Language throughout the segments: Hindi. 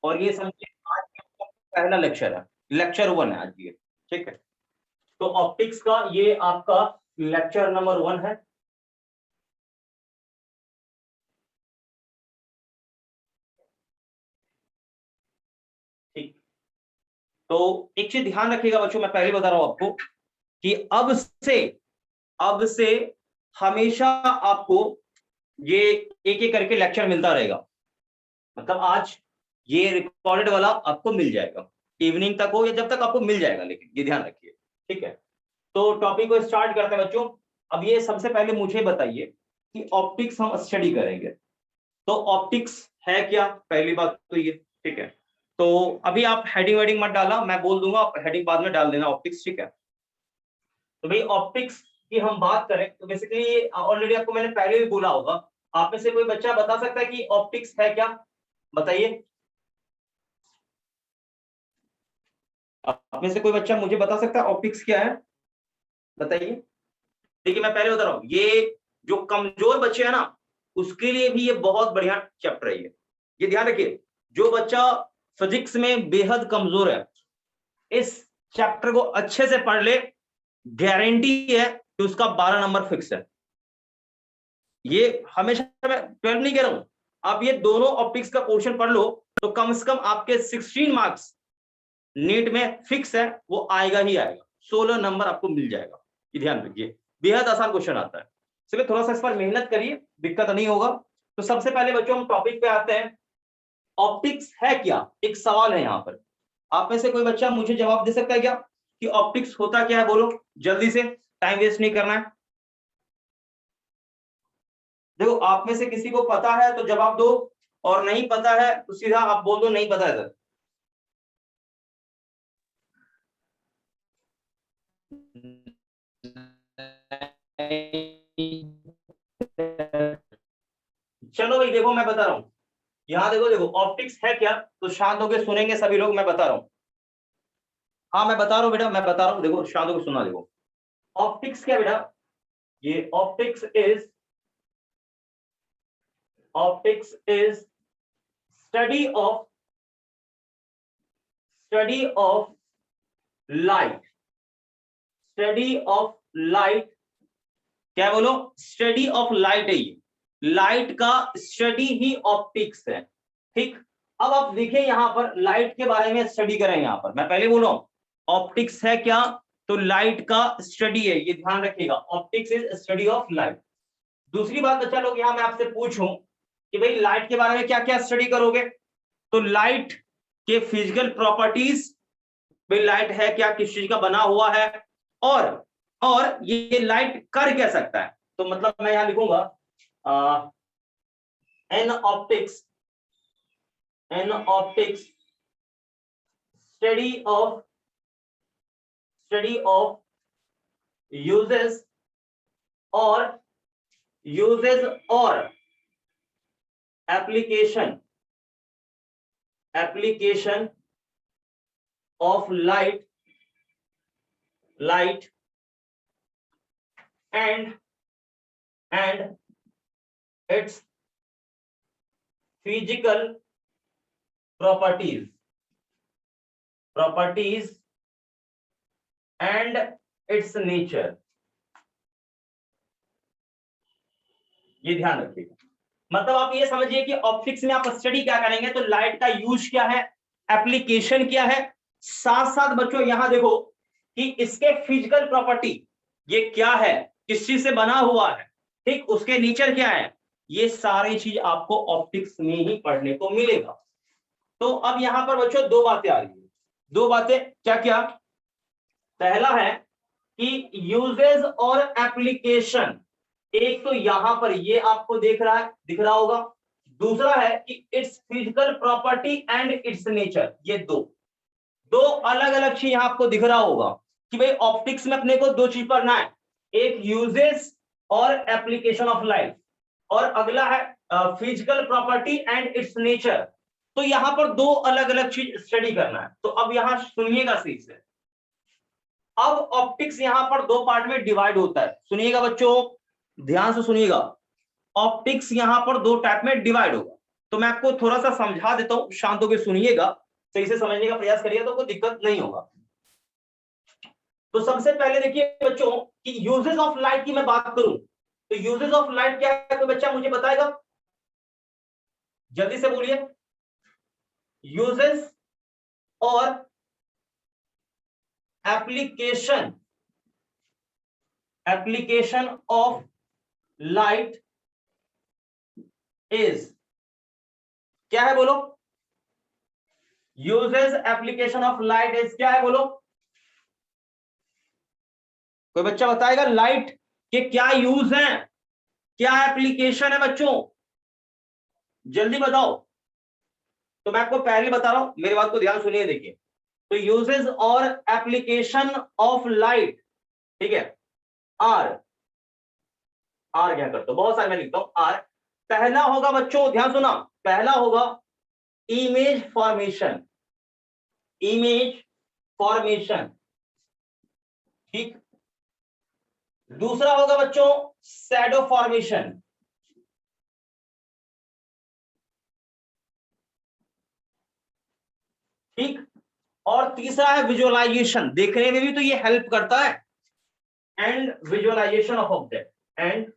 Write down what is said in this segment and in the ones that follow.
और ये समझिए आज का पहला लेक्चर है, लेक्चर 1 है आज ये, ठीक है। तो ऑप्टिक्स का ये आपका लेक्चर नंबर 1 है। ठीक, तो एक चीज ध्यान रखिएगा बच्चों, मैं पहले बता रहा हूं आपको कि अब से हमेशा आपको ये एक एक करके लेक्चर मिलता रहेगा। मतलब आज ये रिकॉर्डेड वाला आपको मिल जाएगा, इवनिंग तक हो या जब तक आपको मिल जाएगा, लेकिन ये ध्यान रखिए, ठीक है। तो टॉपिक को स्टार्ट करते हैं बच्चों। अब ये सबसे पहले मुझे बताइए कि ऑप्टिक्स हम स्टडी करेंगे, तो ऑप्टिक्स है क्या, पहली बात तो ये, ठीक है। तो अभी आप हेडिंग वेडिंग मत डालना, मैं बोल दूंगा, आप हेडिंग बाद में डाल देना ऑप्टिक्स, ठीक है। तो भाई ऑप्टिक्स की हम बात करें तो बेसिकली ऑलरेडी आपको मैंने पहले भी बोला होगा। आप में से कोई बच्चा बता सकता है कि ऑप्टिक्स है क्या, बताइए। आप में से कोई बच्चा मुझे बता सकता है ऑप्टिक्स क्या है, बताइए। देखिए मैं पहले बता रहा हूं, ये जो कमजोर बच्चे हैं ना उसके लिए भी ये बहुत बढ़िया चैप्टर है ये ध्यान रखिए। जो बच्चा फिजिक्स में बेहद कमजोर है, इस चैप्टर को अच्छे से पढ़ ले, गारंटी है कि उसका 12 नंबर फिक्स है। ये हमेशा मैं 12 नहीं कह रहा हूं, आप ये दोनों ऑप्टिक्स का पोर्शन पढ़ लो तो कम से कम आपके 16 मार्क्स नीट में फिक्स है, वो आएगा ही आएगा, 16 नंबर आपको मिल जाएगा। ये ध्यान रखिए, बेहद आसान क्वेश्चन आता है। चलिए थोड़ा सा इस पर मेहनत करिए, दिक्कत नहीं होगा। तो सबसे पहले बच्चों हम टॉपिक पे आते हैं। ऑप्टिक्स है क्या, एक सवाल है यहाँ पर। आप में से कोई बच्चा मुझे जवाब दे सकता है क्या कि ऑप्टिक्स होता क्या है, बोलो जल्दी से, टाइम वेस्ट नहीं करना है। देखो आप में से किसी को पता है तो जवाब दो, और नहीं पता है तो सीधा आप बोल दो नहीं पता है सर। चलो भाई देखो मैं बता रहा हूं, यहाँ देखो देखो ऑप्टिक्स है क्या, तो शांत होकर सुनेंगे सभी लोग, मैं बता रहा हूँ। हाँ मैं बता रहा हूँ बेटा, मैं बता रहा हूँ, देखो शांत होकर सुनना। देखो ऑप्टिक्स क्या बेटा, ये optics is study of light, study of light. क्या बोलो, स्टडी ऑफ लाइट है ये, लाइट का स्टडी ही ऑप्टिक्स है, ठीक। अब आप देखिए यहाँ पर लाइट के बारे में स्टडी करें, यहाँ पर मैं पहले बोल रहा हूं ऑप्टिक्स है क्या, तो लाइट का स्टडी है, ये ध्यान रखिएगा, optics is study of light. दूसरी बात बच्चा लोग, यहाँ मैं आपसे पूछूं कि भाई लाइट के बारे में क्या क्या स्टडी करोगे, तो लाइट के फिजिकल प्रॉपर्टीज, भाई लाइट है क्या, किस चीज का बना हुआ है, और ये लाइट कर क्या सकता है। तो मतलब मैं यहां लिखूंगा in optics study of uses और application of light and its physical properties and its nature. ये ध्यान रखिएगा, मतलब आप ये समझिए कि ऑप्टिक्स में आप स्टडी क्या करेंगे, तो लाइट का यूज क्या है, एप्लीकेशन क्या है, साथ साथ बच्चों यहां देखो कि इसके फिजिकल प्रॉपर्टी ये क्या है, किस चीज से बना हुआ है, ठीक, उसके नेचर क्या है, ये सारी चीज आपको ऑप्टिक्स में ही पढ़ने को मिलेगा। तो अब यहां पर बच्चों दो बातें आ रही है, दो बातें क्या क्या, पहला है कि यूजेज और एप्लीकेशन, एक तो यहां पर ये आपको दिख रहा होगा, दूसरा है कि it's physical property and its nature, ये दो अलग अलग चीज यहां आपको दिख रहा होगा कि भाई ऑप्टिक्स में अपने को दो चीज पढ़ना है, एक यूजेस और एप्लीकेशन ऑफ लाइट, और अगला है physical property and its nature. तो यहां पर दो अलग अलग चीज स्टडी करना है। तो अब यहां सुनिएगा सही से, अब ऑप्टिक्स यहां पर दो पार्ट में डिवाइड होता है, सुनिएगा बच्चों, ध्यान से सुनिएगा, ऑप्टिक्स यहां पर दो टाइप में डिवाइड होगा। तो मैं आपको थोड़ा सा समझा देता हूं, शांत होकर सुनिएगा, सही से समझने का प्रयास करिए तो कोई दिक्कत नहीं होगा। तो सबसे पहले देखिए बच्चों कि यूजेस ऑफ लाइट की मैं बात करूं तो यूजेस ऑफ लाइट क्या है, तो बच्चा मुझे बताएगा, जल्दी से बोलिए। यूजेस और एप्लीकेशन ऑफ लाइट इज, क्या है बोलो? Uses application of light is क्या है बोलो? कोई बच्चा बताएगा लाइट के क्या यूज हैं, क्या एप्लीकेशन है बच्चों, जल्दी बताओ। तो मैं आपको पहले बता रहा हूं, मेरी बात को ध्यान सुनिए, देखिए। तो यूजेस और एप्लीकेशन ऑफ लाइट, ठीक है, आर क्या करते हो, बहुत सारे मैं लिखता हूं आर। पहला होगा बच्चों, ध्यान सुना, पहला होगा इमेज फॉर्मेशन, ठीक। दूसरा होगा बच्चों शैडो फॉर्मेशन, ठीक। और तीसरा है विजुअलाइजेशन, देखने में भी तो ये हेल्प करता है, and visualisation of object, and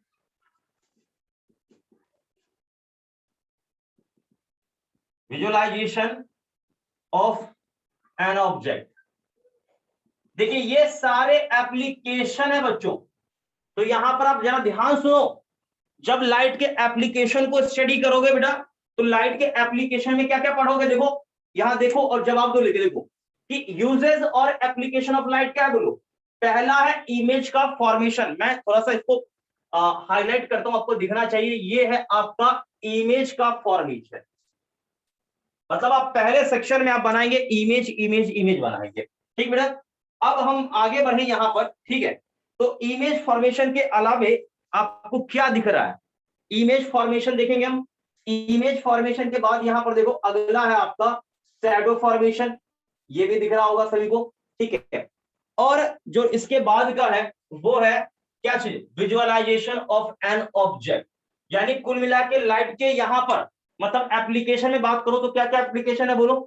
visualisation of an object. देखिए ये सारे एप्लीकेशन है बच्चों। तो यहां पर आप जरा ध्यान सुनो, जब लाइट के एप्लीकेशन को स्टडी करोगे बेटा, तो लाइट के एप्लीकेशन में क्या क्या पढ़ोगे, देखो यहां देखो और जवाब दो लिखे, देखो कि यूजेस और एप्लीकेशन ऑफ लाइट क्या है बोलो। पहला है इमेज का फॉर्मेशन, मैं थोड़ा सा इसको हाईलाइट करता हूं, आपको दिखना चाहिए, ये है आपका इमेज का फॉर्मेशन। मतलब आप पहले सेक्शन में आप बनाएंगे इमेज बनाएंगे, ठीक बेटा। अब हम आगे बढ़े यहां पर, ठीक है। तो इमेज फॉर्मेशन के अलावे आपको क्या दिख रहा है, इमेज फॉर्मेशन देखेंगे हम। इमेज फॉर्मेशन के बाद यहां पर देखो अगला है आपका शैडो फॉर्मेशन, ये भी दिख रहा होगा सभी को, ठीक है। और जो इसके बाद का है वो है क्या चीज, विजुअलाइजेशन ऑफ एन ऑब्जेक्ट। यानी कुल मिला के लाइट के यहां पर मतलब एप्लीकेशन में बात करो तो क्या क्या एप्लीकेशन है बोलो,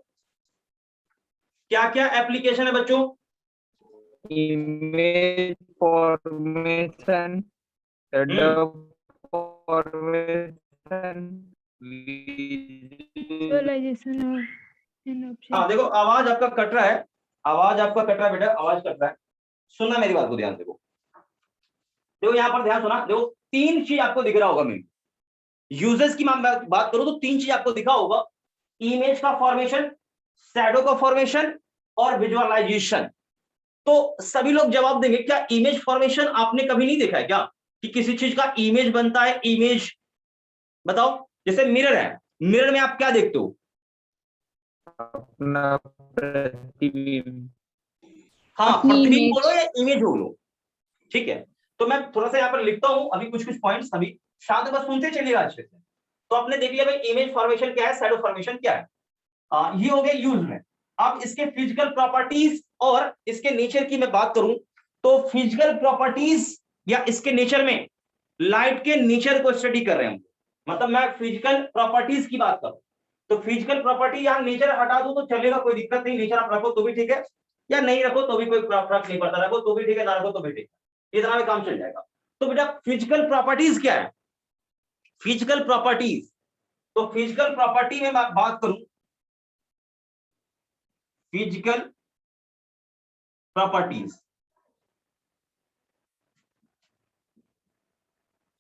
क्या क्या एप्लीकेशन है बच्चों? Image formation, shadow formation, visualisation और एन ऑब्जेक्ट। हाँ देखो आवाज आपका कट रहा है, आवाज आपका कट रहा है बेटा, आवाज कट रहा है, सुनना मेरी बात को ध्यान से। देखो यहां पर ध्यान सुना, देखो तीन चीज आपको दिख रहा होगा। मैं यूजर्स की बात करूं तो तीन चीज आपको दिखा होगा, इमेज का फॉर्मेशन, शैडो का फॉर्मेशन और विजुअलाइजेशन। तो सभी लोग जवाब देंगे, क्या इमेज फॉर्मेशन आपने कभी नहीं देखा है क्या, कि किसी चीज का इमेज बनता है, इमेज बताओ। जैसे मिरर है, मिरर में आप क्या देखते हो? अपना प्रतिबिंब। हाँ अपनी प्रतिबिंब इमेज। बोलो या इमेज बोलो, ठीक है। तो मैं थोड़ा सा यहाँ पर लिखता हूं अभी कुछ कुछ पॉइंट्स, अभी शांत बस सुनते चलिएगा अच्छे से। तो आपने देख लिया भाई इमेज फॉर्मेशन क्या है, शैडो फॉर्मेशन क्या है, ये हो गया यूज में। अब इसके फिजिकल प्रॉपर्टीज और इसके नेचर की मैं बात करूं तो फिजिकल प्रॉपर्टीज या इसके नेचर में लाइट के नेचर को स्टडी कर रहे हैं, मतलब मैं फिजिकल प्रॉपर्टीज की बात करूं तो फिजिकल प्रॉपर्टी यहां नेचर हटा दो तो चलेगा, कोई दिक्कत नहीं, नेचर आप रखो तो भी ठीक है या नहीं रखो तो भी कोई फर्क नहीं पड़ता, रखो तो भी ठीक है ना रखो तो भी ठीक है, इतना में काम चल जाएगा। तो बेटा फिजिकल प्रॉपर्टीज क्या है, फिजिकल प्रॉपर्टीज, तो फिजिकल प्रॉपर्टी में मैं बात करूं, फिजिकल प्रॉपर्टीज,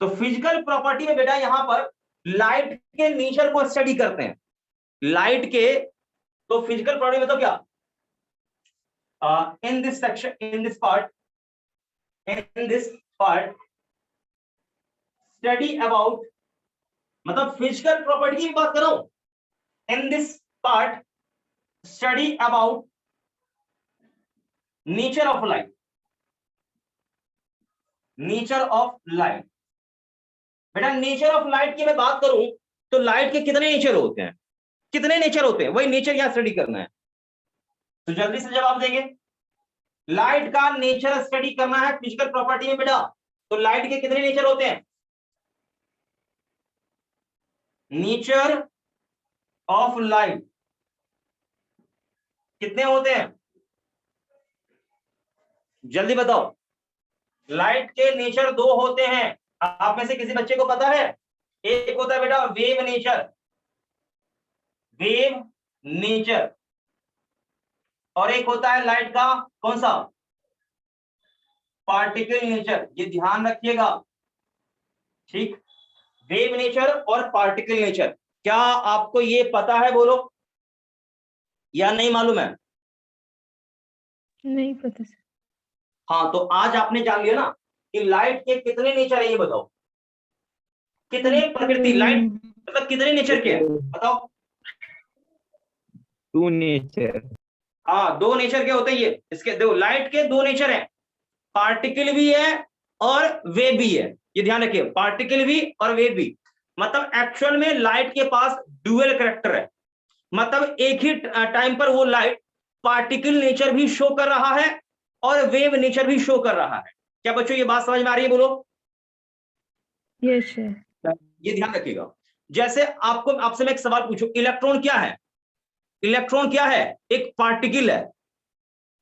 तो फिजिकल प्रॉपर्टी में बेटा यहां पर लाइट के नेचर को स्टडी करते हैं, लाइट के। तो फिजिकल प्रॉपर्टी में तो क्या, in this section, in this part study about, मतलब फिजिकल प्रॉपर्टी की बात कर रहा हूं। In this part study about nature of light, nature of light. बेटा नेचर ऑफ लाइट की मैं बात करूं तो लाइट के कितने नेचर होते हैं, कितने नेचर होते हैं, वही नेचर यहां स्टडी करना है। तो जल्दी से जवाब देंगे, लाइट का नेचर स्टडी करना है फिजिकल प्रॉपर्टी में बेटा। तो लाइट के कितने नेचर होते हैं, नेचर ऑफ लाइट कितने होते हैं? जल्दी बताओ। लाइट के नेचर दो होते हैं। आप में से किसी बच्चे को पता है? एक होता है बेटा वेव नेचर, वेव नेचर, और एक होता है लाइट का कौन सा? Particle nature. ये ध्यान रखिएगा, ठीक। वेव नेचर और पार्टिकल नेचर, क्या आपको ये पता है? बोलो, या नहीं मालूम है? नहीं पता सर। हाँ, तो आज आपने जान लिया ना कि लाइट के कितने नेचर है, ये बताओ। कितने प्रकृति, लाइट मतलब कितने नेचर के हैं बताओ? 2 नेचर। हाँ, 2 नेचर के होते हैं ये। इसके दो, लाइट के 2 नेचर हैं, पार्टिकल भी है और वेव भी है। ये ध्यान रखिए, पार्टिकल भी और वेव भी। मतलब एक्चुअल में लाइट के पास ड्यूअल कैरेक्टर है, मतलब एक ही टाइम पर वो लाइट पार्टिकल नेचर भी शो कर रहा है और वेव नेचर भी शो कर रहा है। क्या बच्चों ये बात समझ में आ रही है? बोलो। Yes sir. ये ध्यान रखिएगा। जैसे आपको, आपसे मैं एक सवाल पूछूं, इलेक्ट्रॉन क्या है? इलेक्ट्रॉन क्या है? एक पार्टिकल है।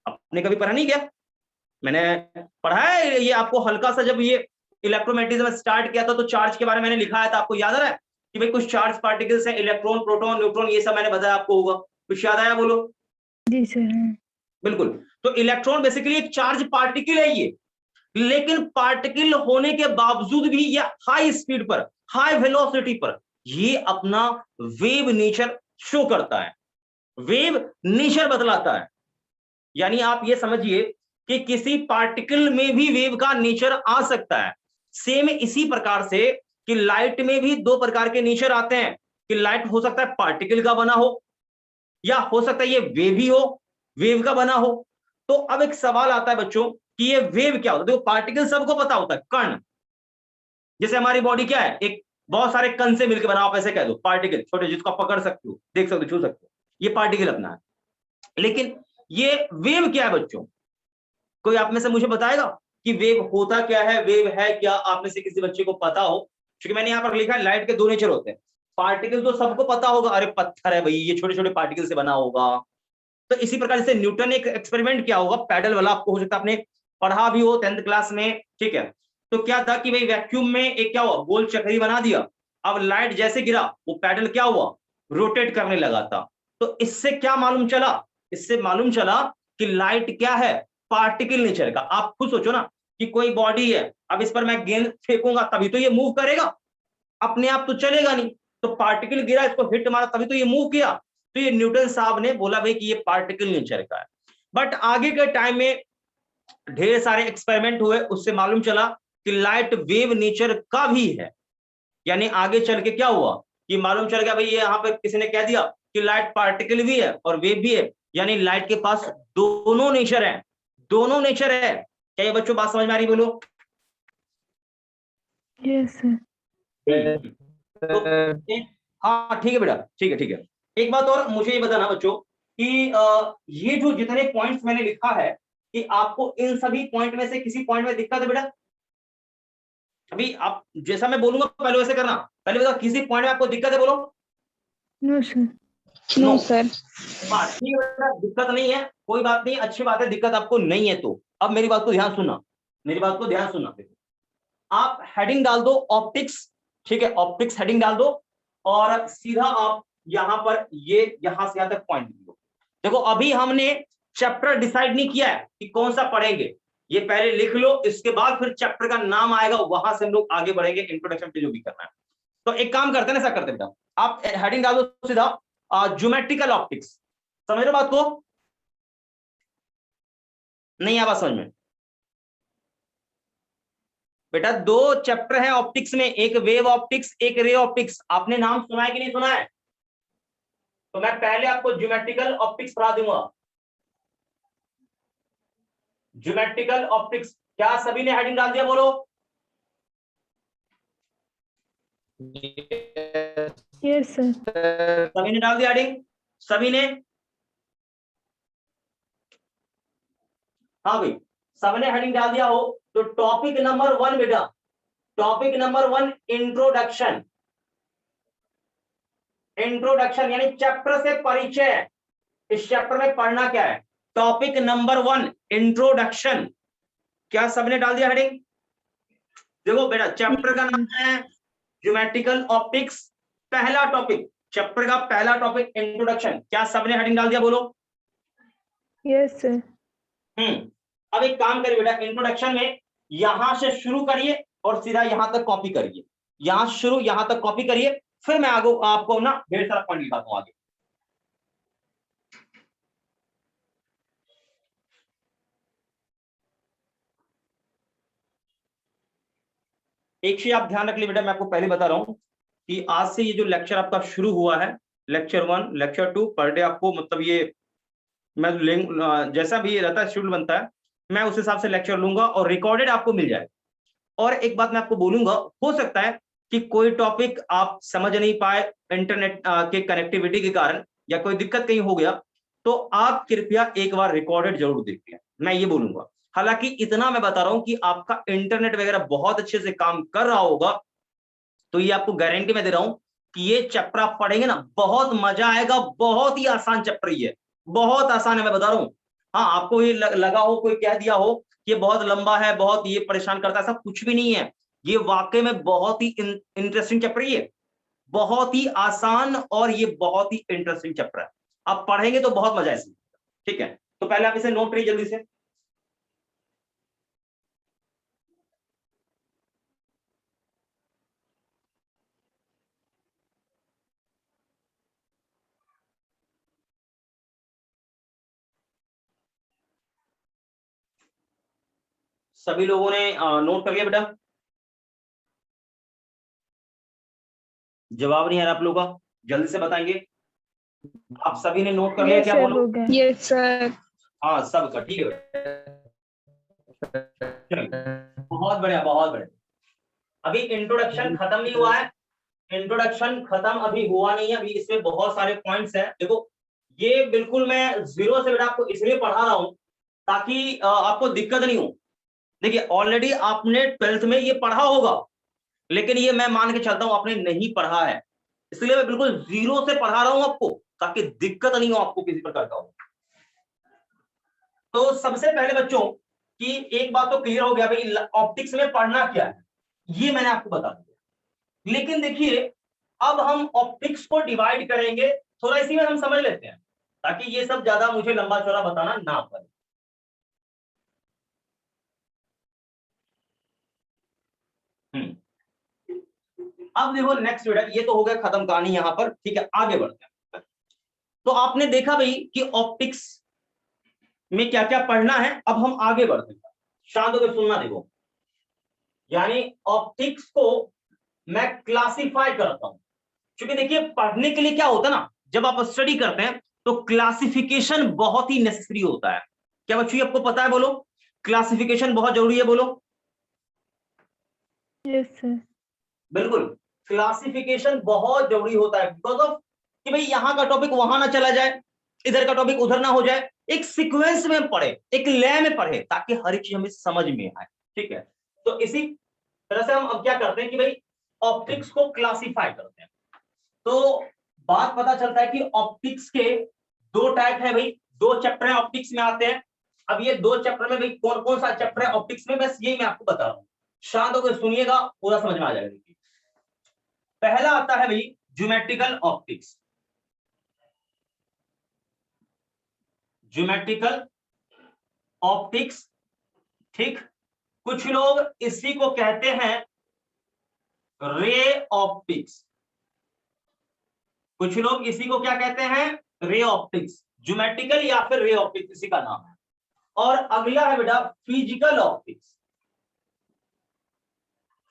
आपने कभी पढ़ा नहीं क्या? मैंने पढ़ा है ये आपको हल्का सा। जब ये इलेक्ट्रोमैग्नेटिज्म स्टार्ट किया था तो चार्ज के बारे में मैंने लिखा है था, आपको याद आ रहा है कि भाई कुछ चार्ज पार्टिकल्स हैं, इलेक्ट्रॉन, प्रोटॉन, न्यूट्रॉन, ये सब मैंने बताया आपको, होगा कुछ याद आया? बोलो। जी सर। हाँ। बिल्कुल। तो इलेक्ट्रॉन बेसिकली एक चार्ज पार्टिकल है ये, लेकिन पार्टिकल होने के बावजूद भी ये हाई स्पीड पर, हाई वेलोसिटी पर ये अपना वेव नेचर शो करता है, वेव नेचर बदलाता है। यानी आप ये समझिए कि किसी पार्टिकल में भी वेव का नेचर आ सकता है। सेम इसी प्रकार से कि लाइट में भी 2 प्रकार के नेचर आते हैं, कि लाइट हो सकता है पार्टिकल का बना हो, या हो सकता है ये वेव ही हो, वेव का बना हो। तो अब एक सवाल आता है बच्चों कि ये वेव क्या होता है? देखो, पार्टिकल सबको पता होता है, कण। जैसे हमारी बॉडी क्या है, एक बहुत सारे कण से मिलकर बना, आप ऐसे कह दो पार्टिकल, छोटे, जिसको आप पकड़ सकते हो, देख सकते हो, छू सकते हो, ये पार्टिकल अपना है। लेकिन ये वेव क्या है बच्चों? कोई आप में से मुझे बताएगा कि वेव होता क्या है, वेव है क्या? आप में से किसी बच्चे को पता हो? क्योंकि मैंने यहां पर लिखा है लाइट के 2 नेचर होते हैं। पार्टिकल तो सबको पता होगा, अरे पत्थर है भाई, ये छोटे छोटे पार्टिकल से बना होगा। तो इसी प्रकार से न्यूटन ने एक एक्सपेरिमेंट किया होगा, पैडल वाला, आपको हो सकता है आपने पढ़ा भी हो 10th क्लास में, ठीक है। तो क्या था कि भाई वैक्यूम में एक क्या हुआ, गोल चक्री बना दिया। अब लाइट जैसे गिरा, वो पैडल क्या हुआ, रोटेट करने लगा था। तो इससे क्या मालूम चला? इससे मालूम चला कि लाइट क्या है, पार्टिकल नेचर का। आप खुद सोचो ना कि कोई बॉडी है, अब इस पर मैं गेंद फेंकूंगा तभी तो ये मूव करेगा, अपने आप तो चलेगा नहीं। तो पार्टिकल गिरा, इसको हिट मारा, तभी तो ये मूव किया। तो ये न्यूटन साहब ने बोला भाई कि ये पार्टिकल नेचर का है। बट आगे के टाइम में ढेर सारे एक्सपेरिमेंट हुए, उससे मालूम चला कि लाइट वेव नेचर का भी है। यानी आगे चल के क्या हुआ कि मालूम चल गया भाई, ये यहाँ पे किसी ने कह दिया कि लाइट पार्टिकल भी है और वेव भी है, यानी लाइट के पास दोनों नेचर है, दोनों नेचर है। क्या ये बच्चों बात समझ में आ रही? बोलो। Yes sir. तो हाँ ठीक है बेटा, ठीक है, ठीक है। एक बात और मुझे ये बताना बच्चों कि ये जो जितने पॉइंट्स मैंने लिखा है, कि आपको इन सभी पॉइंट में से किसी पॉइंट में दिक्कत है बेटा? अभी आप जैसा मैं बोलूंगा पहले वैसे करना। पहले बताओ, किसी पॉइंट में आपको दिक्कत है? बोलो। No sir. No sir. हाँ ठीक है बेटा, दिक्कत नहीं है, कोई बात नहीं, अच्छी बात है, दिक्कत आपको नहीं है। तो अब मेरी बात को ध्यान सुनना, मेरी बात को ध्यान सुनना। आप हेडिंग डाल दो ऑप्टिक्स, ठीक है, ऑप्टिक्स हेडिंग डाल दो, और सीधा आप यहां पर ये यहां से यहां तक पॉइंट लिख दो। देखो, अभी हमने चैप्टर डिसाइड नहीं किया है कि कौन सा पढ़ेंगे, ये पहले लिख लो, इसके बाद फिर चैप्टर का नाम आएगा, वहां से हम लोग आगे बढ़ेंगे, इंट्रोडक्शन पे जो भी करना है। तो एक काम करते हैं ना, ऐसा करते हैं बेटा, आप हेडिंग डाल दो सीधा ज्योमेट्रिकल ऑप्टिक्स। समझ रहे हो बात को? नहीं आ बात समझ में? बेटा 2 चैप्टर है ऑप्टिक्स में, एक वेव ऑप्टिक्स, एक रे ऑप्टिक्स। आपने नाम सुना है कि नहीं सुना है? तो मैं पहले आपको ज्योमेट्रिकल ऑप्टिक्स पढ़ा दूंगा। ज्योमेट्रिकल ऑप्टिक्स, क्या सभी ने हेडिंग डाल दिया? बोलो। Yes sir. सभी ने डाल दिया हेडिंग? सभी ने? हाँ भाई, सबने हेडिंग डाल दिया हो तो टॉपिक नंबर 1 बेटा, टॉपिक नंबर 1 इंट्रोडक्शन। इंट्रोडक्शन यानी चैप्टर से परिचय। इस चैप्टर में पढ़ना क्या है? Topic number 1 introduction. क्या सबने डाल दिया हेडिंग? देखो बेटा, चैप्टर का नाम है ज्योमेट्रिकल ऑप्टिक्स। पहला टॉपिक, चैप्टर का पहला टॉपिक इंट्रोडक्शन। क्या सबने हेडिंग डाल दिया? बोलो। Yes sir. अब एक काम करिए बेटा, इंट्रोडक्शन में यहां से शुरू करिए और सीधा यहां तक कॉपी करिए। यहां शुरू, यहां तक कॉपी करिए, फिर मैं आगे आपको ना ढेर सारा पॉइंट दिखाता हूं आगे। एक चीज आप ध्यान रख लीजिए बेटा, मैं आपको पहले बता रहा हूं कि आज से ये जो लेक्चर आपका शुरू हुआ है, लेक्चर 1 लेक्चर 2 पर डे आपको, मतलब ये मैं जैसा भी रहता है शेड्यूल बनता है, मैं उस हिसाब से लेक्चर लूंगा और रिकॉर्डेड आपको मिल जाए। और एक बात मैं आपको बोलूंगा, हो सकता है कि कोई टॉपिक आप समझ नहीं पाए इंटरनेट के कनेक्टिविटी के कारण, या कोई दिक्कत कहीं हो गया, तो आप कृपया एक बार रिकॉर्डेड जरूर देखिए, मैं ये बोलूंगा। हालांकि इतना मैं बता रहा हूं कि आपका इंटरनेट वगैरह बहुत अच्छे से काम कर रहा होगा, तो ये आपको गारंटी मैं दे रहा हूं कि ये चैप्टर आप पढ़ेंगे ना, बहुत मजा आएगा। बहुत ही आसान चैप्टर ये है, बहुत आसान है, मैं बता रहा हूं। हाँ, आपको ये लगा हो, कोई कह दिया हो कि ये बहुत लंबा है, बहुत ये परेशान करता है, ऐसा कुछ भी नहीं है। ये वाकई में बहुत ही इंटरेस्टिंग चैप्टर है, बहुत ही आसान, और ये बहुत ही इंटरेस्टिंग चैप्टर है। आप पढ़ेंगे तो बहुत मजा आएगा। ठीक है, तो पहले आप इसे नोट करिए जल्दी से। सभी लोगों ने नोट कर लिया बेटा? जवाब नहीं आ रहा आप लोगों का, जल्दी से बताएंगे। आप सभी ने नोट कर लिया? यस क्या सर, बोलो? हो गया। Yes sir. हाँ, सबका ठीक है बेटा, चलिए, बहुत बढ़िया बहुत बढ़िया। अभी इंट्रोडक्शन खत्म नहीं हुआ है, इंट्रोडक्शन खत्म अभी हुआ नहीं है, अभी इसमें बहुत सारे पॉइंट्स हैं। देखो, ये बिल्कुल मैं जीरो से बेटा आपको इसलिए पढ़ा रहा हूं ताकि आपको दिक्कत नहीं हो। देखिए, ऑलरेडी आपने 12th में ये पढ़ा होगा, लेकिन ये मैं मान के चलता हूं आपने नहीं पढ़ा है, इसलिए मैं बिल्कुल जीरो से पढ़ा रहा हूं आपको, ताकि दिक्कत नहीं हो आपको किसी प्रकार का हो। तो सबसे पहले बच्चों कि एक बात तो क्लियर हो गया भाई, ऑप्टिक्स में पढ़ना क्या है, ये मैंने आपको बता दिया। लेकिन देखिए, अब हम ऑप्टिक्स को डिवाइड करेंगे, थोड़ा इसी में हम समझ लेते हैं, ताकि ये सब ज्यादा मुझे लंबा चौड़ा बताना ना पड़े। अब देखो नेक्स्ट बेटा, ये तो हो गया खत्म कहानी यहां पर, ठीक है, आगे बढ़ते हैं। तो आपने देखा भाई कि ऑप्टिक्स में क्या क्या पढ़ना है, अब हम आगे बढ़ते हैं। शांत होकर सुनना, देखो, यानी ऑप्टिक्स को मैं क्लासिफाई करता हूं, क्योंकि देखिए पढ़ने के लिए क्या होता है ना, जब आप स्टडी करते हैं तो क्लासिफिकेशन बहुत ही नेसेसरी होता है। क्या बच्चों आपको पता है? बोलो, क्लासिफिकेशन बहुत जरूरी है, बोलो। Yes sir. बिल्कुल, क्लासिफिकेशन बहुत जरूरी होता है, बिकॉज ऑफ कि भाई यहां का टॉपिक वहां ना चला जाए, इधर का टॉपिक उधर ना हो जाए, एक सीक्वेंस में पढ़े, एक लय में पढ़े, ताकि हर एक चीज हमें समझ में आए। ठीक है, तो इसी तरह से हम अब क्या करते हैं कि भाई ऑप्टिक्स को क्लासिफाई करते हैं। तो बात पता चलता है कि ऑप्टिक्स के दो टाइप है भाई, दो चैप्टर ऑप्टिक्स में आते हैं। अब ये दो चैप्टर में भाई कौन कौन सा चैप्टर है ऑप्टिक्स में, बस यही मैं आपको बता रहा हूं, शांत होकर सुनिएगा, पूरा समझ में आ जाएगा। पहला आता है भाई ज्योमेट्रिकल ऑप्टिक्स। ज्योमेट्रिकल ऑप्टिक्स, ठीक, कुछ लोग इसी को कहते हैं रे ऑप्टिक्स। कुछ लोग इसी को क्या कहते हैं? रे ऑप्टिक्स, ज्योमेट्रिकल या फिर रे ऑप्टिक्स, इसी का नाम है। और अगला है बेटा फिजिकल ऑप्टिक्स।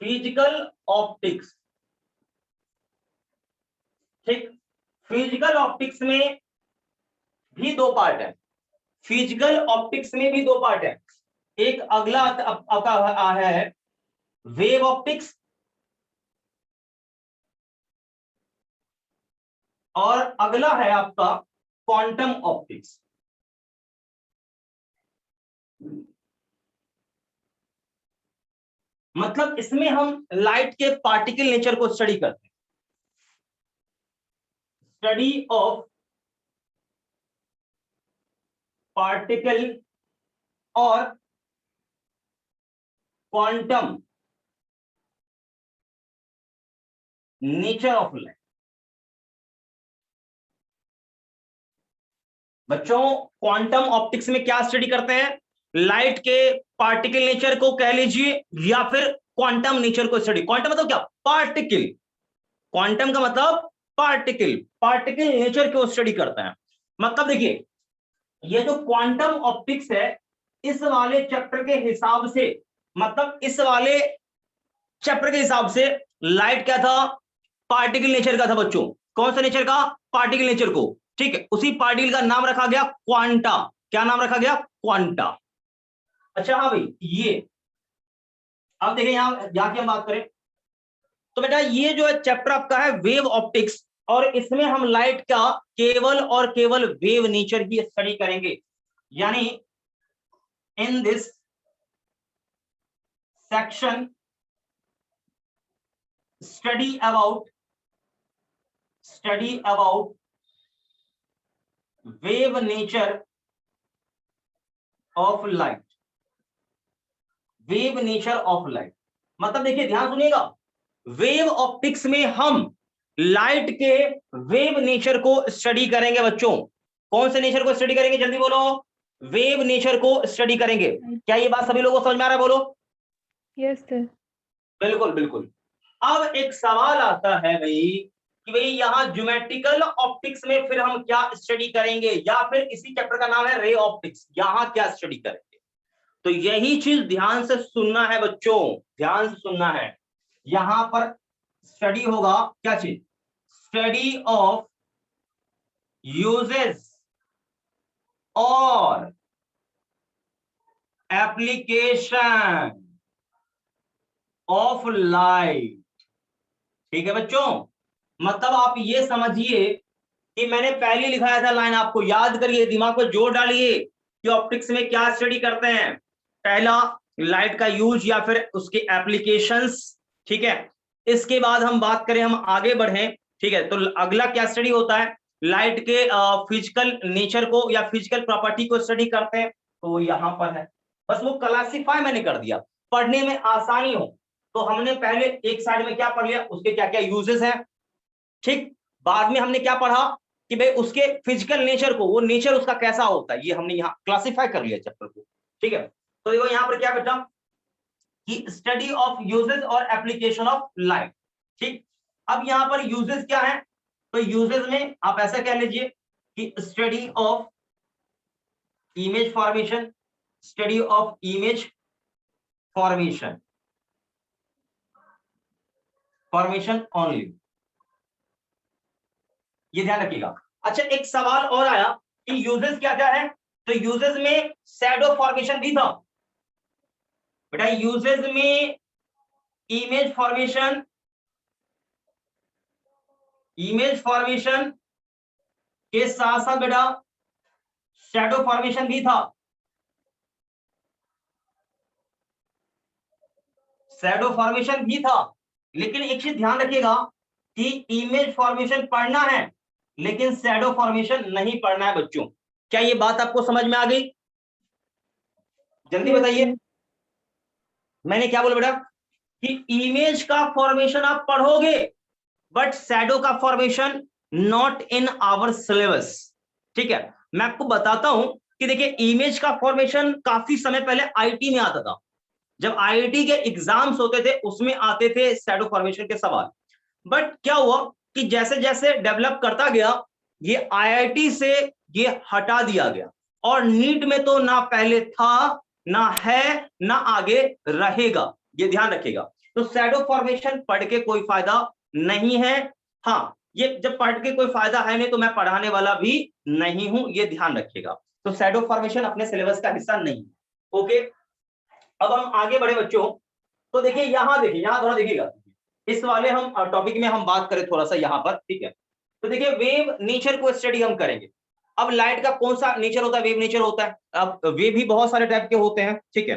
फिजिकल ऑप्टिक्स, ठीक, फिजिकल ऑप्टिक्स में भी दो पार्ट है। फिजिकल ऑप्टिक्स में भी दो पार्ट है। एक अगला आपका है वेव ऑप्टिक्स, और अगला है आपका क्वांटम ऑप्टिक्स। मतलब इसमें हम लाइट के पार्टिकल नेचर को स्टडी करते हैं। स्टडी ऑफ पार्टिकल और क्वांटम नेचर ऑफ लाइट। बच्चों क्वांटम ऑप्टिक्स में क्या स्टडी करते हैं? लाइट के पार्टिकल नेचर को कह लीजिए या फिर क्वांटम नेचर को स्टडी। क्वांटम मतलब क्या? पार्टिकल। क्वांटम का मतलब पार्टिकल, पार्टिकल नेचर को स्टडी करता है। मतलब देखिए ये जो क्वांटम ऑप्टिक्स है इस वाले चैप्टर के हिसाब से, मतलब इस वाले चैप्टर के हिसाब से लाइट क्या था? पार्टिकल नेचर का था बच्चों। कौन सा नेचर का? पार्टिकल नेचर को। ठीक है, उसी पार्टिकल का नाम रखा गया क्वांटा। क्या नाम रखा गया? क्वांटा। अच्छा हाँ भाई, ये अब देखिए यहां की हम बात करें तो बेटा ये जो है चैप्टर आपका है वेव ऑप्टिक्स, और इसमें हम लाइट का केवल और केवल वेव नेचर ही स्टडी करेंगे। यानी in this section study about wave nature of light. Wave nature of light मतलब देखिए ध्यान सुनिएगा, वेव ऑप्टिक्स में हम लाइट के वेव नेचर को स्टडी करेंगे बच्चों। कौन से नेचर को स्टडी करेंगे? जल्दी बोलो। वेव नेचर को स्टडी करेंगे। क्या ये बात सभी लोगों को समझ में आ रहा है? बोलो। Yes sir. बिल्कुल बिल्कुल। अब एक सवाल आता है भाई कि भाई यहाँ ज्योमेट्रिकल ऑप्टिक्स में फिर हम क्या स्टडी करेंगे, या फिर इसी चैप्टर का नाम है रे ऑप्टिक्स, यहाँ क्या स्टडी करेंगे? तो यही चीज ध्यान से सुनना है बच्चों, ध्यान से सुनना है। यहां पर स्टडी होगा क्या चीज? स्टडी ऑफ यूजेस और एप्लीकेशन ऑफ लाइट। ठीक है बच्चों, मतलब आप ये समझिए कि मैंने पहले लिखाया था लाइन, आपको याद करिए, दिमाग को जोड़ डालिए कि ऑप्टिक्स में क्या स्टडी करते हैं। पहला लाइट का यूज या फिर उसके एप्लीकेशंस। ठीक है, इसके बाद हम बात करें, हम आगे बढ़े। ठीक है, तो अगला क्या स्टडी होता है? लाइट के फिजिकल नेचर को या फिजिकल प्रॉपर्टी को स्टडी करते हैं। तो यहां पर है, बस वो क्लासिफाई मैंने कर दिया पढ़ने में आसानी हो। तो हमने पहले एक साइड में क्या पढ़ लिया, उसके क्या क्या यूजेस हैं। ठीक, बाद में हमने क्या पढ़ा कि भाई उसके फिजिकल नेचर को, वो नेचर उसका कैसा होता है, ये हमने यहाँ क्लासिफाई कर लिया चैप्टर को। ठीक है, तो देखो यहाँ पर क्या बेटा कि स्टडी ऑफ यूजेस और एप्लीकेशन ऑफ लाइट। ठीक, अब यहाँ पर यूजेस क्या है? तो यूजेस में आप ऐसा कह लीजिए कि study of image formation, study of image formation only, ये ध्यान रखिएगा। अच्छा एक सवाल और आया कि यूजेस क्या क्या है? तो यूजेस में शैडो फॉर्मेशन भी था बेटा। यूजेस में इमेज फॉर्मेशन के साथ साथ बेटा शैडो फॉर्मेशन भी था। शैडो फॉर्मेशन भी था, लेकिन एक चीज ध्यान रखिएगा कि इमेज फॉर्मेशन पढ़ना है लेकिन शैडो फॉर्मेशन नहीं पढ़ना है बच्चों। क्या ये बात आपको समझ में आ गई? जल्दी बताइए। मैंने क्या बोला बेटा कि इमेज का फॉर्मेशन आप पढ़ोगे बट शैडो का formation not in our syllabus. ठीक है, मैं आपको बताता हूं कि देखिए इमेज का फॉर्मेशन काफी समय पहले आईटी में आता था। जब आईआईटी के एग्जाम्स होते थे उसमें आते थे शैडो फॉर्मेशन के सवाल। बट क्या हुआ कि जैसे जैसे डेवलप करता गया ये आईआईटी से ये हटा दिया गया, और नीट में तो ना पहले था, ना है, ना आगे रहेगा, ये ध्यान रखिएगा। तो शैडो फॉर्मेशन पढ़ के कोई फायदा नहीं है। हाँ, ये जब पढ़ के कोई फायदा है नहीं तो मैं पढ़ाने वाला भी नहीं हूं, ये ध्यान रखिएगा। तो शैडो फॉर्मेशन अपने सिलेबस का हिस्सा नहीं। ओके, अब हम आगे बढ़े बच्चों। तो देखिए यहाँ थोड़ा देखिएगा, इस वाले हम टॉपिक में हम बात करें थोड़ा सा यहाँ पर। ठीक है, तो देखिए वेव नेचर को स्टडी हम करेंगे। अब लाइट का कौन सा नेचर होता है? वेव नेचर होता है। अब वेव भी बहुत सारे टाइप के होते हैं। ठीक है,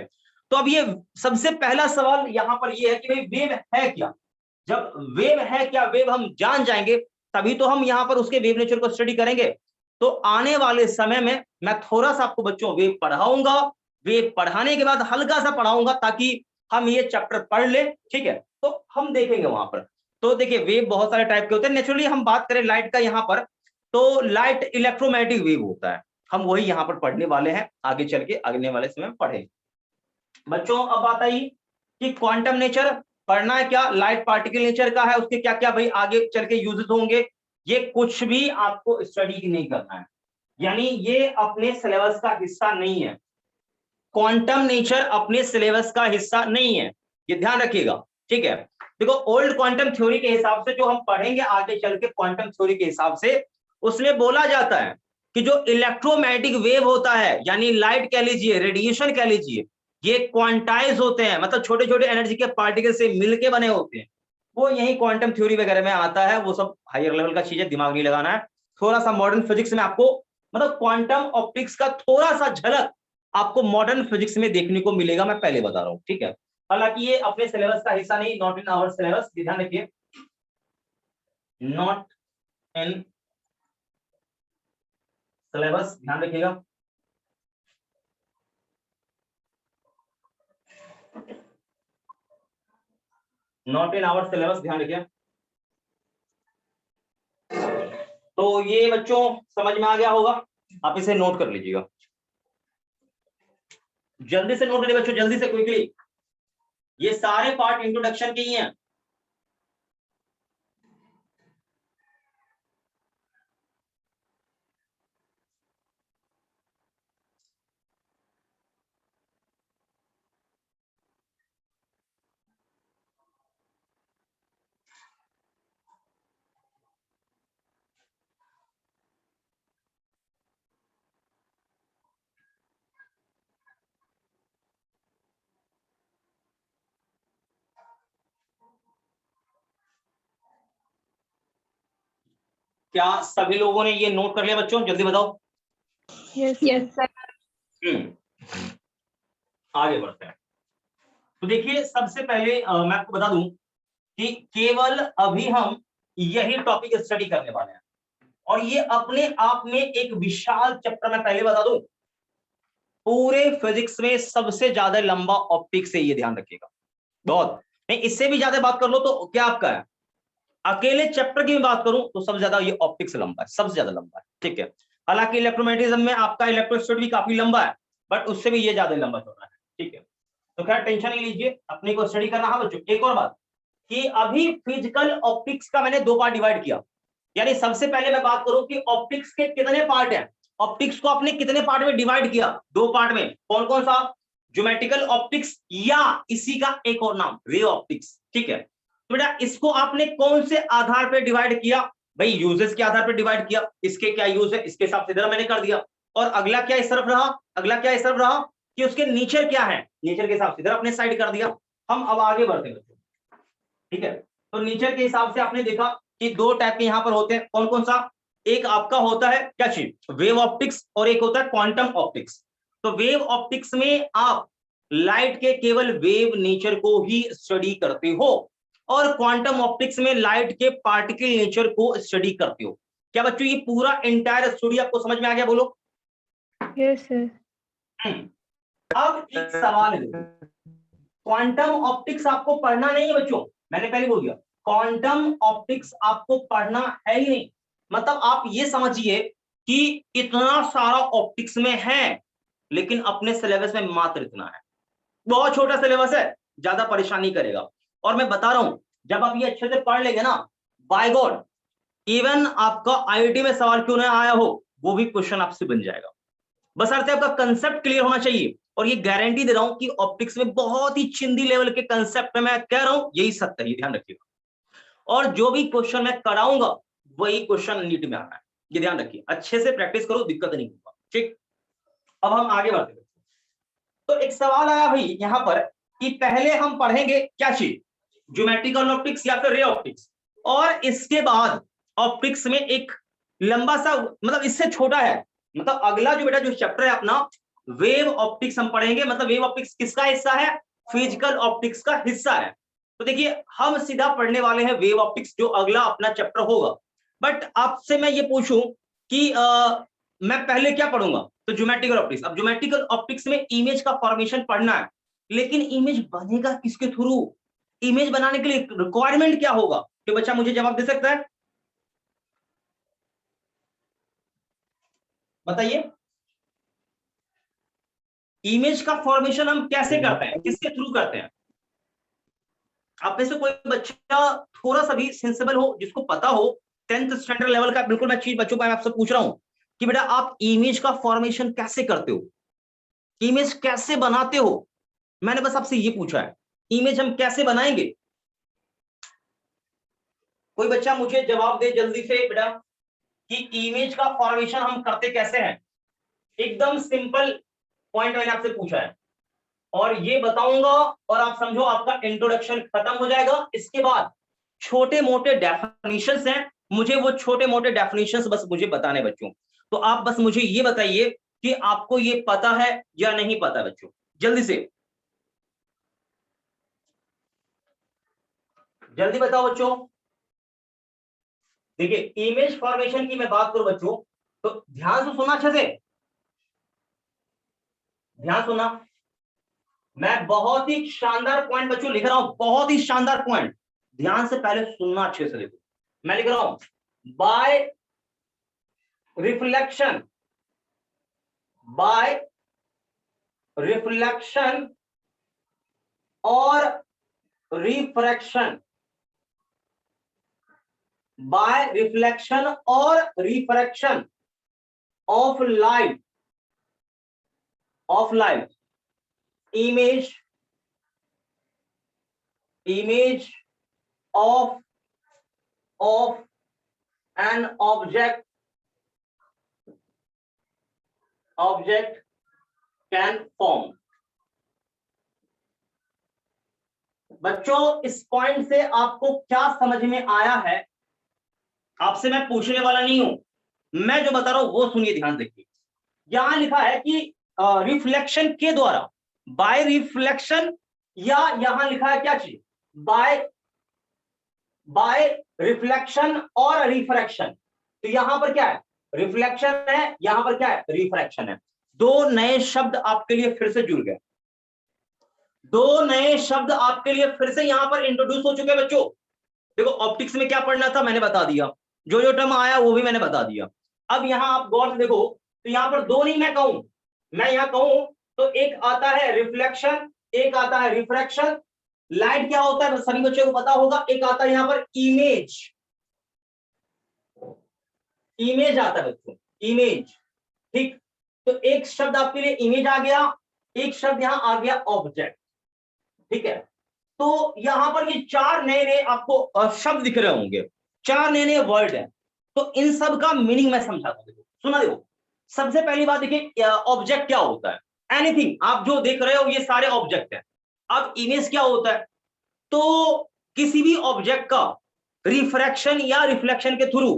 तो अब ये सबसे पहला सवाल यहाँ पर ये है कि भाई वेव है क्या? जब वेव है क्या, वेव हम जान जाएंगे तभी तो हम यहाँ पर उसके वेव नेचर को स्टडी करेंगे। तो आने वाले समय में मैं थोड़ा सा आपको बच्चों वेव पढ़ाऊंगा, वेव पढ़ाने के बाद हल्का सा पढ़ाऊंगा ताकि हम ये चैप्टर पढ़ ले, ठीक है। तो हम देखेंगे वहां पर। तो देखिए वेव बहुत सारे टाइप के होते हैं। नेचुरली हम बात करें लाइट का यहाँ पर, तो लाइट इलेक्ट्रोमैग्नेटिक वेव होता है, हम वही यहाँ पर पढ़ने वाले हैं, आगे चल के अगले वाले समय में पढ़ेंगे। बच्चों अब बात आई कि क्वांटम नेचर पढ़ना है क्या, लाइट पार्टिकल नेचर का है, उसके क्या क्या भाई आगे चल के यूजेस होंगे, ये कुछ भी आपको स्टडी नहीं करना है, यानी ये अपने सिलेबस का हिस्सा नहीं है। क्वांटम नेचर अपने सिलेबस का हिस्सा नहीं है, ये ध्यान रखिएगा, ठीक है। देखो ओल्ड क्वांटम थ्योरी के हिसाब से जो हम पढ़ेंगे आगे चल के क्वांटम थ्योरी के हिसाब से, उसमें बोला जाता है कि जो इलेक्ट्रोमैग्नेटिक वेव होता है, यानी लाइट कह लीजिए, रेडिएशन कह लीजिए, ये क्वांटाइज होते हैं, मतलब छोटे छोटे एनर्जी के पार्टिकल से मिलके बने होते हैं। वो यही क्वांटम थ्योरी वगैरह में आता है, वो सब हायर लेवल का चीज है, दिमाग नहीं लगाना है। थोड़ा सा मॉडर्न फिजिक्स में आपको, मतलब क्वांटम ऑप्टिक्स का थोड़ा सा झलक आपको मॉडर्न फिजिक्स में देखने को मिलेगा, मैं पहले बता रहा हूं, ठीक है। हालांकि ये अपने सिलेबस का हिस्सा नहीं, नॉट इन आवर सिलेबस, ध्यान रखिए, नॉट इन सिलेबस, ध्यान रखिएगा। नॉट इन आवर सिलेबस, ध्यान रखिए। तो ये बच्चों समझ में आ गया होगा, आप इसे नोट कर लीजिएगा, जल्दी से नोट करिए बच्चों, जल्दी से, क्विकली। ये सारे पार्ट इंट्रोडक्शन के ही हैं। क्या सभी लोगों ने ये नोट कर लिया बच्चों, जल्दी बताओ। Yes. Yes, sir. आगे बढ़ते हैं। तो देखिए सबसे पहले मैं आपको बता दूं कि केवल अभी हम यही टॉपिक स्टडी करने वाले हैं, और ये अपने आप में एक विशाल चैप्टर, मैं पहले बता दूं, पूरे फिजिक्स में सबसे ज्यादा लंबा ऑप्टिक्स है, ये ध्यान रखिएगा। बहुत नहीं, इससे भी ज्यादा बात कर लो तो क्या आपका है, अकेले चैप्टर की मैं बात करूं तो सबसे ज्यादा ये ऑप्टिक्स लंबा है, सबसे ज्यादा लंबा है, ठीक है। हालांकि इलेक्ट्रोमैग्नेटिज्म में आपका इलेक्ट्रोस्टैटिक भी काफी लंबा है, बट उससे भी ये ज्यादा लंबा चौड़ा है, ठीक है। तो खैर टेंशन नहीं लीजिए, अपने को स्टडी करना है बच्चों। एक और बात कि अभी फिजिकल ऑप्टिक्स का मैंने दो पार्ट डिवाइड किया, यानी सबसे पहले मैं बात करूं कि ऑप्टिक्स के कितने पार्ट हैं, ऑप्टिक्स को आपने कितने पार्ट में डिवाइड किया, दो पार्ट में। कौन कौन सा, ज्योमेट्रिकल ऑप्टिक्स या इसी का एक और नाम वेव ऑप्टिक्स, ठीक है। तो बेटा इसको आपने कौन से आधार पर डिवाइड किया, भाई यूजेस के आधार पर डिवाइड किया, इसके क्या यूज है इसके हिसाब से इधर मैंने कर दिया। और अगला क्या इस तरफ रहा, अगला क्या इस तरफ रहा कि उसके नेचर क्या है, नेचर के हिसाब से इधर अपने साइड कर दिया। हम अब आगे बढ़ते हैं, ठीक है। तो नेचर के हिसाब से आपने देखा कि दो टाइप के यहां पर होते हैं, कौन कौन सा, एक आपका होता है क्या चीज, वेव ऑप्टिक्स, और एक होता है क्वांटम ऑप्टिक्स। तो वेव ऑप्टिक्स में आप लाइट के केवल वेव नेचर को ही स्टडी करते हो, और क्वांटम ऑप्टिक्स में लाइट के पार्टिकल नेचर को स्टडी करते हो। क्या बच्चों ये पूरा एंटायर स्टोरी आपको समझ में आ गया, बोलो। Yes, sir. अब एक सवाल है, क्वांटम ऑप्टिक्स आपको पढ़ना नहीं है बच्चों, मैंने पहले बोल दिया क्वांटम ऑप्टिक्स आपको पढ़ना है ही नहीं। मतलब आप ये समझिए कि इतना सारा ऑप्टिक्स में है, लेकिन अपने सिलेबस में मात्र इतना है, बहुत छोटा सिलेबस है, ज्यादा परेशानी करेगा। और मैं बता रहा हूं जब आप ये अच्छे से पढ़ लेंगे ना, बाय गॉड इवन आपका आईआईटी में सवाल क्यों ना आया हो, वो भी क्वेश्चन आपसे बन जाएगा। बस अर्थ आपका कंसेप्ट क्लियर होना चाहिए, और ये गारंटी दे रहा हूं कि ऑप्टिक्स में बहुत ही चिंदी लेवल के कंसेप्ट में मैं कह रहा हूं यही सत्य है, ये ध्यान रखिएगा। और जो भी क्वेश्चन मैं कराऊंगा वही क्वेश्चन नीट में आना है, ये ध्यान रखिए, अच्छे से प्रैक्टिस करो, दिक्कत नहीं होगा, ठीक। अब हम आगे बढ़ते हैं। तो एक सवाल आया भाई यहां पर कि पहले हम पढ़ेंगे क्या चीज, ज्योमेट्रिकल ऑप्टिक्स या फिर रे ऑप्टिक्स, और इसके बाद ऑप्टिक्स में एक लंबा सा, मतलब इससे छोटा है, मतलब अगला जो बेटा जो चैप्टर है अपना वेव ऑप्टिक्स हम पढ़ेंगे। मतलब वेव ऑप्टिक्स किसका हिस्सा है, फिजिकल ऑप्टिक्स का हिस्सा है। तो देखिए हम सीधा पढ़ने वाले हैं वेव ऑप्टिक्स, जो अगला अपना चैप्टर होगा। बट आपसे मैं ये पूछूं कि मैं पहले क्या पढ़ूंगा, तो ज्योमेट्रिकल ऑप्टिक्स। अब ज्योमेट्रिकल ऑप्टिक्स में इमेज का फॉर्मेशन पढ़ना है, लेकिन इमेज बनेगा किसके थ्रू, इमेज बनाने के लिए रिक्वायरमेंट क्या होगा, तो बच्चा मुझे जवाब दे सकता है, बताइए। इमेज का फॉर्मेशन हम कैसे करते हैं, किसके थ्रू करते हैं? आप में से कोई बच्चा थोड़ा सा भी सेंसिबल हो, जिसको पता हो 10th स्टैंडर्ड लेवल का, बिल्कुल मैं चीज बच्चों को आपसे पूछ रहा हूं कि बेटा आप इमेज का फॉर्मेशन कैसे करते हो, इमेज कैसे बनाते हो, मैंने बस आपसे ये पूछा है, इमेज हम कैसे बनाएंगे? कोई बच्चा मुझे जवाब दे जल्दी से बेटा कि इमेज का फॉर्मेशन हम करते कैसे हैं। एकदम सिंपल पॉइंट मैंने आपसे पूछा है और ये बताऊंगा, और आप समझो आपका इंट्रोडक्शन खत्म हो जाएगा। इसके बाद छोटे मोटे डेफिनेशंस हैं, मुझे वो छोटे मोटे डेफिनेशंस बस मुझे बताने बच्चों। तो आप बस मुझे ये बताइए कि आपको ये पता है या नहीं पता बच्चों, जल्दी से जल्दी बताओ बच्चों। देखिए इमेज फॉर्मेशन की मैं बात करूं बच्चों, तो ध्यान से सुना, अच्छे से ध्यान सुना। मैं बहुत ही शानदार पॉइंट बच्चों लिख रहा हूं, बहुत ही शानदार पॉइंट, ध्यान से पहले सुनना, अच्छे से देखो। मैं लिख रहा हूं बाय रिफ्लेक्शन, बाय रिफ्लेक्शन और रिफ्रैक्शन, बाय रिफ्लेक्शन और refraction of light, of light, image of an object can form. बच्चों इस पॉइंट से आपको क्या समझ में आया है, आपसे मैं पूछने वाला नहीं हूं, मैं जो बता रहा हूं वो सुनिए ध्यान देखिए। यहां लिखा है कि रिफ्लेक्शन के द्वारा, बाय रिफ्लेक्शन, या यहां लिखा है क्या चीज, बाय रिफ्लेक्शन और रिफ्रैक्शन। तो यहां पर क्या है, रिफ्लेक्शन है, यहां पर क्या है, रिफ्रैक्शन है। दो नए शब्द आपके लिए फिर से जुड़ गए, दो नए शब्द आपके लिए फिर से यहां पर इंट्रोड्यूस हो चुके हैं बच्चों। देखो ऑप्टिक्स में क्या पढ़ना था मैंने बता दिया, जो जो टर्म आया वो भी मैंने बता दिया। अब यहां आप गौर से देखो, तो यहां पर दो नहीं मैं कहूं, मैं यहां कहूं तो एक आता है रिफ्लेक्शन, एक आता है रिफ्रैक्शन। लाइट क्या होता है सभी बच्चों को पता होगा, एक आता है यहां पर इमेज, इमेज आता है बच्चों, इमेज, ठीक। तो एक शब्द आपके लिए इमेज आ गया, एक शब्द यहां आ गया ऑब्जेक्ट, ठीक है। तो यहां पर ये चार नए नए आपको शब्द दिख रहे होंगे, चार नए नए वर्ड हैं। तो इन सब का मीनिंग मैं समझाता हूं, सुना देखो। सबसे पहली बात देखिए ऑब्जेक्ट क्या होता है, एनीथिंग आप जो देख रहे हो ये सारे ऑब्जेक्ट हैं। अब इमेज क्या होता है, तो किसी भी ऑब्जेक्ट का रिफ्रैक्शन या रिफ्लेक्शन के थ्रू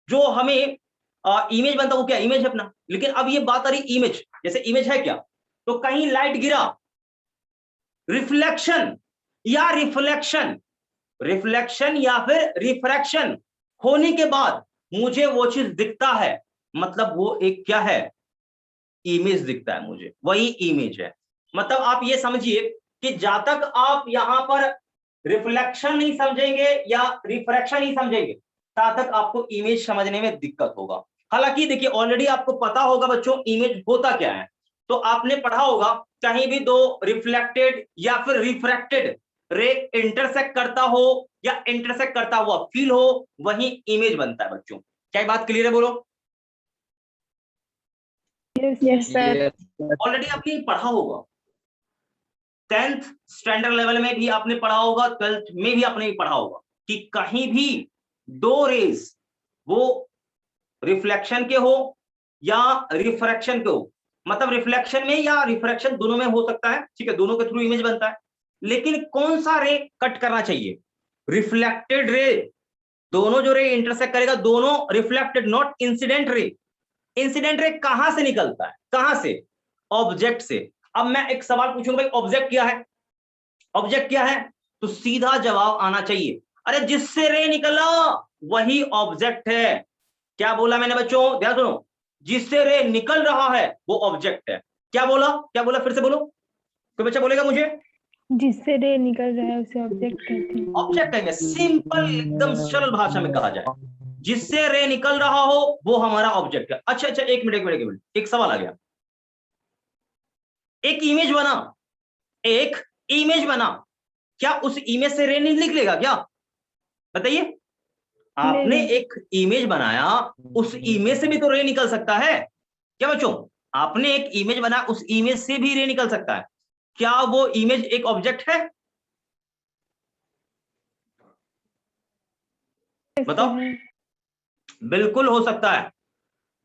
जो हमें इमेज बनता है वो क्या, इमेज है अपना। लेकिन अब ये बात आ रही इमेज, जैसे इमेज है क्या, तो कहीं लाइट गिरा, रिफ्लेक्शन या रिफ्लेक्शन, रिफ्लेक्शन या फिर रिफ्रैक्शन होने के बाद मुझे वो चीज दिखता है, मतलब वो एक क्या है, इमेज दिखता है मुझे, वही इमेज है। मतलब आप ये समझिए कि जब तक आप यहां पर रिफ्लेक्शन नहीं समझेंगे या रिफ्रैक्शन नहीं समझेंगे, तब तक आपको इमेज समझने में दिक्कत होगा। हालांकि देखिए ऑलरेडी आपको पता होगा बच्चों इमेज होता क्या है, तो आपने पढ़ा होगा कहीं भी दो रिफ्लेक्टेड या फिर रिफ्रैक्टेड रे इंटरसेक्ट करता हो या इंटरसेक्ट करता हुआ फील हो, वही इमेज बनता है बच्चों। क्या ये बात क्लियर है, बोलो। Yes, sir. ऑलरेडी आपने पढ़ा होगा, 10th स्टैंडर्ड लेवल में भी आपने पढ़ा होगा, 12th में भी आपने पढ़ा होगा कि कहीं भी दो रेज वो रिफ्लेक्शन के हो या रिफ्रैक्शन के हो, मतलब रिफ्लेक्शन में या रिफ्रैक्शन दोनों में हो सकता है, ठीक है, दोनों के थ्रू इमेज बनता है। लेकिन कौन सा रे कट करना चाहिए, रिफ्लेक्टेड रे, दोनों जो रे इंटरसेक्ट करेगा दोनों reflected, not incident ray. Incident ray कहां से निकलता है, कहां से, ऑब्जेक्ट से। अब मैं एक सवाल पूछूंगा भाई ऑब्जेक्ट क्या है, ऑब्जेक्ट क्या है, तो सीधा जवाब आना चाहिए, अरे जिससे रे निकला वही ऑब्जेक्ट है। क्या बोला मैंने बच्चों, ध्यान सुनो, जिससे रे निकल रहा है वो ऑब्जेक्ट है। क्या बोला, क्या बोला, फिर से बोलो, कोई बच्चा बोलेगा मुझे। जिससे रे निकल रहा है उसे ऑब्जेक्ट कहते हैं। ऑब्जेक्ट कहेंगे, सिंपल एकदम सरल भाषा में कहा जाए, जिससे रे निकल रहा हो वो हमारा ऑब्जेक्ट है। अच्छा अच्छा, एक मिनट एक मिनट एक मिनट, एक सवाल आ गया। एक इमेज बना, एक इमेज बना, क्या उस इमेज से रे नहीं निकलेगा क्या? बताइए। आपने नहीं। एक इमेज बनाया, उस इमेज से भी तो रे निकल सकता है। क्या बच्चों, आपने एक इमेज बनाया, उस इमेज से भी रे निकल सकता है। क्या वो इमेज एक ऑब्जेक्ट है? बताओ। है। बिल्कुल हो सकता है।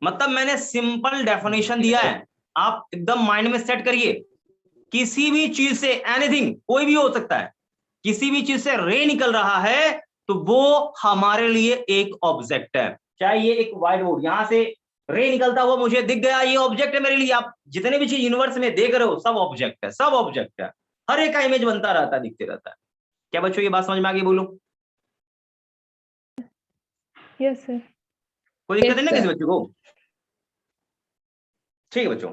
मतलब मैंने सिंपल डेफिनेशन दिया है, आप एकदम माइंड में सेट करिए। किसी भी चीज से, एनीथिंग, कोई भी हो सकता है, किसी भी चीज से रे निकल रहा है तो वो हमारे लिए एक ऑब्जेक्ट है। चाहे ये एक व्हाइट बोर्ड, यहां से रे निकलता हुआ मुझे दिख गया, ये ऑब्जेक्ट है मेरे लिए। आप जितने भी चीज यूनिवर्स में देख रहे हो सब ऑब्जेक्ट है, सब ऑब्जेक्ट है। हर एक का इमेज बनता रहता है, दिखते रहता है। क्या बच्चों ये बात समझ में आ गई? बोलो। Yes sir. कोई दिक्कत है ना किसी बच्चे को? ठीक है बच्चों,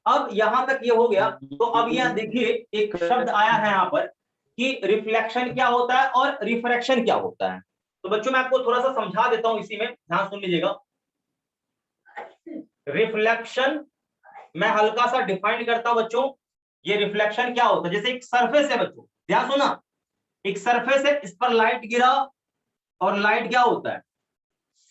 अब यहां तक ये हो गया। तो अब यहां देखिए एक शब्द आया है यहां पर कि रिफ्लेक्शन क्या होता है और रिफ्रैक्शन क्या होता है। तो बच्चों मैं आपको थोड़ा सा समझा देता हूं, इसी में ध्यान सुन लीजिएगा। रिफ्लेक्शन मैं हल्का सा डिफाइन करता हूं बच्चों। ये रिफ्लेक्शन क्या होता है, जैसे एक सरफेस है बच्चों, ध्यान सुना, एक सरफेस है, इस पर लाइट गिरा और लाइट क्या होता है,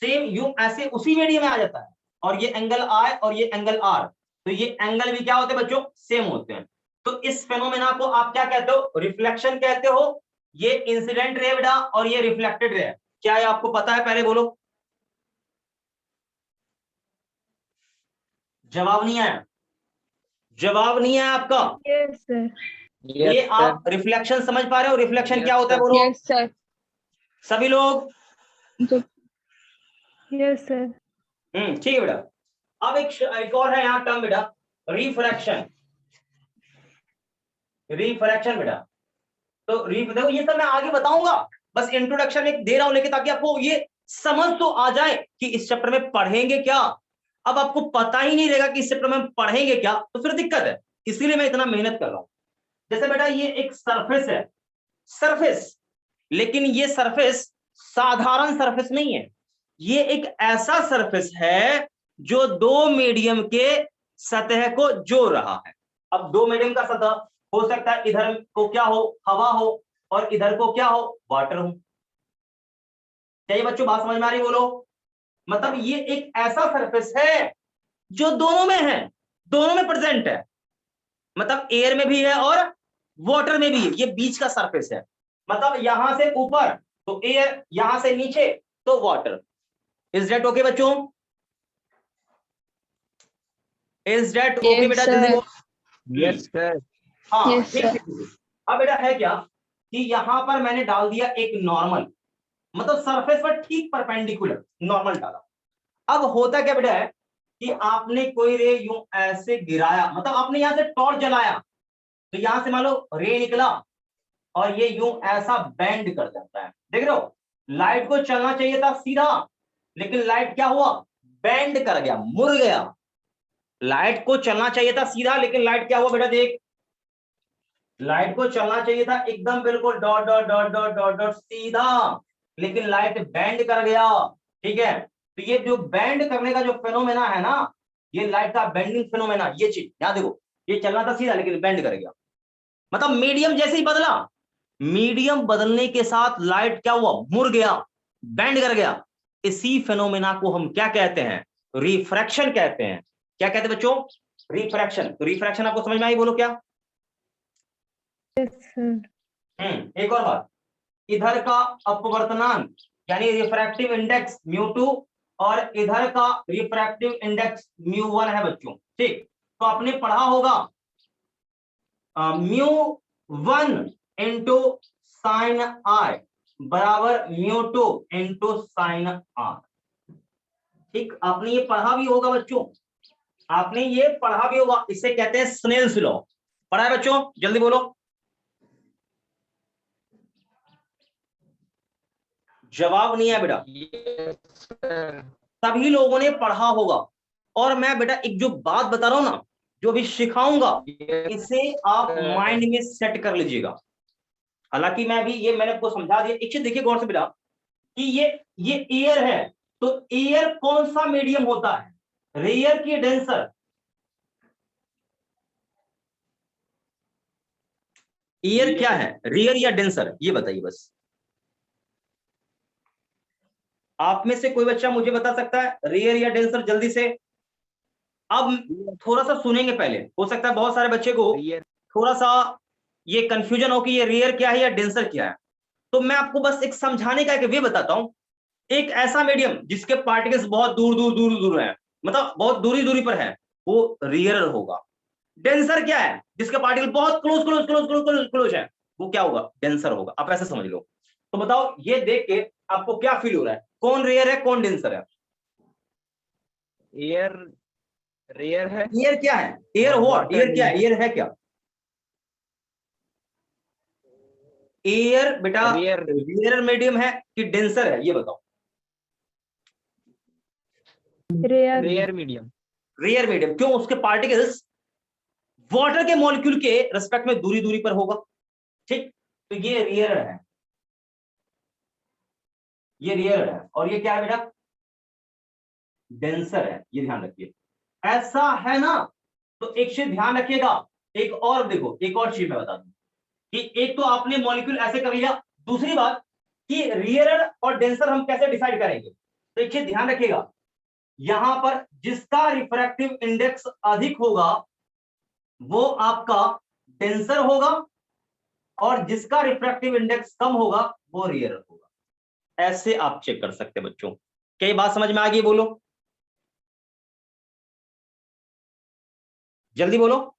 सेम यू ऐसे उसी मीडियम में आ जाता है। और ये एंगल आई और ये एंगल आर, तो ये एंगल भी क्या होते हैं बच्चों, सेम होते हैं। तो इस फेनोमेना को आप क्या कहते हो, रिफ्लेक्शन कहते हो। ये इंसिडेंट रे बेटा और ये रिफ्लेक्टेड रे है। क्या है आपको पता है? पहले बोलो। जवाब नहीं आया, जवाब नहीं आया आपका। Yes sir. Yes, ये sir. आप रिफ्लेक्शन समझ पा रहे हो? रिफ्लेक्शन Yes, क्या होता है sir. बोलो यस सर। सभी लोग। Yes sir. ठीक है बेटा। अब एक और है यहाँ टर्म बेटा, रिफ्रैक्शन। रिफ्रैक्शन बेटा, तो देखो ये सब मैं आगे बताऊंगा, बस इंट्रोडक्शन एक दे रहा हूं लेकिन, ताकि आपको ये समझ तो आ जाए कि इस चैप्टर में पढ़ेंगे क्या। अब आपको पता ही नहीं रहेगा कि इस चैप्टर में हम पढ़ेंगे क्या, तो फिर दिक्कत है। इसीलिए मैं इतना मेहनत कर रहा हूं। जैसे बेटा ये एक सरफेस है, सरफेस, लेकिन ये सरफेस साधारण सरफेस नहीं है। ये एक ऐसा सरफेस है जो दो मीडियम के सतह को जोड़ रहा है। अब दो मीडियम का सतह हो सकता है, इधर को क्या हो, हवा हो, और इधर को क्या हो, वाटर हो। क्या ये बच्चों बात समझ में आ रही? बोलो। मतलब ये एक ऐसा सरफेस है जो दोनों में है, दोनों में प्रेजेंट है। मतलब एयर में भी है और वाटर में भी है, ये बीच का सरफेस है। मतलब यहां से ऊपर तो एयर, यहां से नीचे तो वाटर। इज दैट ओके बच्चों? इज दैट ओके बेटा? जल्दी बोलो। Yes, sir. हाँ Yes, ठीक sir. ठीक। अब बेटा है क्या कि यहां पर मैंने डाल दिया एक नॉर्मल, मतलब सरफेस पर ठीक परपेंडिकुलर नॉर्मल डाला। अब होता क्या बेटा है कि आपने कोई रे यूं ऐसे गिराया, मतलब आपने यहां से टॉर्च जलाया, तो यहां से मान लो रे निकला और ये यूं ऐसा बेंड कर जाता है। देख रहे हो, लाइट को चलना चाहिए था सीधा, लेकिन लाइट क्या हुआ, बेंड कर गया, मुड़ गया। लाइट को चलना चाहिए था सीधा, लेकिन लाइट क्या हुआ बेटा, देख, लाइट को चलना चाहिए था एकदम बिल्कुल dot dot dot dot dot dot सीधा, लेकिन लाइट बेंड कर गया। ठीक है, तो ये जो बेंड करने का जो फेनोमेना है ना, ये लाइट का बेंडिंग फेनोमेना, ये चीज याद देखो, ये चलना था सीधा लेकिन बेंड कर गया। मतलब मीडियम जैसे ही बदला, मीडियम बदलने के साथ लाइट क्या हुआ, मुड़ गया, बेंड कर गया। इसी फेनोमेना को हम क्या कहते हैं, रिफ्रैक्शन कहते हैं। क्या कहते हैं बच्चों, रिफ्रैक्शन। तो रिफ्रैक्शन आपको समझ में आई? बोलो क्या। Yes sir. एक और बात, इधर का अपवर्तनांक यानी रिफ्रैक्टिव इंडेक्स μ2 और इधर का रिफ्रैक्टिव इंडेक्स μ1 है बच्चों। ठीक, तो आपने पढ़ा होगा μ1 इंटू साइन आई बराबर μ2 इंटू साइन आर। ठीक, आपने ये पढ़ा भी होगा बच्चों, आपने ये पढ़ा भी होगा, इसे कहते हैं स्नेल्स लॉ। पढ़ा है बच्चों? जल्दी बोलो, जवाब नहीं है बेटा, Yes, sir. सभी लोगों ने पढ़ा होगा। और मैं बेटा एक जो बात बता रहा हूं ना, जो भी सिखाऊंगा, Yes, इसे आप sir. माइंड में सेट कर लीजिएगा। हालांकि मैं भी ये मैंने आपको समझा दिया। एक चीज देखिए गौर से बेटा, कि ये एयर है, तो एयर कौन सा मीडियम होता है, रेयर की डेंसर? एयर क्या है, रेयर या डेंसर, ये बताइए बस। आप में से कोई बच्चा मुझे बता सकता है रेयर या डेंसर, जल्दी से। अब थोड़ा सा सुनेंगे पहले, हो सकता है बहुत सारे बच्चे को Rear. थोड़ा सा ये कंफ्यूजन हो कि ये रेयर क्या है या डेंसर क्या है। तो मैं आपको बस एक समझाने का एक वे बताता हूं। एक ऐसा मीडियम जिसके पार्टिकल्स बहुत दूर दूर दूर दूर है, मतलब बहुत दूरी दूरी पर है, वो रेयर होगा। डेंसर क्या है, जिसके पार्टिकल बहुत close close close close close close है, वो क्या होगा, डेंसर होगा। आप ऐसे समझ लो। तो बताओ ये देख के आपको क्या फील हो रहा है, कौन रेयर है कौन डेंसर है? Air. Rare है एयर क्या है, एयर और व्हाट, water एयर क्या है, एयर है क्या? एयर बेटा Rare. रेयर मीडियम है कि डेंसर है, ये बताओ। Rare Rare medium. Rare medium, क्यों? उसके पार्टिकल्स वाटर के मॉलिक्यूल के रेस्पेक्ट में दूरी दूरी पर होगा। ठीक, तो ये रेयर है, ये रेयर है। और ये क्या है बेटा, डेंसर है, ये ध्यान रखिए। ऐसा है ना? तो एक चीज ध्यान रखिएगा, एक और देखो, एक और चीज मैं बता दूं कि एक तो आपने मॉलिक्यूल ऐसे कर लिया, दूसरी बात कि रेयर और डेंसर हम कैसे डिसाइड करेंगे। तो एक चीज ध्यान रखिएगा, यहां पर जिसका रिफ्रैक्टिव इंडेक्स अधिक होगा वो आपका डेंसर होगा, और जिसका रिफ्रैक्टिव इंडेक्स कम होगा वो रेयर होगा। ऐसे आप चेक कर सकते हैं बच्चों। क्या ये बात समझ में आ गई? बोलो जल्दी बोलो।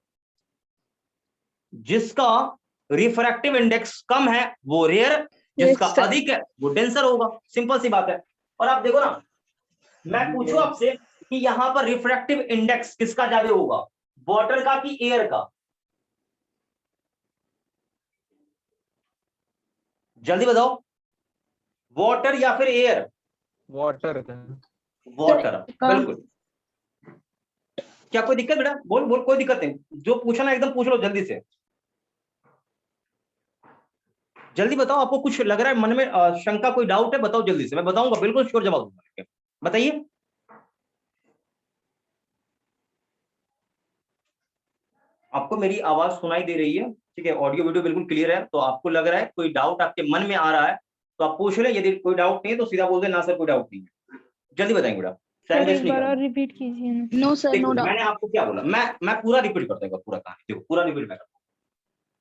जिसका रिफ्रैक्टिव इंडेक्स कम है वो रेयर, जिसका Yes, sir. अधिक है वो डेंसर होगा। सिंपल सी बात है। और आप देखो ना, मैं पूछूं आपसे कि यहां पर रिफ्रैक्टिव इंडेक्स किसका ज्यादा होगा, वाटर का कि एयर का? जल्दी बताओ, वाटर या फिर एयर? Water का. वाटर, का बिल्कुल। क्या कोई दिक्कत बेटा? बोल बोल, कोई दिक्कत नहीं, जो पूछना एकदम पूछ लो जल्दी से। जल्दी बताओ, आपको कुछ लग रहा है मन में शंका, कोई डाउट है? बताओ जल्दी से, मैं बताऊंगा, बिल्कुल श्योर जवाब दूंगा। बताइए। आपको मेरी आवाज सुनाई दे रही है? ठीक है, ऑडियो वीडियो बिल्कुल क्लियर है। तो आपको लग रहा है कोई डाउट आपके मन में आ रहा है तो आप पूछ ले। यदि कोई डाउट नहीं है तो सीधा बोल दे ना सर कोई डाउट नहीं है। जल्दी बताएंगे बेटा, टाइम सर वेस्ट एक नहीं बार और करना। रिपीट कीजिए ना। नो सर, नो देखो डाउट। मैंने आपको क्या बोला, मैं पूरा रिपीट करता हूँ, पूरा कहानी देखो, पूरा रिपीट मैं करता हूँ।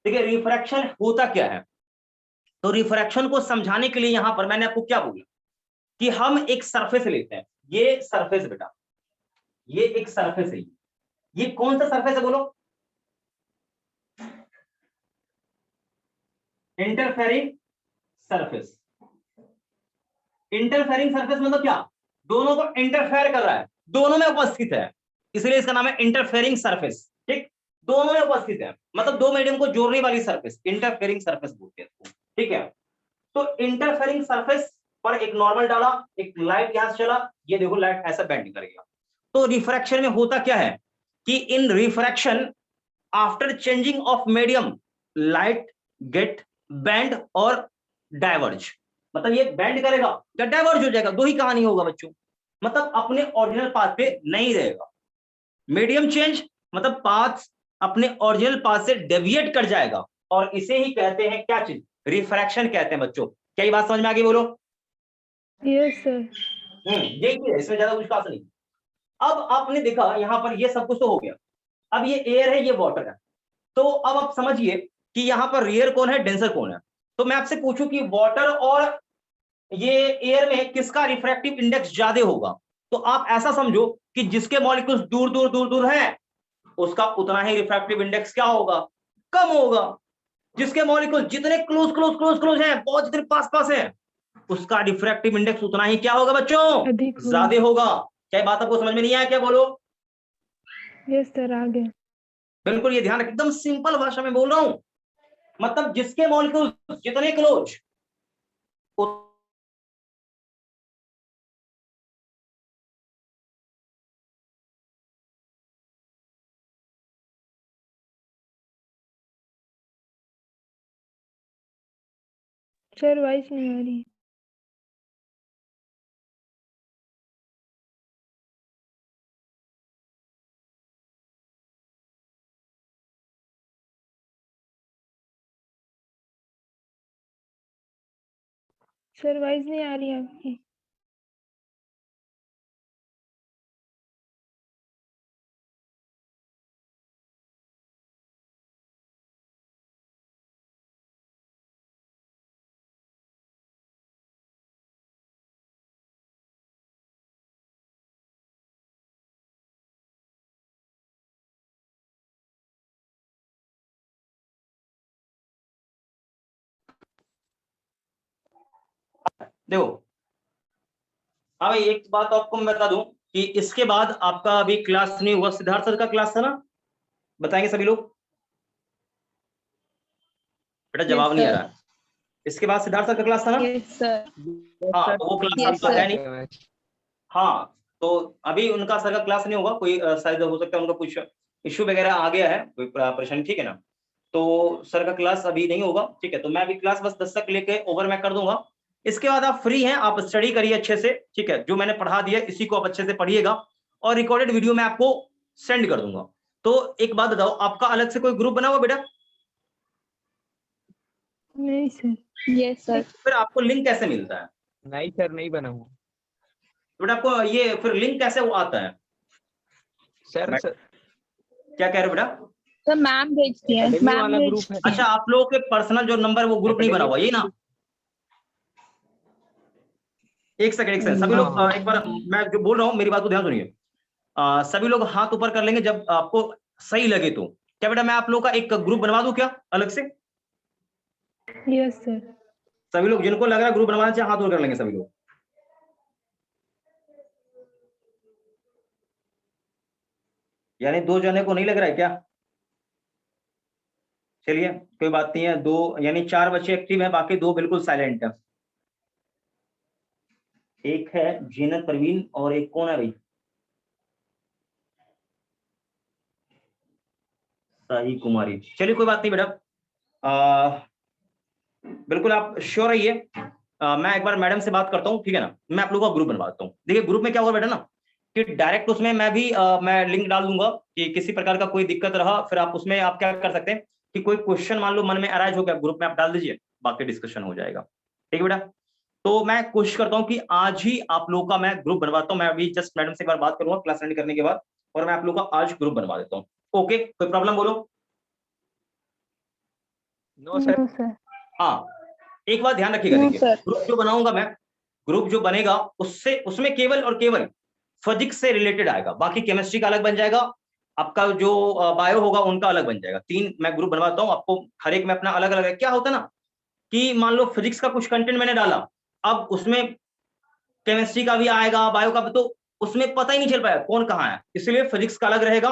ठीक है, रिफ्रैक्शन होता क्या है? तो रिफ्रैक्शन को समझाने के लिए यहां पर मैंने आपको क्या बोला कि हम एक सरफेस लेते हैं। ये सरफेस बेटा, ये एक सरफेस है। ये कौन सा सरफेस है बोलो? Interfering surface. इंटरफेरिंग सरफेस मतलब क्या? दोनों को इंटरफेयर कर रहा है, दोनों में उपस्थित है, इसलिए इसका नाम है इंटरफेरिंग सरफेस। ठीक, दोनों में उपस्थित है, मतलब दो मीडियम को जोड़ने वाली सरफेस इंटरफेरिंग सरफेस बोलते हैं इसको। ठीक है, तो इंटरफेरिंग सरफेस पर एक नॉर्मल डाला, एक लाइट यहां से चला, ये देखो लाइट ऐसा बेंड करेगा। तो रिफ्रैक्शन में होता क्या है कि in refraction after changing of medium light get bend और डाइवर्ज। मतलब ये बेंड करेगा या डाइवर्ज हो जाएगा, दो ही कहानी होगा बच्चों। मतलब अपने ओरिजिनल पाथ पे नहीं रहेगा। मीडियम चेंज मतलब पाथ अपने ओरिजिनल पाथ से डेविएट कर जाएगा, और इसे ही कहते हैं क्या चीज, रिफ्रैक्शन कहते हैं बच्चों। क्या ये बात समझ में आ गई? बोलो। Yes sir. यही चीज है, इसमें ज्यादा कुछ खास नहीं। अब आपने देखा यहां पर ये सब कुछ तो हो गया। अब ये एयर है, ये वाटर है। तो अब आप समझिए कि यहां पर रेयर कौन है, डेंसर कौन है। तो मैं आपसे पूछूं कि वाटर और ये एयर में किसका रिफ्रैक्टिव इंडेक्स ज्यादा होगा? तो आप ऐसा समझो कि जिसके मॉलिक्यूल्स दूर दूर दूर दूर हैं उसका उतना ही रिफ्रैक्टिव इंडेक्स क्या होगा, कम होगा। जिसके मॉलिक्यूल जितने क्लोज क्लोज क्लोज क्लोज हैं, बहुत जितने पास पास हैं, उसका रिफ्रैक्टिव इंडेक्स उतना ही क्या होगा बच्चों, अधिक होगा। ज्यादा होगा। क्या ये बात आपको समझ में नहीं आया? क्या बोलो। यस सर, आ गया। बिल्कुल, ये ध्यान रख, एकदम सिंपल भाषा में बोल रहा हूं। मतलब जिसके मॉलिक्यूल जितने क्लोज सर वॉइस नहीं आ रही। सर वॉइस नहीं आ रही आपकी। देखो, हाँ भाई, एक बात आपको मैं बता दूं कि इसके बाद आपका अभी क्लास नहीं हुआ। सिद्धार्थ सर का क्लास था ना, बताएंगे सभी लोग? बेटा जवाब नहीं आ रहा है। इसके बाद सिद्धार्थ सर का क्लास था ना? Yes sir. हाँ, तो वो क्लास Yes, आपका sir. है नहीं। हाँ, तो अभी उनका सर का क्लास नहीं होगा। कोई शायद हो सकता है उनका कुछ इश्यू वगैरह आ गया है, कोई परेशानी, ठीक है ना। तो सर का क्लास अभी नहीं होगा, ठीक है। तो मैं अभी क्लास बस 10 तक लेके ओवर मैं कर दूंगा। इसके बाद आप फ्री हैं, आप स्टडी करिए अच्छे से, ठीक है। जो मैंने पढ़ा दिया इसी को आप अच्छे से पढ़िएगा, और रिकॉर्डेड वीडियो मैं आपको सेंड कर दूंगा। तो एक बात बताओ, आपका अलग से कोई ग्रुप बना हुआ बेटा? नहीं सर। Yes sir. फिर आपको लिंक कैसे मिलता है? नहीं सर, नहीं बना हुआ बेटा आपको ये फिर लिंक कैसे वो आता है? सर। क्या कह रहे हो बेटा? सर मैम भेजती है, Academy मैम वाला ग्रुप है। भेजती अच्छा, है। आप लोगों के पर्सनल जो नंबर वो ग्रुप नहीं बना हुआ, यही ना? एक सेकंड सभी लोग हाँ। एक बार मैं जो बोल रहा हूँ मेरी बात को ध्यान सुनिए। सभी लोग हाथ ऊपर कर लेंगे जब आपको सही लगे तो। क्या बेटा मैं आप लोगों का एक ग्रुप बनवा दूं क्या अलग से? Yes sir. सभी लोग जिनको लग रहा है ग्रुप बनवाना चाहिए हाथ ऊपर कर लेंगे सभी लोग। यानी 2 जने को नहीं लग रहा है क्या? चलिए कोई बात नहीं है, 2 यानी 4 बच्चे एक्टिव हैं, बाकी 2 बिल्कुल साइलेंट है। एक है जीनत परवीन और एक कौन है भाई? साही कुमारी। चलिए कोई बात नहीं बेटा, बिल्कुल आप श्योर रहिए। मैं एक बार मैडम से बात करता हूँ, ठीक है ना। मैं आप लोगों का ग्रुप बनवाता हूँ। देखिए ग्रुप में क्या होगा बेटा ना, कि डायरेक्ट उसमें मैं भी मैं लिंक डाल दूंगा कि किसी प्रकार का कोई दिक्कत रहा फिर आप उसमें आप क्या कर सकते हैं कि कोई क्वेश्चन मान लो मन में अराइज हो गया, ग्रुप में आप डाल दीजिए, बाकी डिस्कशन हो जाएगा, ठीक है बेटा। तो मैं कोशिश करता हूँ कि आज ही आप लोगों का मैं ग्रुप बनवाता हूँ। मैं अभी जस्ट मैडम से एक बार बात करूंगा क्लास एंड करने के बाद, और मैं आप लोगों का आज ग्रुप बनवा देता हूँ। ओके, कोई प्रॉब्लम बोलो? No sir. No sir. हाँ, एक बात ध्यान रखिएगा, नो देखिए सर। ग्रुप जो बनाऊंगा मैं, ग्रुप जो बनेगा उससे उसमें केवल और केवल फिजिक्स से रिलेटेड आएगा, बाकी केमिस्ट्री का अलग बन जाएगा, आपका जो बायो होगा उनका अलग बन जाएगा। 3 मैं ग्रुप बनवाता हूँ आपको, हर एक में अपना अलग अलग है। क्या होता है ना कि मान लो फिजिक्स का कुछ कंटेंट मैंने डाला, अब उसमें केमिस्ट्री का भी आएगा, बायो का भी, तो उसमें पता ही नहीं चल पाएगा कौन कहाँ है। इसलिए फिजिक्स का अलग रहेगा,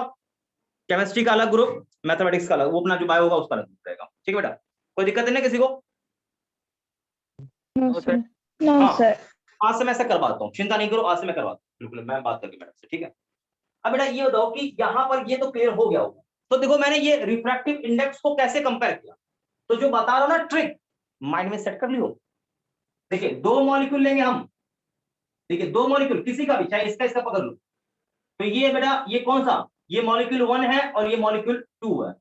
केमिस्ट्री का अलग ग्रुप, मैथमेटिक्स का अलग, वो अपना जो बायो होगा उसका अलग ग्रुप रहेगा, ठीक है बेटा। कोई दिक्कत नहीं ना किसी को? No no sir. Sir. No हाँ, सर। आज से मैं ऐसा करवाता हूँ, चिंता नहीं करो, आज से मैं करवाता हूँ, बिल्कुल मैं बात करके मैडम से, ठीक है। अब बेटा ये बताओ कि यहाँ पर ये तो क्लियर हो गया होगा। तो देखो मैंने ये रिफ्रैक्टिव इंडेक्स को कैसे कंपेयर किया, तो जो बता रहा हूं ना ट्रिक, माइंड में सेट कर लियो। देखिए 2 मॉलिक्यूल लेंगे हम, देखिए 2 मॉलिक्यूल किसी का भी, चाहे इसका इसका पकड़ लो। तो ये बेटा ये कौन सा, ये मॉलिक्यूल 1 है और ये मॉलिक्यूल 2 है।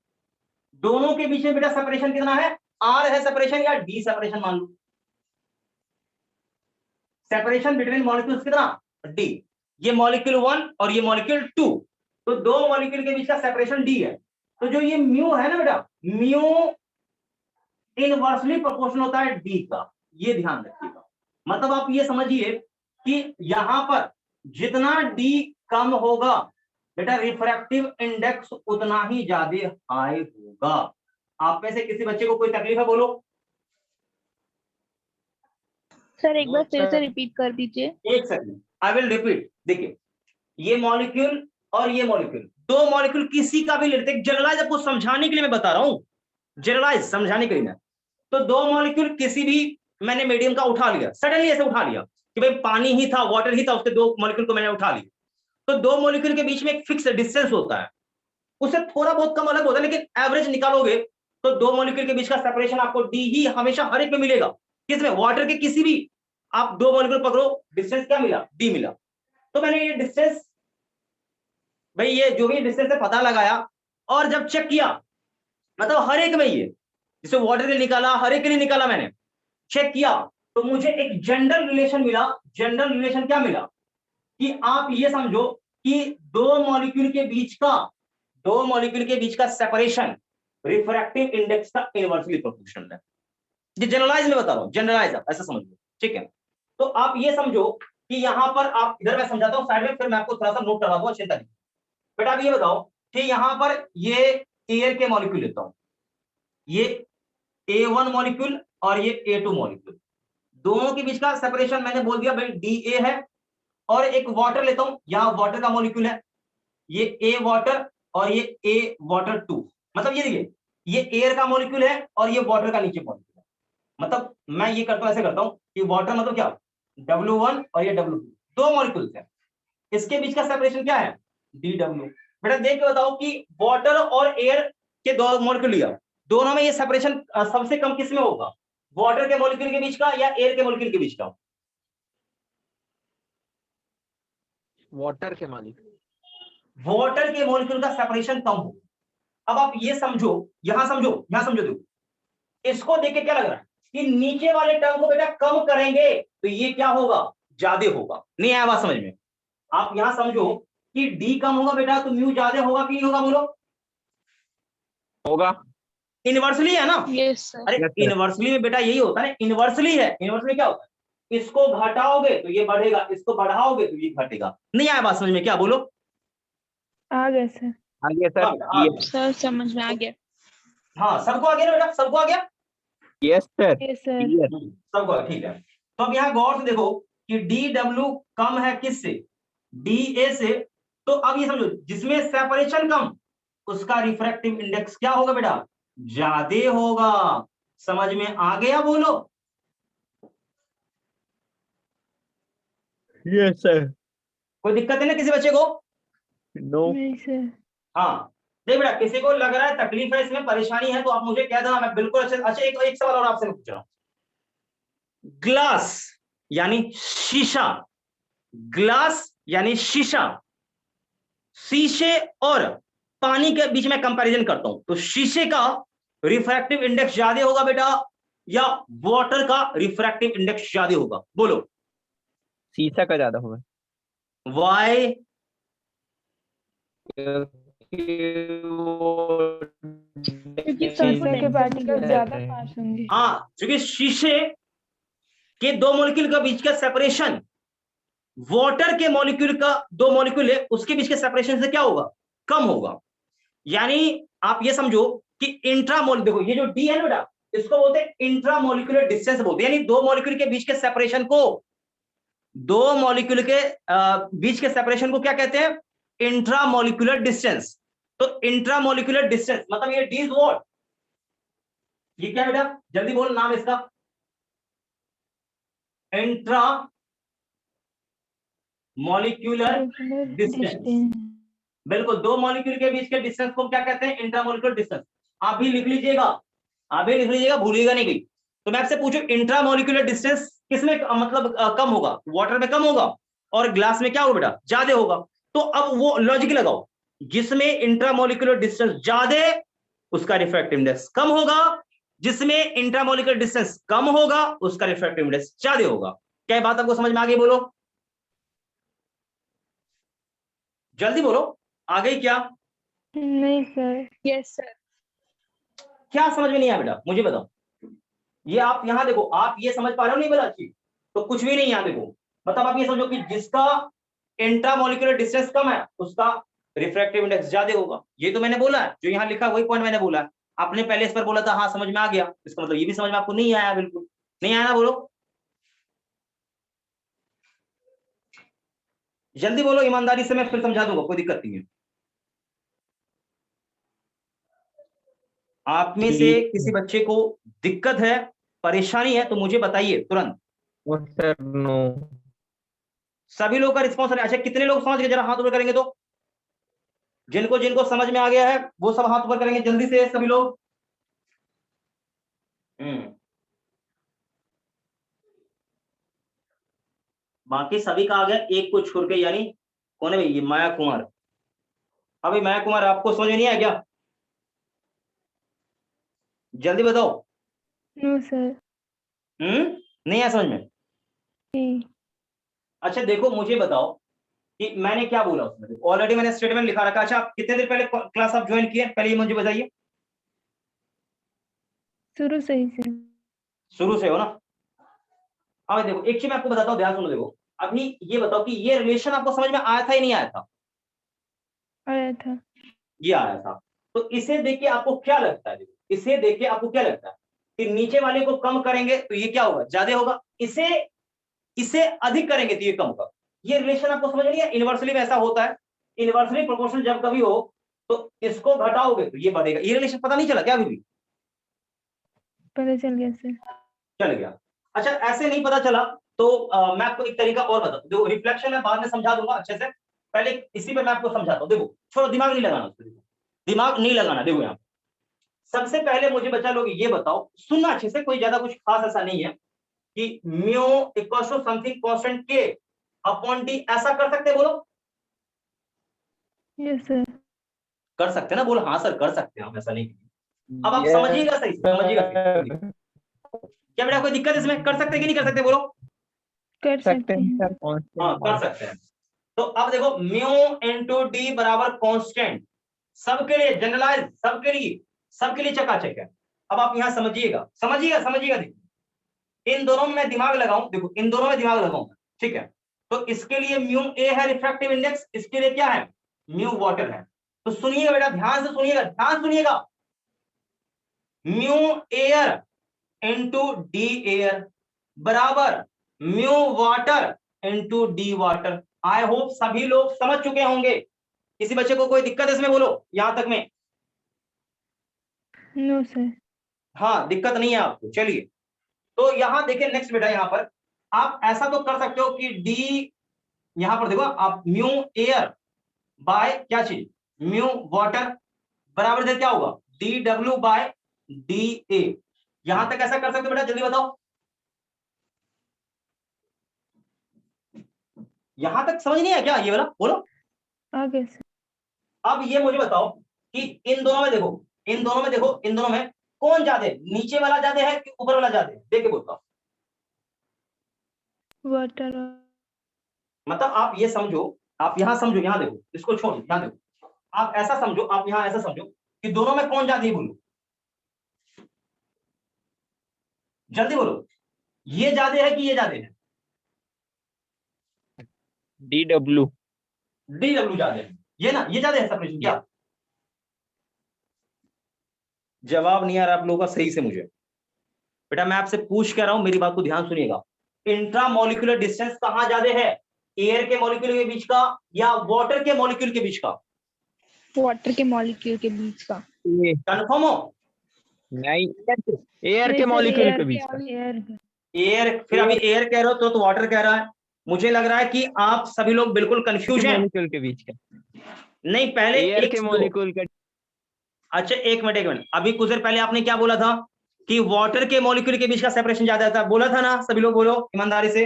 दोनों के बीच में बेटा सेपरेशन कितना है? R है सेपरेशन या D सेपरेशन मान लो। सेपरेशन बिटवीन मॉलिक्यूल्स कितना? D। ये मॉलिक्यूल 1 और ये मॉलिक्यूल 2, तो 2 मॉलिक्यूल के बीच का सेपरेशन D है। तो जो ये म्यू है ना बेटा, म्यू इनवर्सली प्रोपोर्शनल होता है D का, ये ध्यान रखिएगा। मतलब आप ये समझिए कि यहां पर जितना D कम होगा बेटा रिफ्रैक्टिव इंडेक्स उतना ही ज्यादा हाई होगा। आप में से किसी बच्चे को कोई तकलीफ है बोलो? सर एक बार नो फिर से सर। रिपीट कर दीजिए। एक सेकंड, आई विल रिपीट। देखिए ये मॉलिक्यूल और ये मॉलिक्यूल, 2 मॉलिक्यूल किसी का भी लेते, जनरलाइज आपको समझाने के लिए मैं बता रहा हूं, जनरलाइज समझाने के लिए मैं। तो 2 मॉलिक्यूल किसी भी मैंने मीडियम का उठा लिया, सडनली ऐसे उठा लिया कि भाई पानी ही था, वाटर ही था, उसके 2 मॉलिक्यूल को मैंने उठा लिया। तो 2 मॉलिक्यूल के बीच में एक फिक्स डिस्टेंस होता है, उससे थोड़ा बहुत कम अलग होता है, लेकिन एवरेज निकालोगे तो 2 मॉलिक्यूल के बीच का सेपरेशन आपको डी ही हमेशा हर एक में मिलेगा। किसमें, वाटर के किसी भी आप 2 मॉलिक्यूल पकड़ो, डिस्टेंस क्या मिला, डी मिला। तो मैंने ये डिस्टेंस, भाई ये जो भी डिस्टेंस है पता लगाया, और जब चेक किया, मतलब हर एक में ये, जिसे वाटर के लिए निकाला, हर एक के लिए निकाला, मैंने चेक किया, तो मुझे एक जनरल रिलेशन मिला। जनरल रिलेशन क्या मिला कि आप ये समझो कि दो मॉलिक्यूल के बीच का सेपरेशन रिफ्रैक्टिव इंडेक्स का इनवर्सली प्रोपोर्शनल है। ये जनरलाइज में बता रहा हूं, जनरलाइज आप ऐसा समझ लो, ठीक है। तो आप ये समझो कि यहां पर आप, इधर मैं समझाता हूं साइड में, फिर मैं आपको थोड़ा सा नोट करवा दूंगा, चिंता नहीं। बेटा आप ये बताओ कि यहां पर ये एयर के मॉलिक्यूल लेता हूं, ये A1 मॉलिक्यूल और ये A2 मॉलिक्यूल, दोनों के बीच का सेपरेशन मैंने बोल दिया भाई DA है। और एक वाटर लेता हूं, यहां वाटर का मॉलिक्यूल है, ये A वाटर और ये A वाटर 2, मतलब ये देखिए, ये एयर का मॉलिक्यूल है और ये वाटर का नीचे मॉलिक्यूल है। मतलब मैं ये करता हूं, ऐसे करता हूं कि वाटर मतलब क्या, W1 और ये W2, दो मॉलिक्यूल्स हैं, इसके बीच का सेपरेशन क्या है, DW। बेटा देख के बताओ कि वाटर और एयर के दो मॉलिक्यूल लिया, दोनों में ये सेपरेशन सबसे कम किस में होगा, वाटर के मॉलिक्यूल के बीच का या एयर के मॉलिक्यूल के बीच का। वाटर के मालिक। वाटर के मॉलिक्यूल का सेपरेशन कम हो। अब आप ये समझो, यहां समझो देखो, इसको देख के क्या लग रहा है कि नीचे वाले टर्म को बेटा कम करेंगे तो ये क्या होगा, ज्यादा होगा। नहीं आया बात समझ में। आप यहां समझो कि डी कम होगा बेटा तो म्यू ज्यादा होगा कि नहीं होगा, बोलो। होगा। इनवर्सली है ना। Yes sir. अरे Yes, sir. इनवर्सली में बेटा यही होता है ना, इनवर्सली है। इनवर्सली क्या होता है, इसको घटाओगे तो ये बढ़ेगा, इसको बढ़ाओगे तो ये घटेगा। नहीं आया बात समझ में, क्या बोलो। आ गया सर। आगे सर। हाँ, सर समझ में आ गया। हाँ सबको आ गया ना बेटा, सबको आ गया। Yes sir. Yes sir. सबको ठीक है। तो अब यहाँ गौर से देखो कि DW कम है किससे, DA से। तो अब ये समझो जिसमें सेपरेशन कम, उसका रिफ्रैक्टिव इंडेक्स क्या होगा बेटा, ज्यादा होगा। समझ में आ गया, बोलो। Yes sir. कोई दिक्कत है ना किसी बच्चे को। नो। नहीं सर। हाँ देख बेटा, किसी को लग रहा है तकलीफ है, इसमें परेशानी है, तो आप मुझे कह देना, मैं बिल्कुल अच्छे। अच्छा एक सवाल और आपसे मैं पूछ रहा हूं, ग्लास यानी शीशा, ग्लास यानी शीशा, शीशे और पानी के बीच में कंपैरिजन करता हूं, तो शीशे का रिफ्रैक्टिव इंडेक्स ज्यादा होगा बेटा या वाटर का रिफ्रैक्टिव इंडेक्स ज्यादा होगा, बोलो। शीशा का ज्यादा होगा। वाई, क्योंकि शीशे के पार्टिकल है। ज्यादा पास होंगे। हाँ क्योंकि शीशे के दो मॉलिक्यूल का बीच का सेपरेशन वाटर के मॉलिक्यूल का, दो मॉलिक्यूल है उसके बीच के सेपरेशन से क्या होगा, कम होगा। यानी आप ये समझो कि इंट्रामोल, देखो ये जो डी है ना बेटा, इसको बोलते हैं इंट्रामोलिकुलर डिस्टेंस बोलते हैं, यानी दो मॉलिक्यूल के बीच के सेपरेशन को, दो मॉलिक्यूल के बीच के सेपरेशन को क्या कहते हैं, इंट्रामोलिकुलर डिस्टेंस। तो इंट्रामोलिकुलर डिस्टेंस मतलब ये डी इज व्हाट, ये क्या बेटा, जल्दी बोल नाम इसका, इंट्रा मॉलिक्यूलर डिस्टेंस। बिल्कुल, दो मॉलिक्यूल के बीच के डिस्टेंस को क्या कहते हैं, इंट्रामोलिकुलर डिस्टेंस। आप भी लिख लीजिएगा, आप भी लिख लीजिएगा, भूलिएगा नहीं गई। तो मैं आपसे पूछूं इंट्रामोलिकुलर डिस्टेंस किसमें मतलब कम होगा, वाटर में कम होगा और ग्लास में क्या होगा बेटा, ज्यादा होगा। तो अब वो लॉजिक लगाओ, जिसमें इंट्रामोलिकुलर डिस्टेंस ज्यादा उसका रिफ्रैक्टिव इंडेक्स कम होगा, जिसमें इंट्रामोलिकुलर डिस्टेंस कम होगा उसका रिफ्रैक्टिव इंडेक्स ज्यादा होगा। क्या बात आपको समझ में आ गई, बोलो जल्दी बोलो, आ गई क्या। नहीं सर। Yes sir. क्या समझ में नहीं आया बेटा, मुझे बताओ। ये आप यहां देखो, आप ये समझ पा रहे हो नहीं बोला अच्छी, तो कुछ भी नहीं यहां देखो। मतलब आप ये समझो कि जिसका इंट्रामोलिकुलर डिस्टेंस कम है उसका रिफ्रैक्टिव इंडेक्स ज्यादा होगा। ये तो मैंने बोला है, जो यहां लिखा है वही पॉइंट मैंने बोला है। आपने पहले इस पर बोला था हाँ समझ में आ गया, इसका मतलब ये भी समझ में आपको नहीं आया, बिल्कुल नहीं आया ना, बोलो जल्दी बोलो, ईमानदारी से मैं फिर समझा दूंगा, कोई दिक्कत नहीं है। आप में से किसी बच्चे को दिक्कत है, परेशानी है तो मुझे बताइए तुरंत। Sir no. सभी लोग का रिस्पॉन्स है। अच्छा कितने लोग समझ गए, जरा हाथ ऊपर करेंगे तो, जिनको जिनको समझ में आ गया है वो सब हाथ ऊपर करेंगे जल्दी से सभी लोग। बाकी सभी का आ गया, एक को छोड़ के, यानी कौन है भाई, ये माया कुमार। अभी माया कुमार आपको समझ में नहीं आया क्या? जल्दी बताओ। No sir. नहीं आया समझ में? नहीं। अच्छा देखो मुझे बताओ कि मैंने क्या बोला उसमें, ऑलरेडी मैंने स्टेटमेंट लिखा रखा। अच्छा आप कितने देर पहले क्लास आप ज्वाइन किए, पहले ये मुझे बताइए। शुरू से ही सर। शुरू से हो ना? अब देखो एक चीज मैं आपको बताता हूँ, ध्यान सुनो। देखो अभी ये बताओ कि ये रिलेशन आपको समझ में आया था या नहीं आया था? आया था। ये आया था। तो इसे देख के आपको क्या लगता है, देखो इसे देख के आपको क्या लगता है कि नीचे वाले को कम करेंगे तो ये क्या होगा, ज्यादा होगा। इसे इसे अधिक करेंगे तो ये कम होगा। ये रिलेशन आपको समझ नहीं है? इनवर्सली में ऐसा होता है, इनवर्सली प्रोपोर्शनल जब कभी हो तो इसको घटाओगे तो ये बढ़ेगा। ये रिलेशन पता नहीं चला क्या अभी भी? पता चल गया सर। चल गया। अच्छा ऐसे नहीं पता चला तो मैं आपको एक तरीका और बताता हूँ। देखो रिफ्लेक्शन मैं बाद में समझा दूंगा अच्छे से, पहले इसी पे मैं आपको समझाता हूँ। देखो छोड़ो, दिमाग नहीं लगाना उसपे, दिमाग नहीं लगाना। देखो यहाँ सबसे पहले मुझे बच्चा लोग ये बताओ, सुनना अच्छे से, कोई ज्यादा कुछ खास ऐसा नहीं है कि mu equal to something constant के अपॉन डी, ऐसा कर सकते बोलो? Yes sir. कर सकते ना, बोलो हाँ सर कर सकते हैं हम, ऐसा नहीं। अब आप समझिएगा सही से, समझिएगा सही। क्या बेटा कोई दिक्कत इसमें? कर सकते कि नहीं कर सकते बोलो? कर सकते हैं। सर हाँ कर सकते हैं। तो अब देखो म्यू इंटू डी बराबर कांस्टेंट, सबके लिए जनरलाइज, सबके लिए चकाचक है। अब आप यहां समझिएगा समझिएगा। देखिए इन दोनों में मैं दिमाग लगाऊं, देखो इन दोनों में दिमाग लगाऊंगा, ठीक है? तो इसके लिए म्यू ए है रिफ्रैक्टिव इंडेक्स, इसके लिए क्या है, म्यू वाटर है। तो सुनिएगा बेटा, ध्यान से सुनिएगा। Mu air into d air बराबर mu water into d water. I hope सभी लोग समझ चुके होंगे। किसी बच्चे को कोई दिक्कत इसमें बोलो यहां तक में? No sir. हाँ दिक्कत नहीं है आपको, चलिए। तो यहां देखिए नेक्स्ट बेटा, यहां पर आप ऐसा तो कर सकते हो कि डी, यहां पर देखो आप म्यू एयर बाय क्या चीज, म्यू वाटर बराबर से क्या होगा, D W by D A. यहां तक ऐसा कर सकते हो बेटा, जल्दी बताओ। यहां तक समझ नहीं है क्या ये वाला, बोलो। आ गया सर। अब ये मुझे बताओ कि इन दोनों में कौन ज्यादा है, नीचे वाला ज्यादा है कि ऊपर वाला ज्यादा है? देख के बोलता हूं। वाटर। मतलब आप ये समझो, आप यहां समझो, यहां देखो, इसको छोड़ यहां देखो, आप ऐसा समझो, आप यहां ऐसा समझो कि दोनों में कौन ज्यादा है, बोलो जल्दी बोलो। ये ज्यादा है कि ये ज्यादा है? D W. डी डब्ल्यू ज्यादा है, ये ना, ये ज्यादा है सेपरेशन क्या? जवाब नहीं आ रहा आप लोगों का सही से मुझे। बेटा मैं आपसे पूछ कह रहा हूं, मेरी बात को ध्यान सुनिएगा। इंट्रा मॉलिक्यूलर डिस्टेंस कहां ज्यादा है, एयर के मॉलिक्यूल के बीच का या वाटर के मॉलिक्यूल के बीच का? वाटर के मॉलिक्यूल के बीच का। कंफर्म हो? नहीं, एयर के मॉलिक्यूल के बीच का। एयर, फिर अभी एयर कह रहे हो तो वाटर कह रहा है। मुझे लग रहा है कि आप सभी लोग बिल्कुल कंफ्यूज हैं। मॉलिक्यूल के बीच का। नहीं पहले एयर एक के मॉलिक्यूल का। अच्छा एक मिनट, अभी कुछ देर पहले आपने क्या बोला था कि वाटर के मॉलिक्यूल के बीच का सेपरेशन ज्यादा था, बोला था ना? सभी लोग बोलो ईमानदारी से,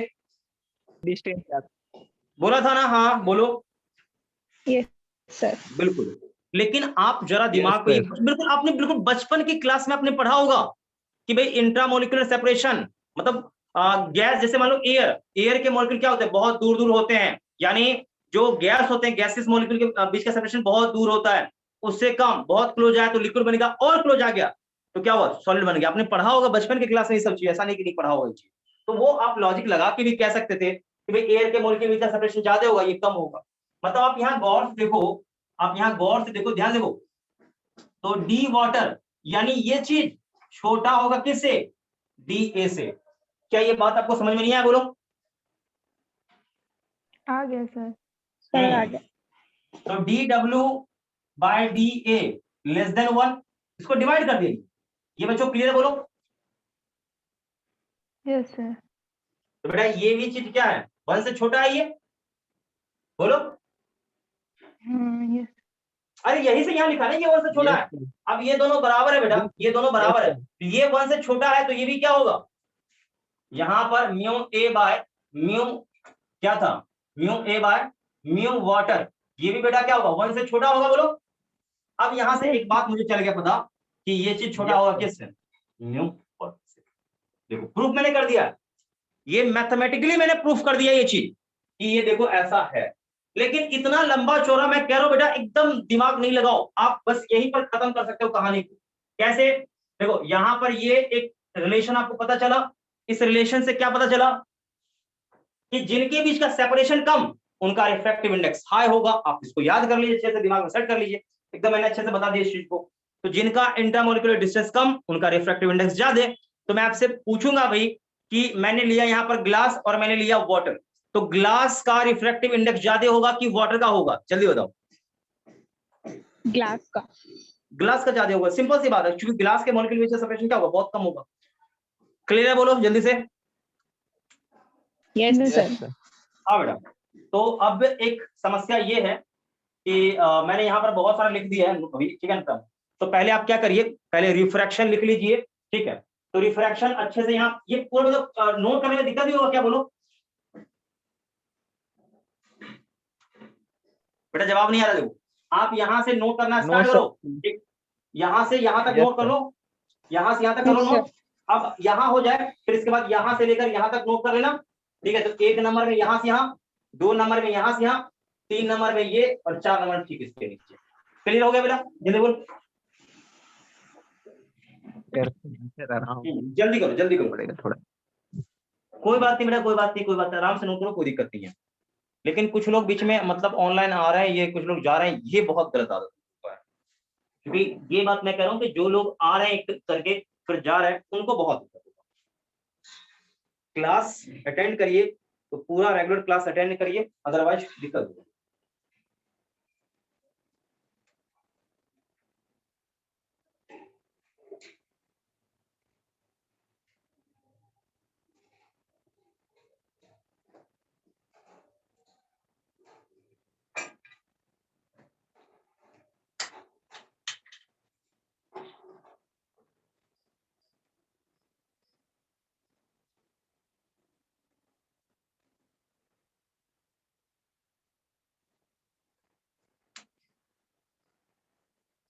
डिस्टेंस बोला था ना? हाँ बोलो। Yes sir. बिल्कुल। लेकिन आप जरा दिमाग को बिल्कुल, आपने बिल्कुल बचपन की क्लास में आपने पढ़ा होगा कि भाई इंट्रामोलिकुलर सेपरेशन मतलब गैस, जैसे मान लो एयर के मॉलिक्यूल क्या होते हैं, बहुत दूर दूर होते हैं, यानी जो गैस होते हैं, गैसेस मॉलिक्यूल के बीच का सेपरेशन बहुत दूर होता है, उससे कम, बहुत क्लोज आया तो लिक्विड बनेगा, और क्लोज आ गया तो क्या हुआ, सॉलिड बन गया। आपने पढ़ा होगा बचपन की क्लास में ये सब चीज, ऐसा नहीं कि नहीं पढ़ा होगा ये चीज। तो वो आप लॉजिक लगा के भी कह सकते थे कि भाई एयर के मॉलिक्यूल के बीच का सेपरेशन ज्यादा होगा, ये कम होगा। मतलब आप यहाँ गौर से देखो, आप यहाँ गौर से देखो, ध्यान देखो, तो डी वाटर यानी ये चीज छोटा होगा किससे, डी ए से। क्या ये बात आपको समझ में नहीं आया, बोलो? आ गया सर। सर आ गया। तो D W by D A less than 1, इसको डिवाइड कर दिए। ये बच्चों क्लियर है, बोलो? Yes sir. तो बेटा ये भी चीज क्या है, 1 से छोटा है ये, बोलो? हाँ यस। अरे यही से यहाँ लिखा ना, ये 1 से छोटा है। अब ये दोनों बराबर है बेटा, ये दोनों बराबर है, तो ये 1 से छोटा है तो ये भी क्या होगा, यहां पर म्यू ए बाय म्यू क्या था, mu A by mu water, ये भी बेटा क्या होगा 1 से छोटा होगा, बोलो। अब यहां से एक बात मुझे चल गया पता कि ये चीज छोटा Yes, होगा sir. किससे, म्यू वाटर से। देखो प्रूफ मैंने कर दिया, ये मैथमेटिकली मैंने प्रूफ कर दिया ये चीज कि ये देखो ऐसा है। लेकिन इतना लंबा चौड़ा मैं कह रहा हूं बेटा, एकदम दिमाग नहीं लगाओ, आप बस यहीं पर खत्म कर सकते हो कहानी को। कैसे, देखो यहां पर ये एक रिलेशन आपको पता चला, इस रिलेशन से क्या पता चला कि जिनके बीच का सेपरेशन कम उनका रिफ्रैक्टिव इंडेक्स हाई होगा। आप इसको याद कर लीजिए, अच्छे से दिमाग में सेट कर लीजिए, एकदम मैंने अच्छे से बता दिया इस चीज को। तो जिनका इंटरमोलिकुलर डिस्टेंस कम उनका रिफ्रैक्टिव इंडेक्स ज्यादा। तो मैं आपसे पूछूंगा भाई कि मैंने लिया यहाँ पर ग्लास और मैंने लिया वाटर, तो ग्लास का रिफ्रैक्टिव इंडेक्स ज्यादा होगा कि वाटर का होगा, जल्दी बताओ। ग्लास का। ग्लास का ज्यादा होगा, सिंपल सी बात है, क्योंकि ग्लास के मॉलिक्यूल बीच सेपरेशन क्या होगा, बहुत कम होगा। क्लियर है, बोलो जल्दी से। Yes Yes, sir. Yes, sir. हाँ बेटा, तो अब एक समस्या ये है कि मैंने यहाँ पर बहुत सारा लिख दिया है अभी, ठीक है ना। तो पहले आप क्या करिए, पहले रिफ्रैक्शन लिख लीजिए, ठीक है। तो रिफ्रैक्शन अच्छे से यहाँ ये पूरा मतलब नोट करने में दिक्कत भी होगा क्या, बोलो बेटा, जवाब नहीं आ रहा, देखो आप यहाँ से नोट करना No, स्टार्ट sir. करो, ठीक, यहाँ से यहाँ तक Yes, नोट कर sir. लो, यहाँ से यहाँ तक करो Yes, नोट। अब यहाँ हो जाए फिर इसके बाद यहाँ से लेकर यहाँ तक नोट कर लेना, ठीक है। तो 1 नंबर में यहाँ से यहाँ, 2 नंबर में यहाँ से यहाँ, 3 नंबर में ये और 4 नंबर ठीक इसके नीचे। क्लियर हो गया बेटा, जल्दी बोल। Yes, sir. आराम जल्दी करो जल्दी करो, पड़ेगा थोड़ा. कोई बात नहीं बेटा, कोई बात नहीं, कोई बात नहीं, आराम से नोट करो, कोई दिक्कत नहीं है। लेकिन कुछ लोग बीच में मतलब ऑनलाइन आ रहे हैं, ये कुछ लोग जा रहे हैं, ये बहुत गलत आदत है। क्योंकि ये बात मैं कह रहा हूँ कि जो लोग आ रहे हैं एक करके फिर जा रहे हैं, उनको बहुत दिक्कत होगा। क्लास अटेंड करिए, तो पूरा रेगुलर क्लास अटेंड करिए, अदरवाइज दिक्कत होगी।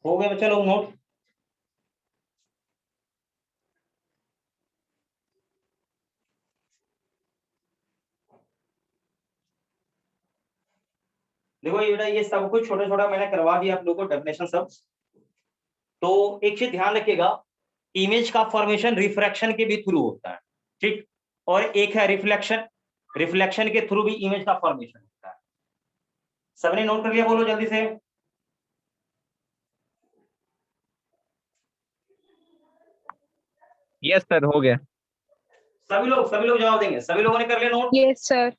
हो गया बच्चा लोग नोट, देखो ये बेटा ये सब कुछ छोटा छोटा मैंने करवा दिया आप लोगों को, डेफिनेशन सब। तो एक चीज ध्यान रखिएगा, इमेज का फॉर्मेशन रिफ्रैक्शन के भी थ्रू होता है, ठीक, और एक है रिफ्लेक्शन, रिफ्लेक्शन के थ्रू भी इमेज का फॉर्मेशन होता है। सबने नोट कर लिया, बोलो जल्दी से। Yes, sir. हो गया. सभी लोग जवाब देंगे, सभी लोगों ने कर लिया नोट। Yes sir.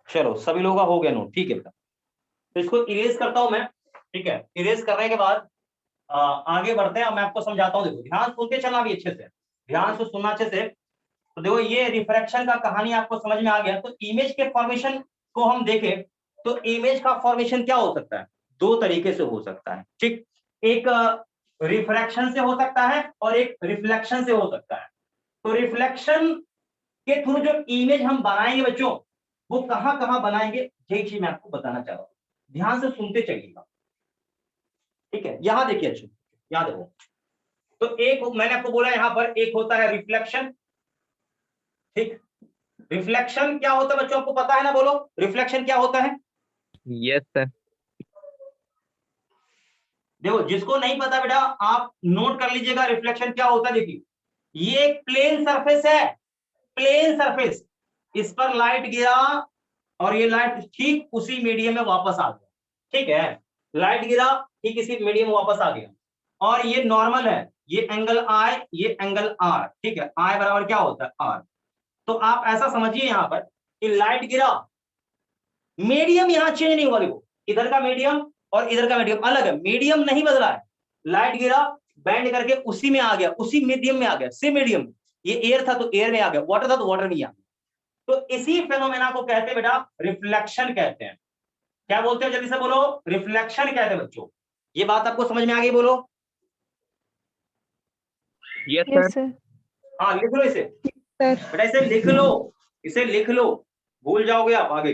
चलो सभी लोगों का हो गया नोट, ठीक है बेटा। तो इसको इरेज करता हूं मैं, ठीक है। इरेज करने के बाद आगे बढ़ते हैं, मैं आपको समझाता हूँ। देखो ध्यान सुन के चलना भी अच्छे से, ध्यान से सुनना अच्छे से। तो देखो ये रिफ्रैक्शन का कहानी आपको समझ में आ गया। तो इमेज के फॉर्मेशन को हम देखें तो इमेज का फॉर्मेशन क्या हो सकता है, 2 तरीके से हो सकता है, ठीक। एक रिफ्रैक्शन से हो सकता है और एक रिफ्लेक्शन से हो सकता है। तो रिफ्लेक्शन के थ्रू जो इमेज हम बनाएंगे बच्चों, वो कहां कहां बनाएंगे, यही चीज मैं आपको बताना चाह रहा हूं। ध्यान से सुनते चलिएगा, ठीक है। यहां देखिए अच्छे, यहां देखो। तो एक मैंने आपको बोला यहां पर एक होता है रिफ्लेक्शन, ठीक। रिफ्लेक्शन क्या होता है बच्चों, आपको पता है ना, बोलो रिफ्लेक्शन क्या होता है। Yes, sir. देखो जिसको नहीं पता बेटा आप नोट कर लीजिएगा, रिफ्लेक्शन क्या होता है। देखिए ये एक प्लेन सरफेस है, प्लेन सरफेस, इस पर लाइट गिरा और ये लाइट ठीक उसी मीडियम में वापस आ गया, ठीक है। लाइट गिरा ठीक इसी मीडियम में वापस आ गया, और ये नॉर्मल है, ये एंगल आई, ये एंगल आर, ठीक है। आई बराबर क्या होता है, आर। तो आप ऐसा समझिए यहां पर कि लाइट गिरा, मीडियम यहां चेंज नहीं हुआ। देखो इधर का मीडियम और इधर का मीडियम अलग है, मीडियम नहीं बदला है। लाइट गिरा, बैंड करके उसी में आ गया, उसी मीडियम में आ गया, सेम मीडियम। ये एयर था तो एयर में आ गया, वाटर था तो वाटर में आ गया। तो इसी फेनोमेना को कहते हैं बेटा रिफ्लेक्शन कहते हैं। क्या बोलते हैं, जल्दी से बोलो, रिफ्लेक्शन कहते हैं बच्चों। ये बात आपको समझ में आ गई, बोलो। Yes, sir. yes sir, हाँ लिख लो इसे सर। बेटा, इसे लिख लो, इसे लिख लो। भूल जाओगे आप आगे।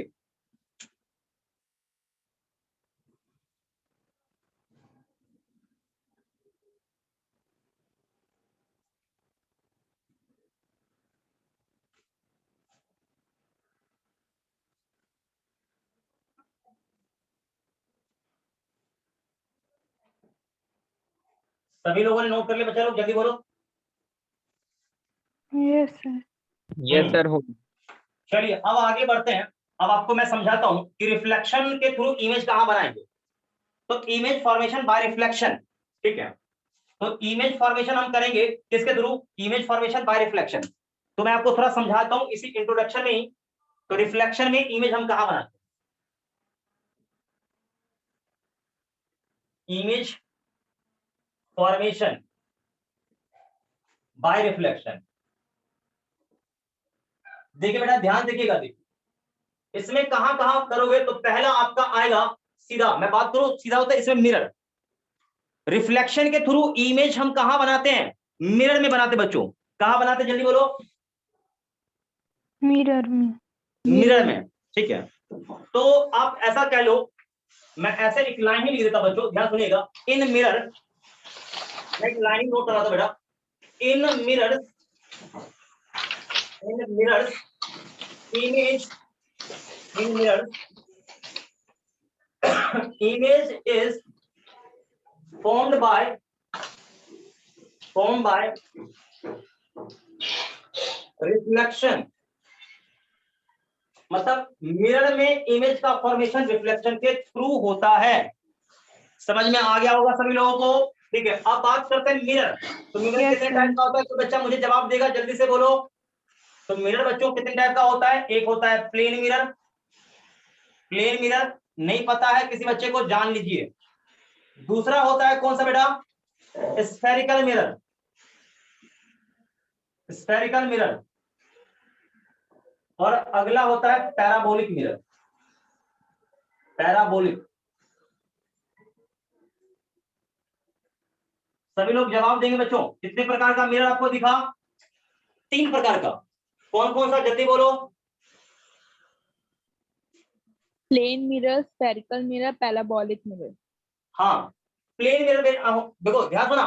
सभी लोगों ने नोट कर लिया बच्चा लोग, जल्दी बोलो। Yes sir. यस सर हो। चलिए अब आगे बढ़ते हैं। अब आपको मैं समझाता हूं कि रिफ्लेक्शन के थ्रू इमेज कहां बनाएंगे। तो इमेज फॉर्मेशन बाय रिफ्लेक्शन, ठीक है। तो इमेज फॉर्मेशन हम करेंगे किसके through, image formation by reflection. तो मैं आपको थोड़ा समझाता हूं इसी इंट्रोडक्शन में ही। तो रिफ्लेक्शन में इमेज हम कहां बनाते हैं, इमेज फॉर्मेशन बाय रिफ्लेक्शन। देखिए बेटा ध्यान देखिएगा, देखिए इसमें कहां कहां करोगे। तो पहला आपका आएगा सीधा, मैं बात करूं सीधा होता है इसमें मिरर। रिफ्लेक्शन के थ्रू इमेज हम कहां बनाते हैं, मिरर में बनाते बच्चों। कहां बनाते जल्दी बोलो, मिरर में। मिरर में, ठीक है। तो आप ऐसा कह लो, मैं ऐसे एक लाइन ही लिख देता बच्चों, ध्यान सुनिएगा। इन मिरर, मैं एक लाइन ही नोट कर रहा था बेटा। In mirrors, in mirrors image, in mirrors image is formed by reflection. मतलब मिरर में इमेज का फॉर्मेशन रिफ्लेक्शन के थ्रू होता है। समझ में आ गया होगा सभी लोगों को, ठीक है। अब बात करते हैं मिरर। तो मिरर Yes, कितने sir. टाइप का होता है, तो बच्चा मुझे जवाब देगा, जल्दी से बोलो। तो मिरर बच्चों कितने टाइप का होता है, एक होता है प्लेन मिरर। प्लेन मिरर नहीं पता है किसी बच्चे को, जान लीजिए। दूसरा होता है कौन सा बेटा, स्फेरिकल मिरर, स्फेरिकल मिरर। और अगला होता है पैराबोलिक मिरर, पैराबोलिक। सभी लोग जवाब देंगे बच्चों। कितने प्रकार का मिरर आपको दिखा, 3 प्रकार का। कौन कौन सा जल्दी बोलो। Plane mirror, spherical mirror, parabolic mirror. हाँ, प्लेन मिरर देखो ध्यान सुना,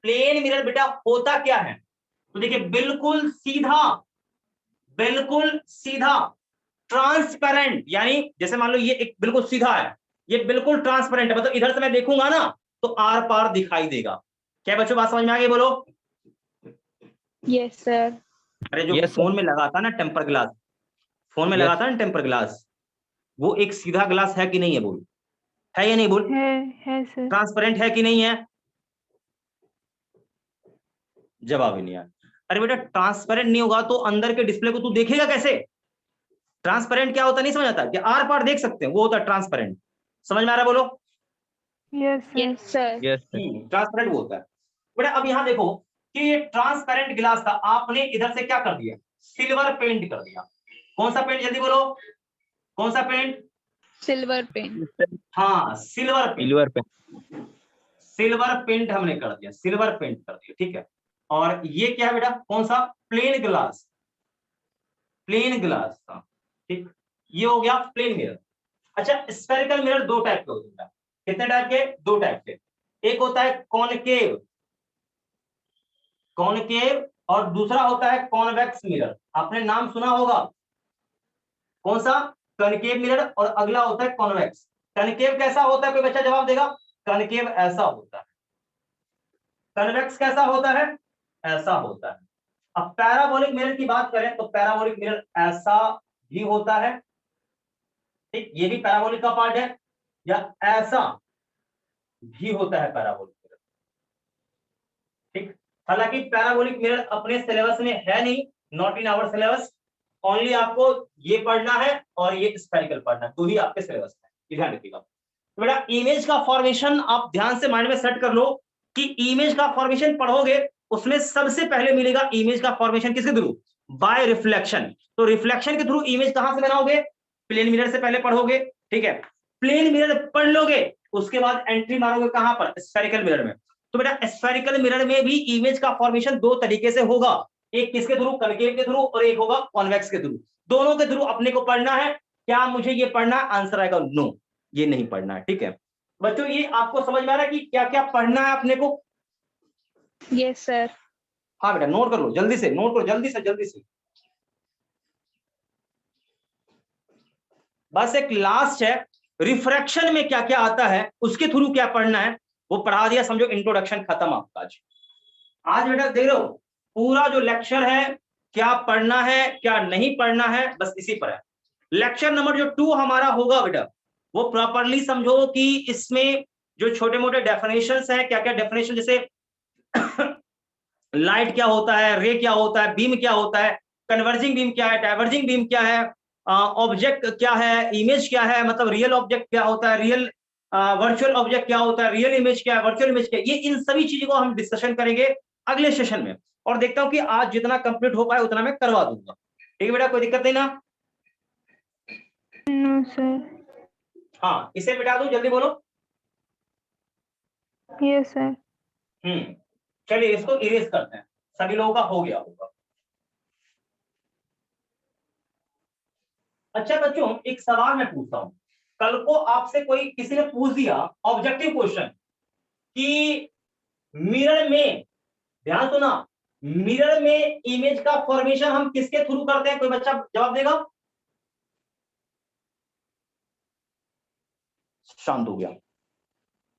प्लेन मिरर बेटा होता क्या है। तो देखिए बिल्कुल सीधा, बिल्कुल सीधा, ट्रांसपेरेंट। यानी जैसे मान लो ये एक बिल्कुल सीधा है, ये बिल्कुल ट्रांसपेरेंट है, मतलब इधर से मैं देखूंगा ना तो आर पार दिखाई देगा। क्या बच्चों बात समझ में आ गई, बोलो। Yes sir. अरे जो Yes, sir. फोन में लगाता ना टेम्पर ग्लास, फोन में Yes. लगाता ना टेम्पर ग्लास, वो एक सीधा ग्लास है कि नहीं है, बोल। है या नहीं बोल, है सर। ट्रांसपेरेंट है कि नहीं है। जवाब ही नहीं आया। अरे बेटा ट्रांसपेरेंट नहीं होगा तो अंदर के डिस्प्ले को तू देखेगा कैसे। ट्रांसपेरेंट क्या होता नहीं समझ आता, कि आर पार देख सकते हैं, वो होता है ट्रांसपेरेंट। समझ में आ रहा है, बोलो। Yes sir. Yes sir. Yes, sir. Transparent वो होता है बेटा। अब यहां देखो कि ये ट्रांसपेरेंट ग्लास था, आपने इधर से क्या कर दिया, सिल्वर पेंट कर दिया। कौन सा पेंट जल्दी बोलो, कौन सा पेंट। Silver pen. हाँ silver paint, Silver pen. Silver paint हमने कर दिया, सिल्वर पेंट कर दिया, ठीक है। और ये क्या है बेटा, कौन सा, प्लेन ग्लास, प्लेन ग्लास था, ठीक। ये हो गया प्लेन मिरर। अच्छा स्फेरिकल मिरर 2 टाइप के होते हैं। कितने टाइप के, 2 टाइप के। एक होता है कॉनकेव, कॉनकेव, और दूसरा होता है कॉन्वेक्स मिरर। आपने नाम सुना होगा, कौन सा, कनकेव मिरर, और अगला होता है कॉन्वेक्स। कनकेव कैसा होता है, कोई बच्चा जवाब देगा। कनकेव ऐसा होता है। कन्वेक्स कैसा होता है, ऐसा होता है। अब पैराबोलिक मिरर की बात करें तो पैराबोलिक मिरर ऐसा भी होता है, ठीक, ये भी पैराबोलिक का पार्ट है, या ऐसा भी होता है पैराबोलिक मिरर, ठीक। हालांकि पैराबोलिक मिरर अपने सिलेबस में है नहीं, not in our syllabus. Only आपको ये पढ़ना है और ये स्फेरिकल पढ़ना है, 2 ही आपके सिलेबस में, ये ध्यान रखिएगा। तो बेटा इमेज का फॉर्मेशन आप ध्यान से माइंड में सेट कर लो कि इमेज का फॉर्मेशन पढ़ोगे उसमें सबसे पहले मिलेगा इमेज का फॉर्मेशन किसके थ्रू, बाय रिफ्लेक्शन। तो रिफ्लेक्शन के थ्रू इमेज कहां से बनाओगे, प्लेन मिरर से पहले पढ़ोगे, ठीक है। प्लेन मिरर पढ़ लोगे, उसके बाद एंट्री मारोगे कहां पर, स्फेरिकल मिरर में। तो बेटा स्फेरिकल मिरर में भी इमेज का फॉर्मेशन 2 तरीके से होगा, एक किसके थ्रू, कनकेव के थ्रू, और एक होगा कॉन्वेक्स के थ्रू। दोनों के थ्रू अपने को पढ़ना है। क्या मुझे ये पढ़ना है? आंसर आएगा नो, ये नहीं पढ़ना है। ठीक है बच्चों, ये आपको समझ में आ रहा है कि क्या क्या पढ़ना है अपने को? Yes sir. हाँ बेटा, नोट कर लो, जल्दी से नोट करो, जल्दी से जल्दी से। बस एक लास्ट है, रिफ्रैक्शन में क्या क्या आता है, उसके थ्रू क्या पढ़ना है, वो पढ़ा दिया, समझो इंट्रोडक्शन खत्म आपका। आज बेटा देख लो, पूरा जो लेक्चर है क्या पढ़ना है क्या नहीं पढ़ना है, बस इसी पर है। लेक्चर नंबर जो 2 हमारा होगा बेटा, वो प्रॉपरली समझो कि इसमें जो छोटे मोटे डेफिनेशंस हैं, क्या क्या डेफिनेशन, जैसे लाइट क्या होता है, रे क्या होता है, बीम क्या होता है, कन्वर्जिंग बीम क्या है, डाइवर्जिंग बीम क्या है, ऑब्जेक्ट क्या है, इमेज क्या है, मतलब रियल ऑब्जेक्ट क्या होता है, रियल वर्चुअल ऑब्जेक्ट क्या होता है, रियल इमेज क्या है, वर्चुअल इमेज क्या है, ये इन सभी चीजों को हम डिस्कशन करेंगे अगले सेशन में। और देखता हूं कि आज जितना कंप्लीट हो पाए उतना मैं करवा दूंगा। ठीक है बेटा, कोई दिक्कत नहीं ना? No sir. हाँ, इसे मिटा दूं, जल्दी बोलो। Yes sir. चलिए इसको इरेज करते हैं, सभी लोगों का हो गया होगा। अच्छा बच्चों, एक सवाल मैं पूछता हूं, कल को आपसे कोई किसी ने पूछ दिया ऑब्जेक्टिव क्वेश्चन कि मिरर में, ध्यान सुना, मिरर में इमेज का फॉर्मेशन हम किसके थ्रू करते हैं? कोई बच्चा जवाब देगा? शांत हो गया।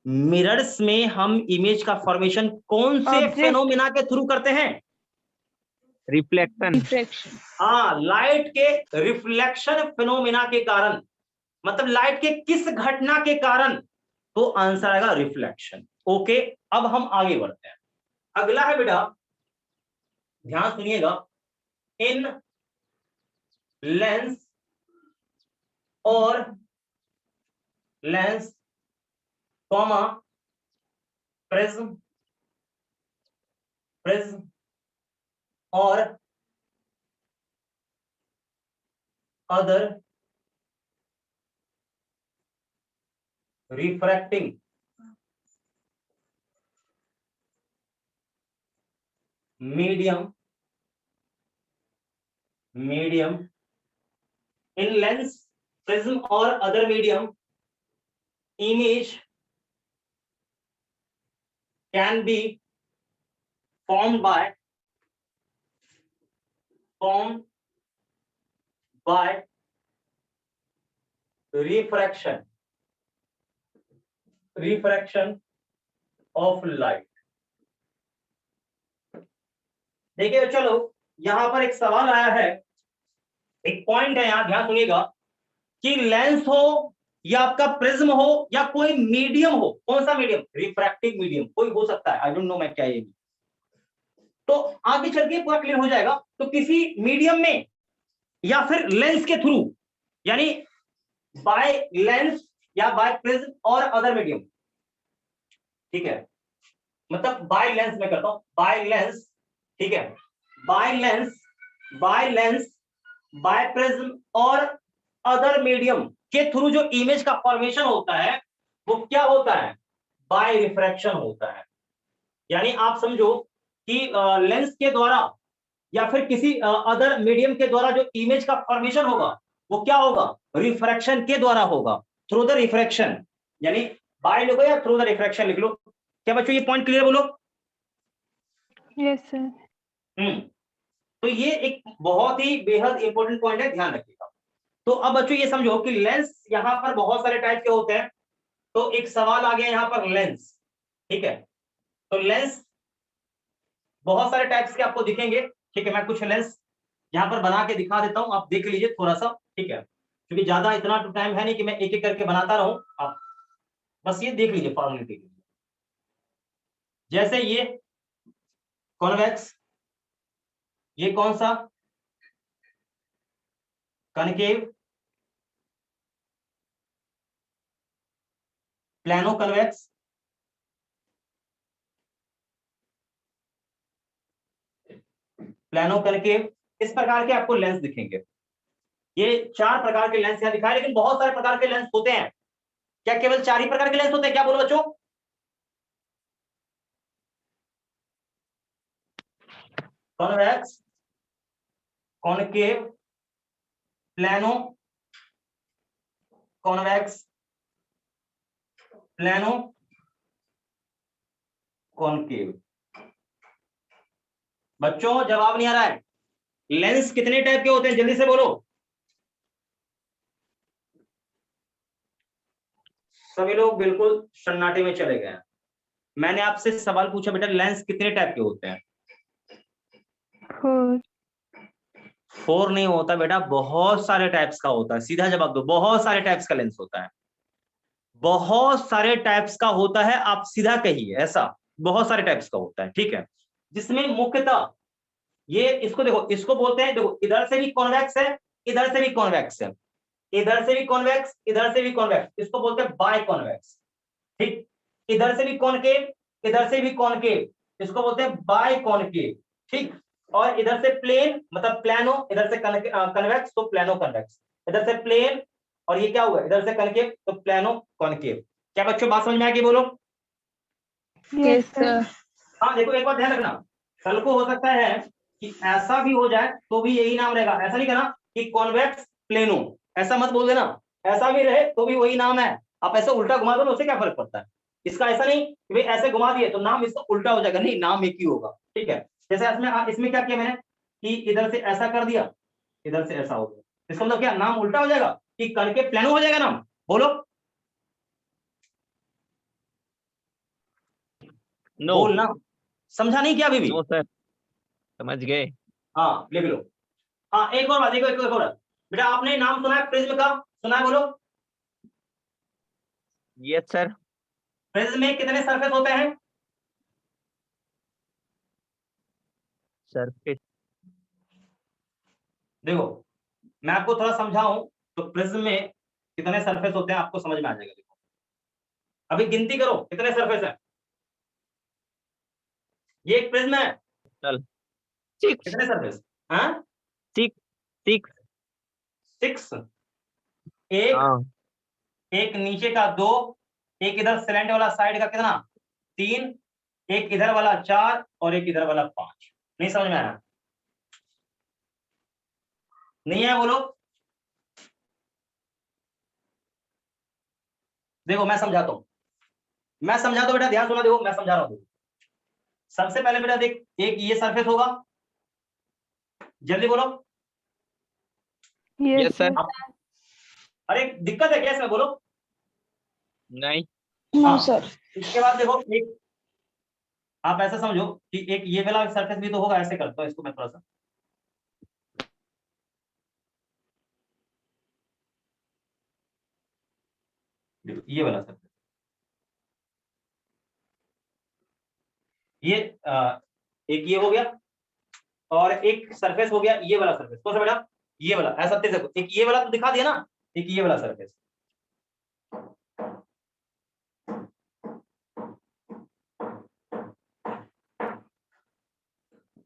मिरर्स में हम इमेज का फॉर्मेशन कौन से Object. फेनोमेना के थ्रू करते हैं? रिफ्लेक्शन। रिफ्रैक्शन। हाँ, लाइट के रिफ्लेक्शन फेनोमेना के कारण, मतलब लाइट के किस घटना के कारण? तो आंसर आएगा रिफ्लेक्शन। ओके, अब हम आगे बढ़ते हैं। अगला है बेटा, ध्यान सुनिएगा, इन लेंस और लेंस कॉमा प्रिज्म, प्रिज्म और other refracting medium, medium in lens, prism और other medium, image can be formed by refraction, refraction of light। देखिए चलो, यहां पर एक सवाल आया है, एक पॉइंट है यहां, ध्यान सुनिएगा, कि लेंस हो या आपका प्रिज्म हो या कोई मीडियम हो, कौन सा मीडियम? रिफ्रैक्टिव मीडियम कोई हो सकता है, आई डोंट नो मैं क्या ये, तो आगे चल के पूरा क्लियर हो जाएगा। तो किसी मीडियम में या फिर लेंस के थ्रू, यानी बाय लेंस या बाय प्रिज्म और अदर मीडियम, ठीक है, मतलब बाय लेंस में करता हूं, बाय लेंस, ठीक है, by lens, by lens, by prism और अदर मीडियम के थ्रू जो इमेज का फॉर्मेशन होता है वो क्या होता है? बाय रिफ्रैक्शन होता है। यानी आप समझो कि लेंस के द्वारा या फिर किसी अदर मीडियम के द्वारा जो इमेज का फॉर्मेशन होगा वो क्या होगा? रिफ्रैक्शन के द्वारा होगा, थ्रू द रिफ्रैक्शन। यानी बाय लिखो या थ्रू द रिफ्रैक्शन लिख लो। क्या बच्चों ये पॉइंट क्लियर? बोलो। Yes sir. तो ये एक बहुत ही बेहद इंपॉर्टेंट पॉइंट है, ध्यान रखिएगा। तो अब बच्चों ये समझो कि लेंस यहां पर बहुत सारे टाइप के होते हैं। तो एक सवाल आ गया यहां पर, लेंस, ठीक है, तो लेंस बहुत सारे टाइप्स के आपको दिखेंगे। ठीक है, मैं कुछ लेंस यहां पर बना के दिखा देता हूं, आप देख लीजिए थोड़ा सा, ठीक है, क्योंकि ज्यादा इतना तो टाइम है नहीं कि मैं एक एक करके बनाता रहूं, आप बस ये देख लीजिए फॉर्मेलिटी के लिए। जैसे ये कॉन्वेक्स, ये कौन सा? Concave, plano convex, plano concave, इस प्रकार के आपको लेंस दिखेंगे। ये 4 प्रकार के लेंस यहां दिखाए, लेकिन बहुत सारे प्रकार के लेंस होते हैं। क्या केवल 4 ही प्रकार के लेंस होते हैं? क्या बोलो बच्चों? Convex, concave, plano convex, plano concave. बच्चों जवाब नहीं आ रहा है। लेंस कितने टाइप के होते हैं, जल्दी से बोलो। सभी लोग बिल्कुल सन्नाटे में चले गए। मैंने आपसे सवाल पूछा बेटा, लेंस कितने टाइप के होते हैं? 4। 4 नहीं होता बेटा, बहुत सारे टाइप्स का होता है। सीधा जवाब दो, बहुत सारे टाइप्स का लेंस होता है, बहुत सारे टाइप्स का होता है। आप सीधा कहिए ऐसा, बहुत सारे टाइप्स का होता है, ठीक है। जिसमें मुख्यतः ये, इसको देखो, इसको बोलते हैं, देखो इधर से भी कॉन्वेक्स है, इधर से भी कॉन्वेक्स है, इधर से भी कॉन्वेक्स, इधर से भी कॉन्वेक्स, इसको बोलते हैं बाय कॉन्वेक्स, ठीक। इधर से भी कॉनकेव, इधर से भी कॉनकेव, इसको बोलते हैं बाय कॉनकेव, ठीक। और इधर से प्लेन मतलब प्लानो, इधर से कन्वेक्स तो प्लानो कन्वेक्स, इधर से प्लेन, और ये क्या हुआ इधर से कनकेव तो प्लानो कॉनकेव। क्या बच्चों बात समझ में आ गई, बोलो। Yes sir. हाँ देखो, एक बात ध्यान रखना, कल को हो सकता है कि ऐसा भी हो जाए तो भी यही नाम रहेगा। ऐसा नहीं कहना कि कॉन्वेक्स प्लेनो, ऐसा मत बोल देना। ऐसा भी रहे तो भी वही नाम है। आप ऐसे उल्टा घुमा दो, उससे क्या फर्क पड़ता है। इसका ऐसा नहीं कि भाई ऐसे घुमा दिए तो नाम इसका उल्टा हो जाएगा, नहीं, नाम एक ही होगा, ठीक है। जैसे इसमें क्या किया मैंने कि इधर से ऐसा कर दिया, इधर से ऐसा हो गया, इसका मतलब क्या नाम उल्टा हो जाएगा कि कनकेव प्लेनो हो जाएगा नाम, बोलो। नो बोलना, समझा नहीं क्या अभी भी? नो सर, समझ गए। हाँ ले भी लो। हाँ एक और बात, देखो एक और बात। बेटा आपने नाम सुना है प्रिज्म का, सुना है, बोलो। Yes sir. प्रिज्म में कितने सरफेस होते हैं? सरफेस। देखो मैं आपको थोड़ा समझाऊं तो प्रिज्म में कितने सरफेस होते हैं आपको समझ में आ जाएगा। देखो अभी गिनती करो कितने सरफेस है। ये एक प्रिज्म है, चल 6 कितने सरफेस? हाँ 6 6। 6। एक, हाँ एक नीचे का 2, एक इधर सिलेंडर वाला साइड का कितना 3, एक इधर वाला 4 और एक इधर वाला 5। नहीं समझ में आया? नहीं है, बोलो। देखो मैं समझाता हूं, मैं समझाता हूं बेटा, ध्यान सुना, देखो मैं समझा रहा हूं। सबसे पहले बेटा देख, एक ये सरफेस होगा, जल्दी बोलो। Yes yes sir. सर। अरे दिक्कत है क्या इसमें, बोलो। नहीं। नो हाँ सर। इसके बाद देखो एक, आप ऐसा समझो कि एक ये वाला सरफेस भी तो होगा, ऐसे करता हूं इसको मैं थोड़ा सा, देखो ये वाला सरफेस, ये एक ये हो गया, और एक सरफेस हो गया ये वाला सरफेस, कौन सा बेटा? ये वाला। ऐसा देखो, एक ये वाला तो दिखा दिया ना, एक ये वाला सरफेस,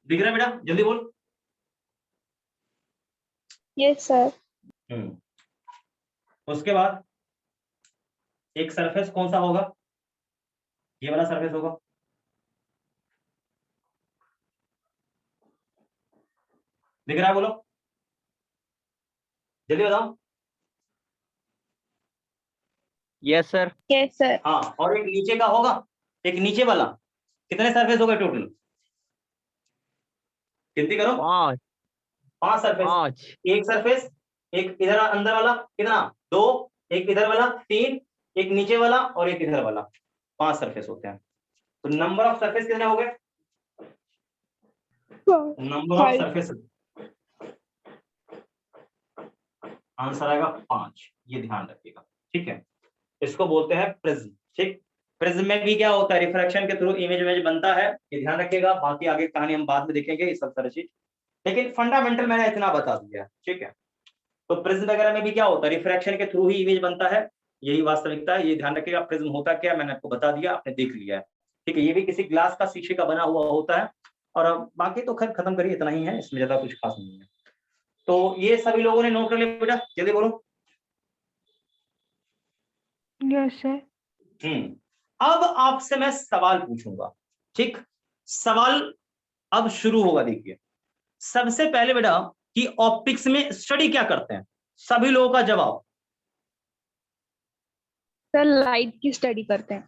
दिख रहा है बेटा? जल्दी बोल। Yes sir. उसके बाद एक सरफेस कौन सा होगा? ये वाला सरफेस होगा, दिख रहा है? बोलो जल्दी बताओ। Yes sir. Yes sir. हाँ और एक नीचे का होगा, एक नीचे वाला। कितने सरफेस हो गए टोटल, गिनती करो। 5 5 सरफेस। 5। एक सरफेस, एक इधर अंदर वाला कितना 2, एक इधर वाला 3, एक नीचे वाला और एक इधर वाला, 5 सरफेस होते हैं। तो नंबर ऑफ सरफेस कितने हो गए? Number of 5। सरफेस, आंसर आएगा 5। ये ध्यान रखिएगा, ठीक है। इसको बोलते हैं प्रिज्म, ठीक। प्रिज्म में भी क्या होता है, रिफ्रैक्शन के थ्रू इमेज बनता है, ये ध्यान रखिएगा। बाकी आगे कहानी हम बाद में देखेंगे ये सब सारी चीज, लेकिन फंडामेंटल मैंने इतना बता दिया है, ठीक है। तो प्रिज्म वगैरह में भी क्या होता है, रिफ्रैक्शन के थ्रू ही इमेज बनता है, यही वास्तविकता है। ये ध्यान रखिएगा, प्रिज्म होता क्या मैंने आपको बता दिया, आपने देख लिया है, ठीक है। ये भी किसी ग्लास का शीशे का बना हुआ होता है। और अब बाकी तो खैर खत्म करिए, इतना ही है, इसमें ज्यादा कुछ खास नहीं है। तो ये सभी लोगों ने नोट कर लिया बेटा, जल्दी बोलो। Yes sir. अब आपसे मैं सवाल पूछूंगा, ठीक। सवाल अब शुरू होगा। देखिए सबसे पहले बेटा कि ऑप्टिक्स में स्टडी क्या करते हैं, सभी लोगों का जवाब सर लाइट की स्टडी करते हैं।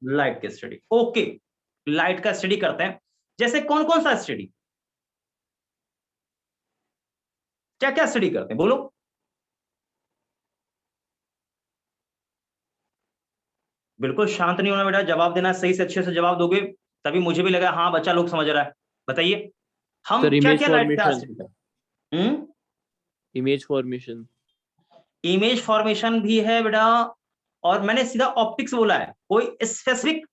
लाइट की स्टडी। ओके, लाइट का स्टडी करते हैं। जैसे कौन कौन सा स्टडी, क्या क्या स्टडी करते हैं, बोलो। बिल्कुल शांत नहीं होना बेटा, जवाब देना, सही से अच्छे से जवाब दोगे तभी मुझे भी लगा हाँ बच्चा लोग समझ रहा है। बताइए हम सर, क्या image क्या लाइट का formation. स्टडी करते हैं। Image formation. इमेज फॉर्मेशन भी है बेटा, और मैंने सीधा ऑप्टिक्स बोला है, कोई स्पेसिफिक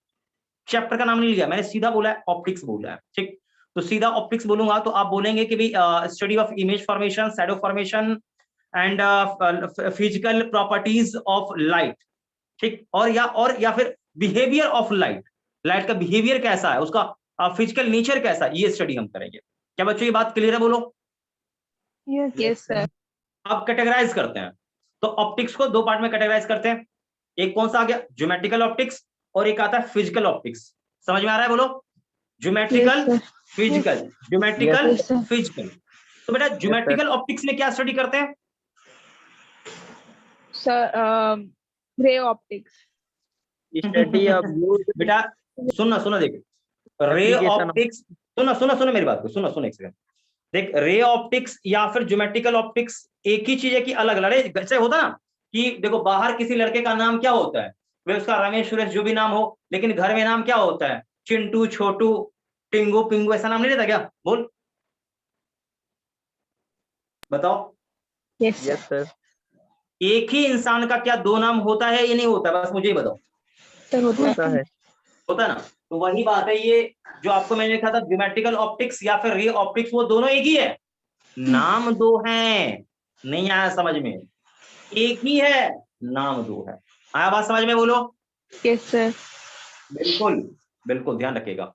चैप्टर का नाम नहीं लिया, मैंने सीधा बोला है ऑप्टिक्स बोला है। ठीक, तो सीधा ऑप्टिक्स बोलूंगा तो आप बोलेंगे कि भाई study of image formation, shadow formation and physical properties of light. ठीक, और या फिर बिहेवियर ऑफ लाइट, लाइट का बिहेवियर कैसा है, उसका फिजिकल नेचर कैसा है, ये स्टडी हम करेंगे। क्या बच्चों ये बात क्लियर है, बोलो। Yes sir. अब कैटेगराइज करते हैं, तो ऑप्टिक्स को दो पार्ट में कैटेगराइज करते हैं। एक कौन सा आ गया, ज्योमेट्रिकल ऑप्टिक्स, और एक आता है फिजिकल ऑप्टिक्स। समझ में आ रहा है, बोलो। Geometrical, physical, geometrical, Yes, sir. Physical. तो बेटा ज्योमेट्रिकल ऑप्टिक्स में क्या स्टडी करते हैं? Sir ray optics. Study of बेटा सुनना सुनो, देख रे Application of- ऑप्टिक्स, सुनो मेरी बात को, सुनो एक सेकंड। देख रे ऑप्टिक्स या फिर ज्योमेट्रिकल ऑप्टिक्स एक ही चीज है कि अलग अलग, जैसे होता ना कि देखो बाहर किसी लड़के का नाम क्या होता है, वे उसका रमेश सुरेश जो भी नाम हो, लेकिन घर में नाम क्या होता है, चिंटू, छोटू, टिंगू, पिंगू, ऐसा नाम नहीं रहता क्या? बोल, बताओ। Yes yes sir. एक ही इंसान का क्या दो नाम होता है या नहीं होता, बस मुझे ही बताओ। सर होता होता है। है। होता ना, तो वही बात है, ये जो आपको मैंने लिखा था ज्योमेट्रिकल ऑप्टिक्स या फिर रे ऑप्टिक्स, वो दोनों एक ही है, नाम दो हैं। नहीं आया समझ में? एक ही है, नाम दो है। आया बात समझ में, बोलो। Yes sir. बिल्कुल बिल्कुल, ध्यान रखिएगा।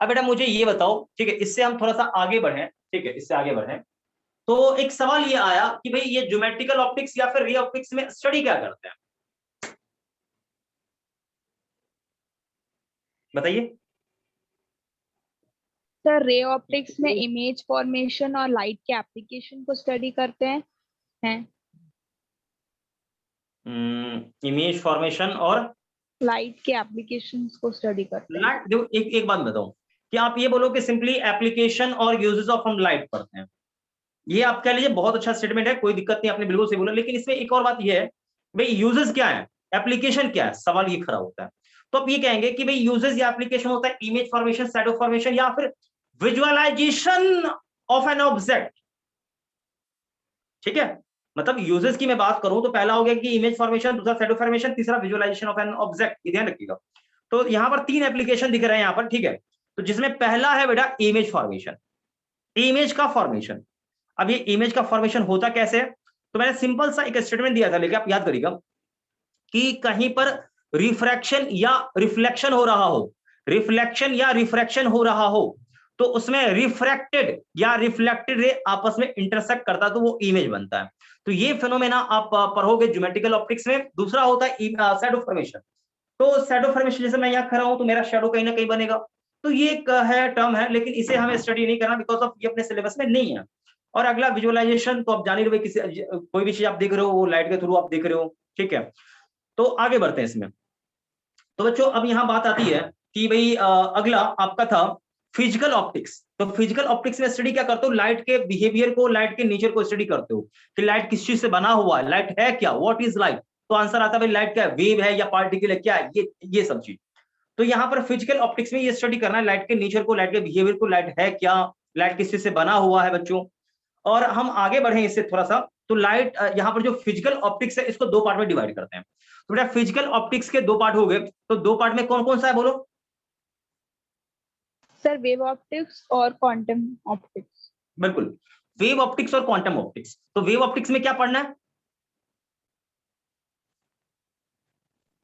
अब बेटा मुझे ये बताओ, ठीक है, इससे हम थोड़ा सा आगे बढ़े, ठीक है, इससे आगे बढ़े। तो एक सवाल ये आया कि भाई ये ज्योमेट्रिकल ऑप्टिक्स या फिर रे ऑप्टिक्स में स्टडी क्या करते हैं, बताइए। सर रे ऑप्टिक्स में इमेज फॉर्मेशन और लाइट के एप्लीकेशन को स्टडी करते हैं। इमेज फॉर्मेशन और लाइट के एप्लीकेशंस को स्टडी करते हैं। लाइट, देखो एक बात बताऊं कि आप ये बोलो कि सिंपली एप्लीकेशन और यूजेस ऑफ हम लाइट पढ़ते हैं, ये आप कह लीजिए बहुत अच्छा स्टेटमेंट है, कोई दिक्कत नहीं, आपने बिल्कुल सही बोला। लेकिन इसमें एक और बात ये है, भाई यूजेस क्या है, एप्लीकेशन क्या है, सवाल ये खड़ा होता है। तो आप ये कहेंगे कि भाई यूजेस या एप्लीकेशन होता है इमेज फॉर्मेशन, शैडो फॉर्मेशन, या फिर विजुअलाइजेशन ऑफ एन ऑब्जेक्ट। ठीक है, मतलब यूजेस की मैं बात करूं तो पहला हो गया कि इमेज फॉर्मेशन, दूसरा शैडो फॉर्मेशन, तीसरा विजुअलाइजेशन ऑफ एन ऑब्जेक्ट, ध्यान रखिएगा। तो यहाँ पर तीन एप्लीकेशन दिख रहे हैं यहाँ पर, ठीक है। तो जिसमें पहला है बेटा इमेज फॉर्मेशन, इमेज का फॉर्मेशन। अब ये इमेज का फॉर्मेशन होता कैसे है, तो मैंने सिंपल सा एक स्टेटमेंट दिया था, लेकिन आप याद करिएगा कि कहीं पर रिफ्रैक्शन या रिफ्लेक्शन हो रहा हो, रिफ्लेक्शन या रिफ्रैक्शन हो रहा हो, तो उसमें रिफ्रैक्टेड या रिफ्लेक्टेड रे आपस में इंटरसेक्ट करता है, तो वो इमेज बनता है। तो ये फिनोमेना आप पढ़ोगे ज्योमेट्रिकल ऑप्टिक्स में। दूसरा होता है शैडो फॉर्मेशन। तो शैडो फॉर्मेशन, जैसे मैं यहाँ खड़ा हूं तो मेरा शैडो कहीं ना कहीं बनेगा, तो ये एक है टर्म है, लेकिन इसे हमें स्टडी नहीं करना बिकॉज ऑफ ये अपने सिलेबस में नहीं है। और अगला विजुअलाइजेशन, तो आप जान ही रहे हो, किसी कोई भी चीज आप देख रहे हो वो लाइट के थ्रू आप देख रहे हो, ठीक है। तो आगे बढ़ते हैं इसमें। तो बच्चों अब यहाँ बात आती है कि भाई अगला आपका था फिजिकल ऑप्टिक्स। तो फिजिकल ऑप्टिक्स में स्टडी क्या करते हो, लाइट के बिहेवियर को, लाइट के नेचर को स्टडी करते हो कि लाइट किस चीज से बना हुआ है, लाइट है क्या, व्हाट इज लाइट। तो आंसर आता है भाई लाइट क्या है, वेव है या पार्टिकल है, क्या है, ये सब चीज। तो यहाँ पर फिजिकल ऑप्टिक्स में ये स्टडी करना है लाइट के नेचर को, लाइट के बिहेवियर को, लाइट है क्या, लाइट किस चीज से बना हुआ है बच्चों। और हम आगे बढ़े इससे थोड़ा सा, तो लाइट यहाँ पर जो फिजिकल ऑप्टिक्स है इसको दो पार्ट में डिवाइड करते हैं। तो बेटा फिजिकल ऑप्टिक्स के दो पार्ट हो गए, तो दो पार्ट में कौन कौन सा है, बोलो। सर वेव ऑप्टिक्स और क्वांटम ऑप्टिक्स। बिल्कुल, वेव ऑप्टिक्स और क्वांटम ऑप्टिक्स। तो वेव ऑप्टिक्स में क्या पढ़ना है,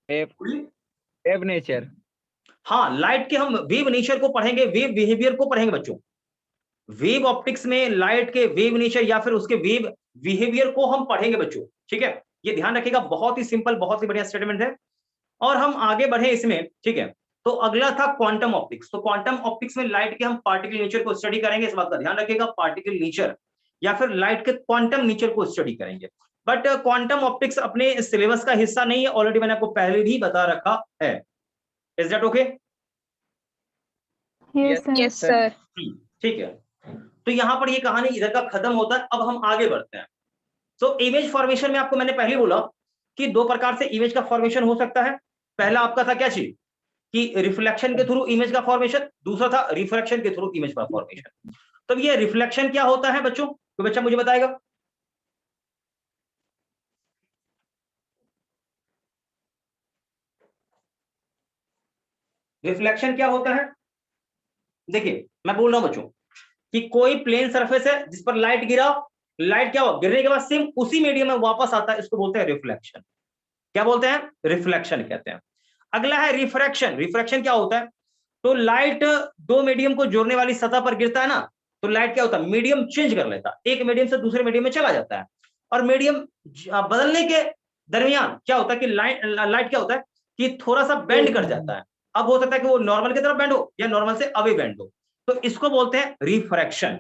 वेव नेचर। हाँ, लाइट के हम वेव नेचर को पढ़ेंगे, वेव बिहेवियर को पढ़ेंगे बच्चों। वेव ऑप्टिक्स में लाइट के वेव नेचर या फिर उसके वेव बिहेवियर को हम पढ़ेंगे बच्चों, ठीक है। ये ध्यान रखिएगा, बहुत ही सिंपल, बहुत ही बढ़िया स्टेटमेंट है। और हम आगे बढ़े इसमें, ठीक है। तो अगला था क्वांटम ऑप्टिक्स। तो क्वांटम ऑप्टिक्स में लाइट के हम पार्टिकल नेचर को स्टडी करेंगे, इस बात का ध्यान रखिएगा, पार्टिकल नेचर या फिर लाइट के क्वांटम नेचर को स्टडी करेंगे। बट क्वांटम ऑप्टिक्स अपने सिलेबस का हिस्सा नहीं है, ऑलरेडी मैंने आपको पहले भी बता रखा है। Is that okay? Yes sir. Yes sir. ठीक है, तो यहां पर ये कहानी इधर का खत्म होता है। अब हम आगे बढ़ते हैं। तो इमेज फॉर्मेशन में आपको मैंने पहले बोला कि दो प्रकार से इमेज का फॉर्मेशन हो सकता है। पहला आपका था क्या चीज, कि रिफ्लेक्शन के थ्रू इमेज का फॉर्मेशन, दूसरा था रिफ्रैक्शन के थ्रू इमेज का फॉर्मेशन। तो ये रिफ्लेक्शन क्या होता है बच्चों, तो बच्चा मुझे बताएगा। रिफ्लेक्शन क्या होता है? देखिए मैं बोल रहा हूं बच्चों कि कोई प्लेन सरफेस है जिस पर लाइट गिरा, लाइट क्या हुआ, गिरने के बाद सेम उसी मीडियम में वापस आता है, इसको बोलते हैं रिफ्लेक्शन। क्या बोलते हैं? रिफ्लेक्शन कहते हैं। अगला है रिफ्रैक्शन। रिफ्रैक्शन क्या होता है, तो लाइट दो मीडियम को जोड़ने वाली सतह पर गिरता है ना, तो लाइट क्या होता है, मीडियम चेंज कर लेता है, एक मीडियम से दूसरे मीडियम में चला जाता है। और मीडियम बदलने के दरमियान क्या होता है कि लाइट क्या होता है कि थोड़ा सा बेंड कर जाता है। अब हो सकता है कि वो नॉर्मल की तरफ बेंड हो या नॉर्मल से अवे बेंड हो, तो इसको बोलते हैं रिफ्रैक्शन।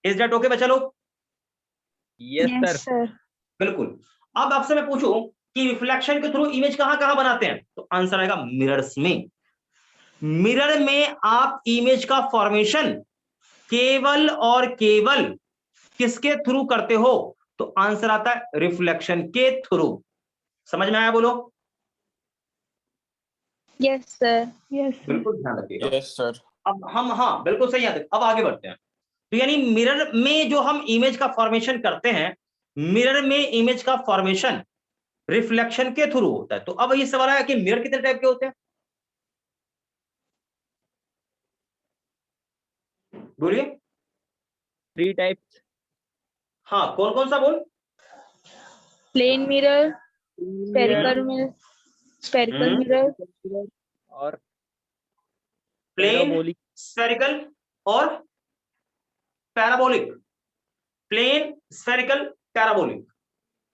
इज दैट ओके बच्चा लोग? Yes yes sir. सर। बिल्कुल। अब आपसे मैं पूछूं कि रिफ्लेक्शन के थ्रू इमेज कहां कहां बनाते हैं, तो आंसर आएगा मिरर्स में। मिरर में आप इमेज का फॉर्मेशन केवल और केवल किसके थ्रू करते हो, तो आंसर आता है रिफ्लेक्शन के थ्रू। समझ में आया बोलो? Yes sir. Yes sir. बिल्कुल ध्यान रखिएगा। Yes sir. अब हम, हाँ बिल्कुल सही है, अब आगे बढ़ते हैं। तो यानी मिरर में जो हम इमेज का फॉर्मेशन करते हैं, मिरर में इमेज का फॉर्मेशन रिफ्लेक्शन के थ्रू होता है। तो अब ये सवाल है कि मिरर कितने टाइप के होते हैं, बोलिए। 3 टाइप्स। हाँ कौन कौन सा बोल? Plane mirror, mirror spherical mirror, spherical mirror, और प्लेन, पैराबोलिक। स्फेरिकल और पैराबोलिक। Plane, spherical, parabolic.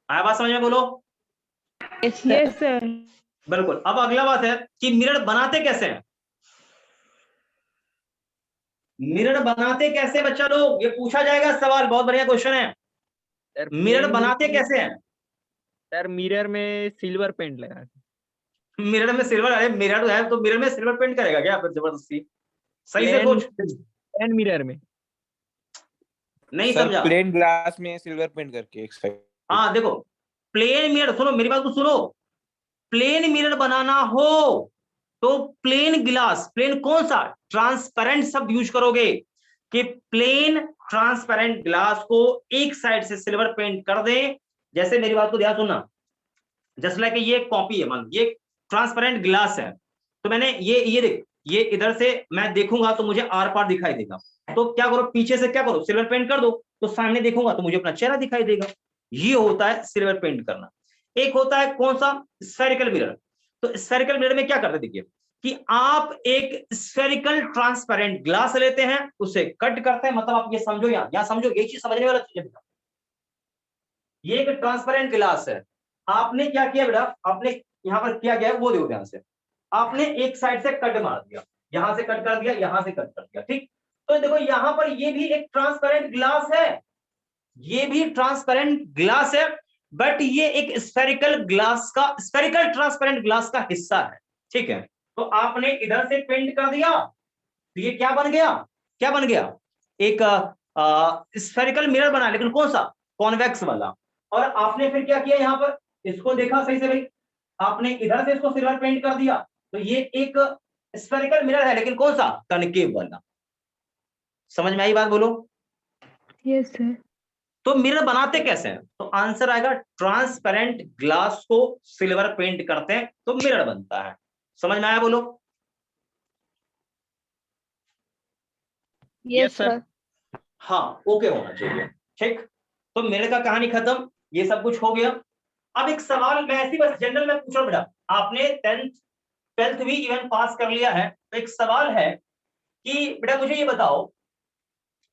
आया बात समझ में, बोलो। Yes sir. Yes sir. बिल्कुल। अब अगला बात है कि मिरर बनाते कैसे हैं। मिरर बनाते कैसे बच्चा लोग, ये पूछा जाएगा सवाल, बहुत बढ़िया क्वेश्चन है। सर मिरर बनाते कैसे हैं? सर मिरर में सिल्वर पेंट लगा के। मिरर में सिल्वर, अरे मिरर है तो मिरर में सिल्वर पेंट करेगा क्या फिर जबरदस्ती? सही से सोच। प्लेन मिरर में। नहीं सर समझा? प्लेन ग्लास में सिल्वर पेंट करके एक साइड। हाँ देखो, प्लेन मिरर, सुनो मेरी बात को सुनो, प्लेन मिरर बनाना हो तो प्लेन ग्लास, प्लेन कौन सा, ट्रांसपेरेंट शब्द यूज करोगे कि प्लेन ट्रांसपेरेंट ग्लास को एक साइड से सिल्वर पेंट कर दें। जैसे मेरी बात को ध्यान सुनना, जस्ट लाइक ये कॉपी है, मान ये ट्रांसपेरेंट ग्लास है, तो मैंने ये देख, ये इधर से मैं देखूंगा तो मुझे आर पार दिखाई देगा, तो क्या करो, पीछे से क्या करो, सिल्वर पेंट कर दो, तो सामने देखूंगा तो मुझे अपना चेहरा दिखाई देगा। ये होता है सिल्वर पेंट करना। एक होता है कौन सा, स्फेरिकल मिरर। तो स्फेरिकल मिरर में क्या करते देखिए कि आप एक स्फेरिकल ट्रांसपेरेंट ग्लास लेते हैं, उसे कट करते हैं, मतलब आप ये समझो, यहां समझो, ये चीज समझने वाला चीज है। ये एक ट्रांसपेरेंट ग्लास है, आपने क्या किया बेटा, आपने यहां पर क्या किया है वो देखो ध्यान से, आपने एक साइड से कट मार दिया, यहां से कट कर दिया, यहां से कट कर दिया, ठीक। तो देखो यहां पर ये भी एक ट्रांसपेरेंट ग्लास है, ये भी ट्रांसपेरेंट ग्लास है, बट ये एक स्फेरिकल ग्लास का, स्फेरिकल ट्रांसपेरेंट ग्लास का हिस्सा है, ठीक है। तो आपने इधर से पेंट कर दिया, तो ये क्या बन गया, क्या बन गया, एक स्फेरिकल मिरर बना, लेकिन कौन सा, कॉन्वेक्स वाला। और आपने फिर क्या किया, यहां पर इसको देखा सही से भाई, आपने इधर से इसको सिल्वर पेंट कर दिया, तो ये एक स्फेरिकल मिरर है, लेकिन कौन सा, कनकेव वाला। समझ में आई बात, बोलो। Yes sir. तो मिरर बनाते कैसे हैं, तो आंसर आएगा ट्रांसपेरेंट ग्लास को सिल्वर पेंट करते हैं तो मिरर बनता है। समझ में आया, बोलो। Yes sir. हाँ ओके होना चाहिए, ठीक। तो मिरर का कहानी खत्म, ये सब कुछ हो गया। अब एक सवाल मैं ऐसी बस जनरल में पूछ रहा हूं बेटा, आपने 12th भी इवन पास कर लिया है, तो एक सवाल है कि बेटा मुझे ये बताओ,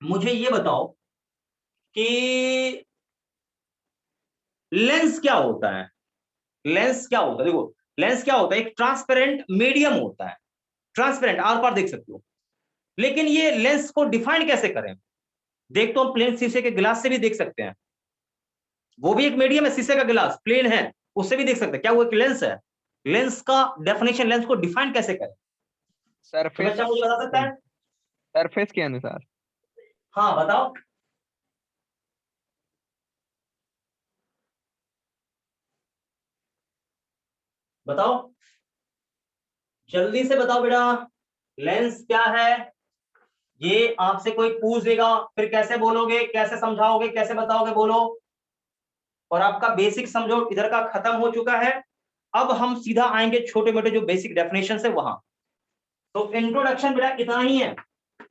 मुझे ये बताओ कि लेंस क्या होता है, लेंस क्या होता है, देखो लेंस क्या होता है, एक ट्रांसपेरेंट मीडियम होता है, ट्रांसपेरेंट आर पार देख सकते हो, लेकिन ये लेंस को डिफाइन कैसे करें, देख तो हम प्लेन शीशे के गिलास से भी देख सकते हैं, वो भी एक मीडियम है, शीशे का गिलास प्लेन है, उससे भी देख सकते हैं। क्या वो एक लेंस है? लेंस का डेफिनेशन, लेंस को डिफाइन कैसे करें? तो सरफेस बच्चा मुझे बता सकता है? सरफेस के अनुसार। हाँ बताओ। बताओ जल्दी से बताओ बेटा, लेंस क्या है? ये आपसे कोई पूछ देगा, फिर कैसे बोलोगे, कैसे समझाओगे, कैसे बताओगे, बोलो। और आपका बेसिक समझो इधर का खत्म हो चुका है। अब हम सीधा आएंगे छोटे मोटे जो बेसिक डेफिनेशन है वहां। तो इंट्रोडक्शन बेटा इतना ही है।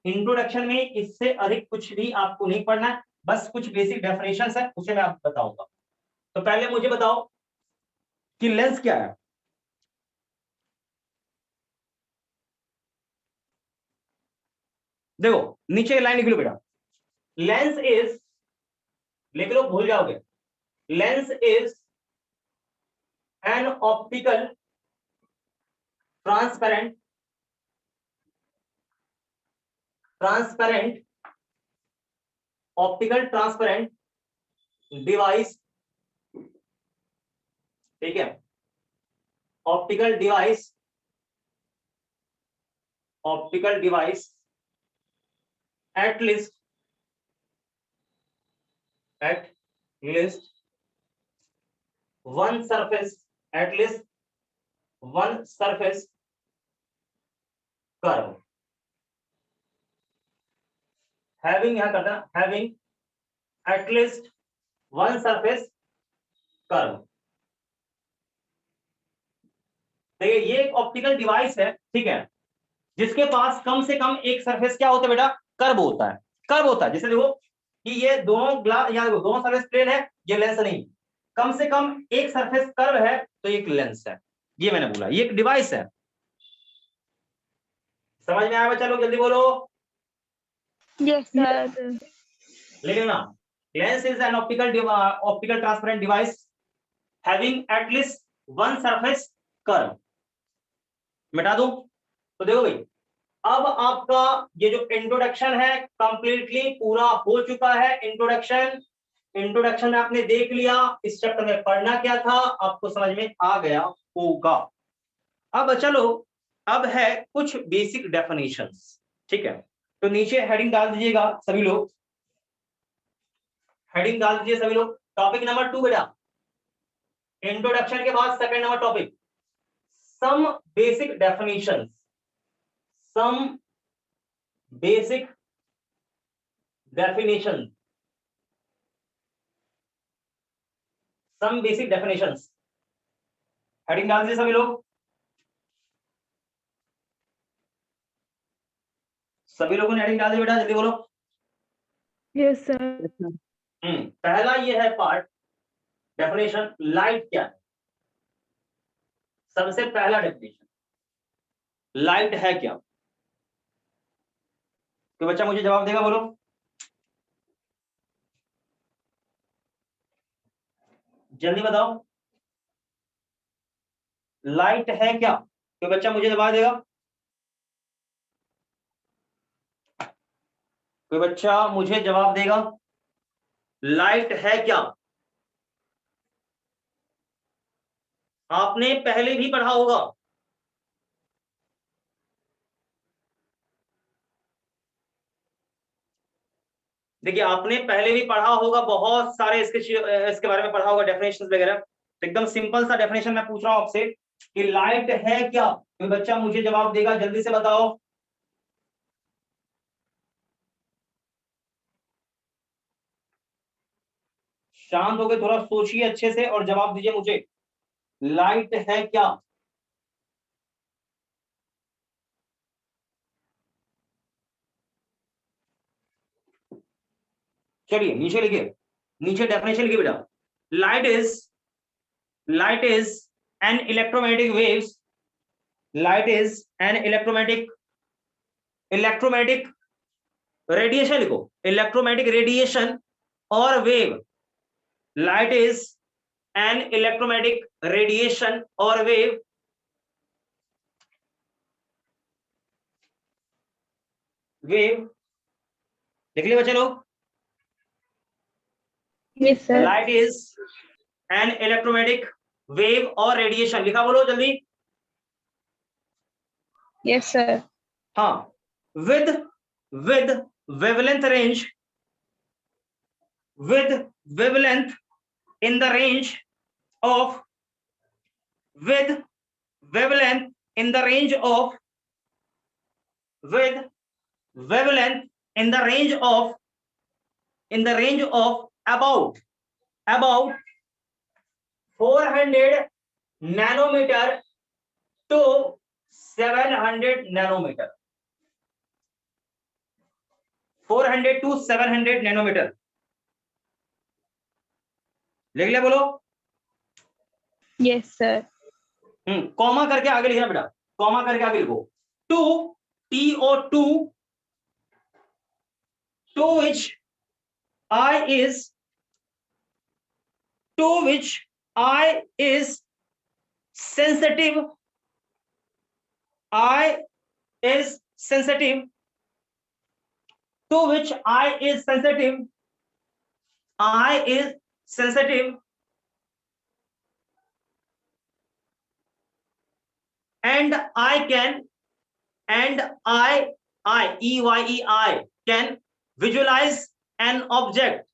इंट्रोडक्शन में इससे अधिक कुछ भी आपको नहीं पढ़ना है, बस कुछ बेसिक डेफिनेशन है उसे मैं आपको बताऊंगा। तो पहले मुझे बताओ कि लेंस क्या है। देखो नीचे लाइन लिख लो बेटा, लेंस इज, लिख लो भूल जाओगे, lens is an optical transparent optical transparent device, ठीक है, optical device, optical device at least one surface, at least one surface curve, having, यहां करना having at least one surface curve. देखिए ये एक ऑप्टिकल डिवाइस है, ठीक है, जिसके पास कम से कम एक सरफेस क्या होता है बेटा? कर्व होता है। कर्व होता है, जैसे देखो कि ये दोनों ग्लास, या देखो दोनों सरफेस प्लेन है, ये लेंस नहीं, कम से कम एक सरफेस कर्व है, तो एक लेंस है। ये मैंने बोला ये एक डिवाइस है। समझ में आया बच्चा लोग? जल्दी बोलो। Yes, sir. लेकिन ना, lens is an optical transparent device having at least one surface curve. मिटा दूं? तो देखो भाई, अब आपका ये जो इंट्रोडक्शन है कंप्लीटली पूरा हो चुका है। इंट्रोडक्शन आपने देख लिया, इस चैप्टर में पढ़ना क्या था आपको समझ में आ गया होगा। अब चलो, अब है कुछ बेसिक डेफिनेशंस, ठीक है। तो नीचे हेडिंग डाल दीजिएगा सभी लोग, हेडिंग डाल दीजिए सभी लोग। टॉपिक नंबर 2 बेटा, इंट्रोडक्शन के बाद second number topic, some basic definitions, some basic definition, some basic definitions, heading डाल दीजिए सभी लोग। सभी लोगों ने हेडिंग डाल दी बेटा, जल्दी बोलो। Yes sir. पहला ये है पार्ट, डेफिनेशन, लाइट क्या है? सबसे पहला डेफिनेशन, लाइट है क्या? तो बच्चा मुझे जवाब देगा, बोलो। जल्दी बताओ, लाइट है क्या? तो बच्चा मुझे जवाब देगा। कोई बच्चा मुझे जवाब देगा, लाइट है क्या? आपने पहले भी पढ़ा होगा, देखिए आपने पहले भी पढ़ा होगा, बहुत सारे इसके बारे में पढ़ा होगा, डेफिनेशन वगैरह। तो एकदम सिंपल सा डेफिनेशन मैं पूछ रहा हूं आपसे कि लाइट है क्या? कोई बच्चा मुझे जवाब देगा, जल्दी से बताओ। शांत होकर थोड़ा सोचिए अच्छे से और जवाब दीजिए मुझे, लाइट है क्या? चलिए नीचे लिखिए, नीचे डेफिनेशन लिखिए बेटा, light is, light is an electromagnetic waves, light is an electromagnetic radiation, लिखो इलेक्ट्रोमैग्नेटिक रेडिएशन और wave, light is an electromagnetic radiation और वेव, वेव लिख लिया बच्चे लोग। Yes, sir. Light is an electromagnetic wave और रेडिएशन, लिखा बोलो जल्दी। Yes, sir. हाँ, with wavelength range, with wavelength in the range of with wavelength in the range of with wavelength in the range of about 400 nanometer to 700 nanometer, 400 to 700 nanometer, लिख लिया बोलो। Yes, sir. कॉमा करके आगे लिखना बेटा, कॉमा करके आगे लिखो। To TO2 to which I is sensitive, to which I is sensitive, and I can can visualize an object,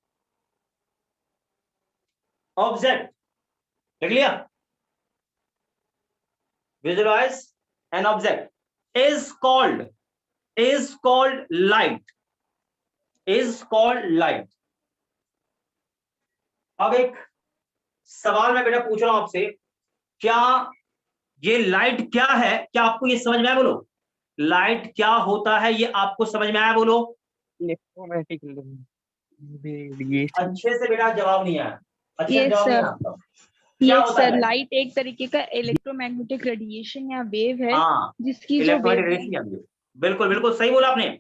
लिख लिया, visualize an object is called light, अब एक सवाल मैं बेटा पूछ रहा हूं आपसे, क्या ये लाइट क्या है, क्या आपको ये समझ में आया? बोलो, लाइट क्या होता है, ये आपको समझ में आया? बोलो। Electromagnetic radiation. अच्छे से बेटा जवाब नहीं आया, अच्छे से Yes, जवाब नहीं sir. आया आपका। क्या Yes, होता sir. है? लाइट एक तरीके का इलेक्ट्रोमैग्नेटिक रेडिएशन या वेव है, हाँ, जिसकी जो इलेक्ट्रोमैग्नेटिक वेव रेडिएशन, बिल्कुल बिल्कुल सही बोला आपने।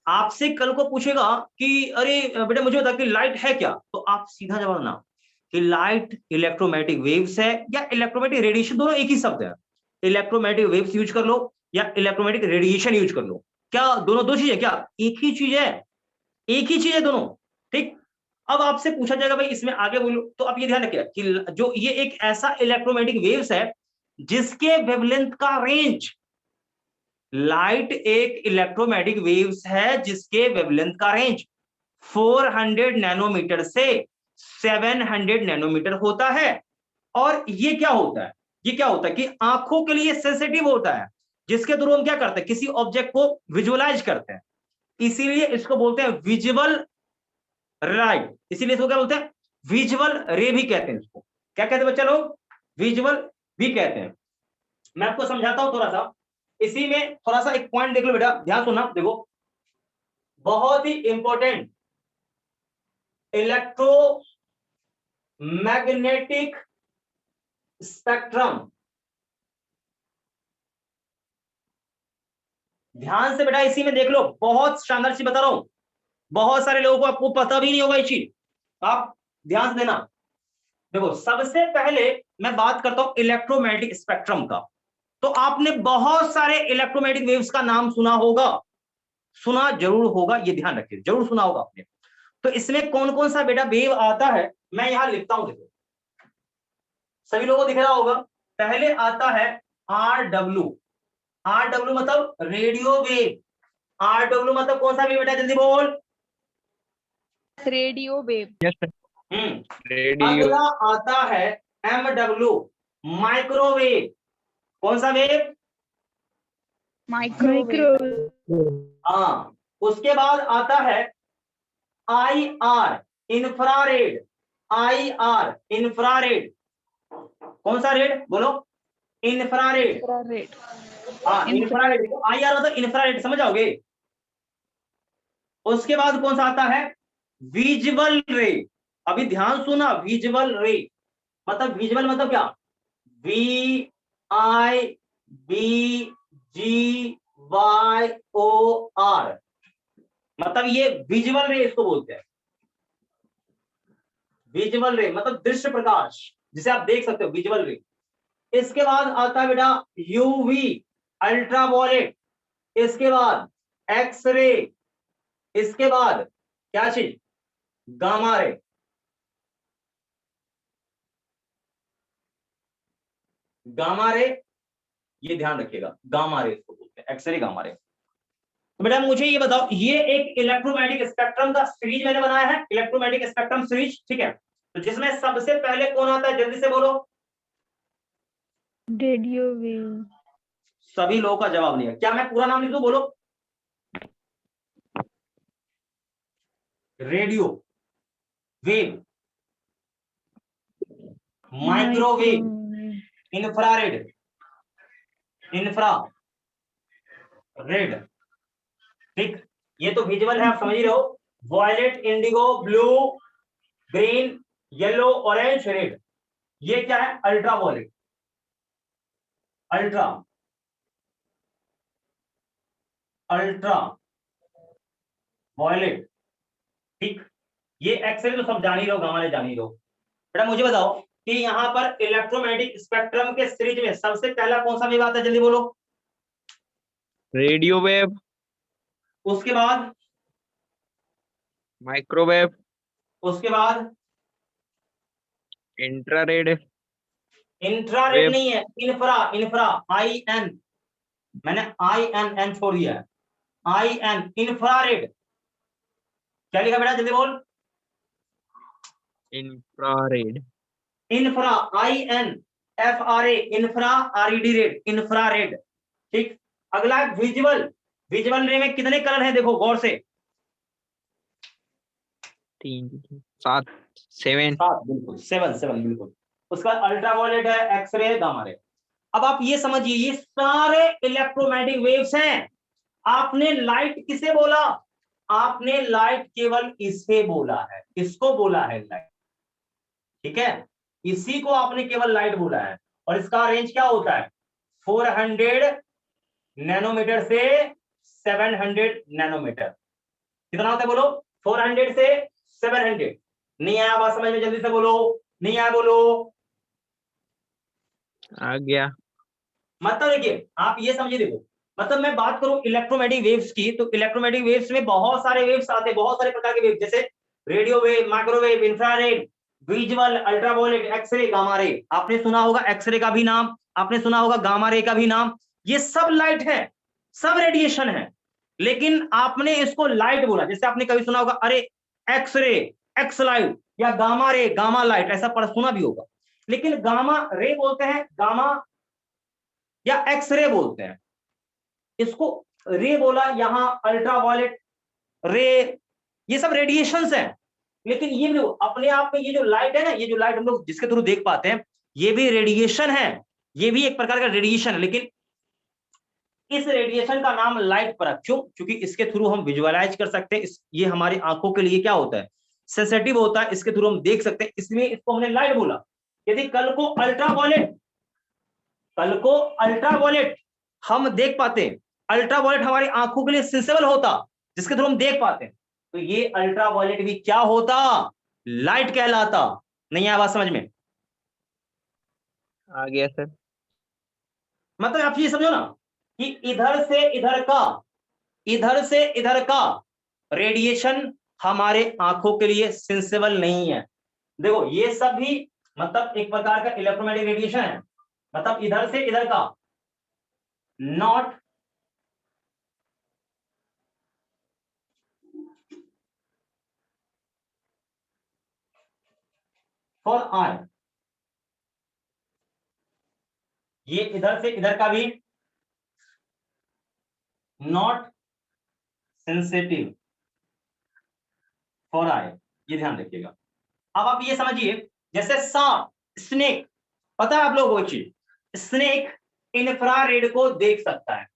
आपसे कल को पूछेगा कि अरे बेटा मुझे बता कि लाइट है क्या, तो आप सीधा जवाब ना कि लाइट इलेक्ट्रोमैग्नेटिक वेव्स है या इलेक्ट्रोमैग्नेटिक रेडिएशन, दोनों एक ही शब्द है। इलेक्ट्रोमैग्नेटिक वेव्स यूज कर लो या इलेक्ट्रोमैग्नेटिक रेडिएशन यूज कर लो, क्या दोनों दो चीजें? क्या एक ही चीज है? एक ही चीज है दोनों, ठीक। अब आपसे पूछा जाएगा भाई इसमें आगे बोलो, तो आप ये ध्यान रखिए कि जो ये एक ऐसा इलेक्ट्रोमैग्नेटिक वेव्स है जिसके वेवलेंथ का रेंज, लाइट एक इलेक्ट्रोमैग्नेटिक वेव्स है जिसके वेवलेंथ का रेंज 400 नैनोमीटर से 700 नैनोमीटर होता है। और ये क्या होता है, ये क्या होता है कि आंखों के लिए सेंसिटिव होता है, जिसके थ्रू हम क्या करते हैं, किसी ऑब्जेक्ट को विजुअलाइज करते हैं, इसीलिए इसको बोलते हैं विजुअल लाइट, इसीलिए इसको क्या बोलते हैं, विजुअल रे भी कहते हैं इसको। क्या कहते हैं बच्चा लोग? विजुअल भी कहते हैं। मैं आपको समझाता हूं थोड़ा सा, इसी में थोड़ा सा एक पॉइंट देख लो बेटा, ध्यान सुनना, देखो बहुत ही इंपॉर्टेंट, इलेक्ट्रोमैग्नेटिक स्पेक्ट्रम, ध्यान से बेटा इसी में देख लो, बहुत शानदार चीज बता रहा हूं, बहुत सारे लोगों को आपको पता भी नहीं होगा ये चीज, आप ध्यान से देना। देखो सबसे पहले मैं बात करता हूं इलेक्ट्रोमैग्नेटिक स्पेक्ट्रम का, तो आपने बहुत सारे इलेक्ट्रोमैग्नेटिक वेव्स का नाम सुना होगा, सुना जरूर होगा, ये ध्यान रखिए, जरूर सुना होगा आपने। तो इसमें कौन कौन सा बेटा वेव आता है, मैं यहां लिखता हूं, देखो सभी लोगों को दिख रहा होगा। पहले आता है RW, RW मतलब रेडियो वेव, RW मतलब कौन सा वेव बेटा, जल्दी बोल। Radio wave. Yes sir, radio. अगला आता है MW, माइक्रोवेव, कौन सा वेव? माइक्रोवेव। हाँ, उसके बाद आता है IR, इंफ्रारेड, IR इंफ्रारेड, कौन सा रेड बोलो? इंफ्रारेड। इंफ्रारेड। हाँ इंफ्रारेड, IR मतलब इंफ्रारेड, समझ आओगे। उसके बाद कौन सा आता है? विजुअल रे, अभी ध्यान सुना, विजुअल रे मतलब, विजुअल मतलब क्या, VIBGYOR, मतलब ये विजुअल रे इसको बोलते हैं, विजुअल रे मतलब दृश्य प्रकाश, जिसे आप देख सकते हो, विजुअल रे। इसके बाद आता है बेटा UV, अल्ट्रावायलेट, इसके बाद एक्स रे, इसके बाद क्या चीज, गामा रे, गामा रे, ये ध्यान रखिएगा, गामा रे इसको बोलते हैं, एक्सरे गामा रे। तो बेटा मुझे ये बताओ, ये एक इलेक्ट्रोमैग्नेटिक स्पेक्ट्रम का सीरीज मैंने बनाया है, इलेक्ट्रोमैग्नेटिक स्पेक्ट्रम सीरीज, ठीक है। तो जिसमें सबसे पहले कौन आता है, जल्दी से बोलो। Radio wave. सभी लोगों का जवाब नहीं है, क्या मैं पूरा नाम लिख दूं, बोलो। Radio wave, microwave, infrared, infrared, ठीक। ये तो विजुअल है, आप समझ ही रहे हो। Violet, indigo, blue, green, yellow, orange, red. ये क्या है, ultra violet, ultra ultra violet, ठीक। ये एक्सरे तो सब जान ही रहो, गामा रे जान ही रहो। बेटा मुझे बताओ कि यहाँ पर इलेक्ट्रोमैग्नेटिक स्पेक्ट्रम के सीरीज में सबसे पहला कौन सा वेव आता है, जल्दी बोलो। रेडियो वेव, उसके बाद, माइक्रोवेव, उसके बाद इंफ्रारेड इंफ्रारेड वेव, नहीं है, इंफ्रा, इंफ्रा, आई एन, मैंने आई एन एन छोड़ दिया है, आई एन, इंफ्रारेड। क्या लिखा बेटा, जल्दी बोल। Infrared, infra, I N F R A, infra, R E D red, infrared, ठीक। अगला विजुअल, विजुअल रे में कितने कलर हैं, देखो गौर से। 3 7 7। 7, बिल्कुल, 7 7 बिल्कुल। उसका अल्ट्रावायलेट है, एक्सरे है, गामा रे। अब आप ये समझिए, ये सारे इलेक्ट्रोमैग्नेटिक वेव्स हैं। आपने लाइट किसे बोला, आपने लाइट केवल इसे बोला है, किसको बोला है, लाइट, ठीक है। इसी को आपने केवल लाइट बोला है। और इसका रेंज क्या होता है, 400 नैनोमीटर से 700 नैनोमीटर। कितना होता है बोलो, 400 से 700। नहीं आया बात समझ में, जल्दी से बोलो, नहीं आया बोलो। आ गया। मतलब देखिए, आप ये समझिए, देखो मतलब मैं बात करूं इलेक्ट्रोमैग्नेटिक वेव्स की, तो इलेक्ट्रोमैग्नेटिक वेव्स में बहुत सारे वेव्स आते हैं, बहुत सारे प्रकार के वेव, जैसे radio wave, microwave, infrared, visual, ultraviolet, X ray, gamma ray. आपने सुना होगा एक्सरे का भी नाम, आपने सुना होगा गामा रे का भी नाम। ये सब लाइट है, सब रेडिएशन है, लेकिन आपने इसको लाइट बोला। जैसे आपने कभी सुना होगा, अरे एक्सरे, एक्स लाइट, या गामा रे, गामा लाइट, ऐसा पढ़ सुना भी होगा। लेकिन गामा रे बोलते हैं, गामा या एक्सरे बोलते हैं। इसको रे बोला, यहां अल्ट्रावायलेट रे, ये सब रेडिएशंस हैं। लेकिन ये जो अपने आप में ये जो लाइट है ना, ये जो लाइट हम लोग जिसके थ्रू देख पाते हैं, ये भी रेडिएशन है, ये भी एक प्रकार का रेडिएशन है। लेकिन इस रेडिएशन का नाम लाइट पर, क्यों, क्योंकि इसके थ्रू हम विजुअलाइज कर सकते हैं। ये हमारी आंखों के लिए क्या होता है, सेंसिटिव होता है, इसके थ्रू हम देख सकते हैं, इसलिए इसको हमने लाइट बोला। यदि कल को अल्ट्रावायलेट, कल को अल्ट्रावायलेट हम देख पाते, अल्ट्रावायलेट हमारी आंखों के लिए सेंसेबल होता, जिसके थ्रू हम देख पाते, तो ये अल्ट्रावायलेट भी क्या होता, लाइट कहलाता। नहीं आया बात समझ में? आ गया सर। मतलब आप ये समझो ना कि इधर से इधर का, इधर से इधर का रेडिएशन हमारे आंखों के लिए सेंसेबल नहीं है। देखो ये सब भी मतलब एक प्रकार का इलेक्ट्रोमैग्नेटिक रेडिएशन है, मतलब इधर से इधर का, नॉट फॉर आई, ये इधर से इधर का भी नॉट सेंसिटिव फॉर आई, ये ध्यान रखिएगा। अब आप ये समझिए, जैसे सांप, स्नेक, पता है आप लोगों को चीज, स्नेक इंफ्रारेड को देख सकता है,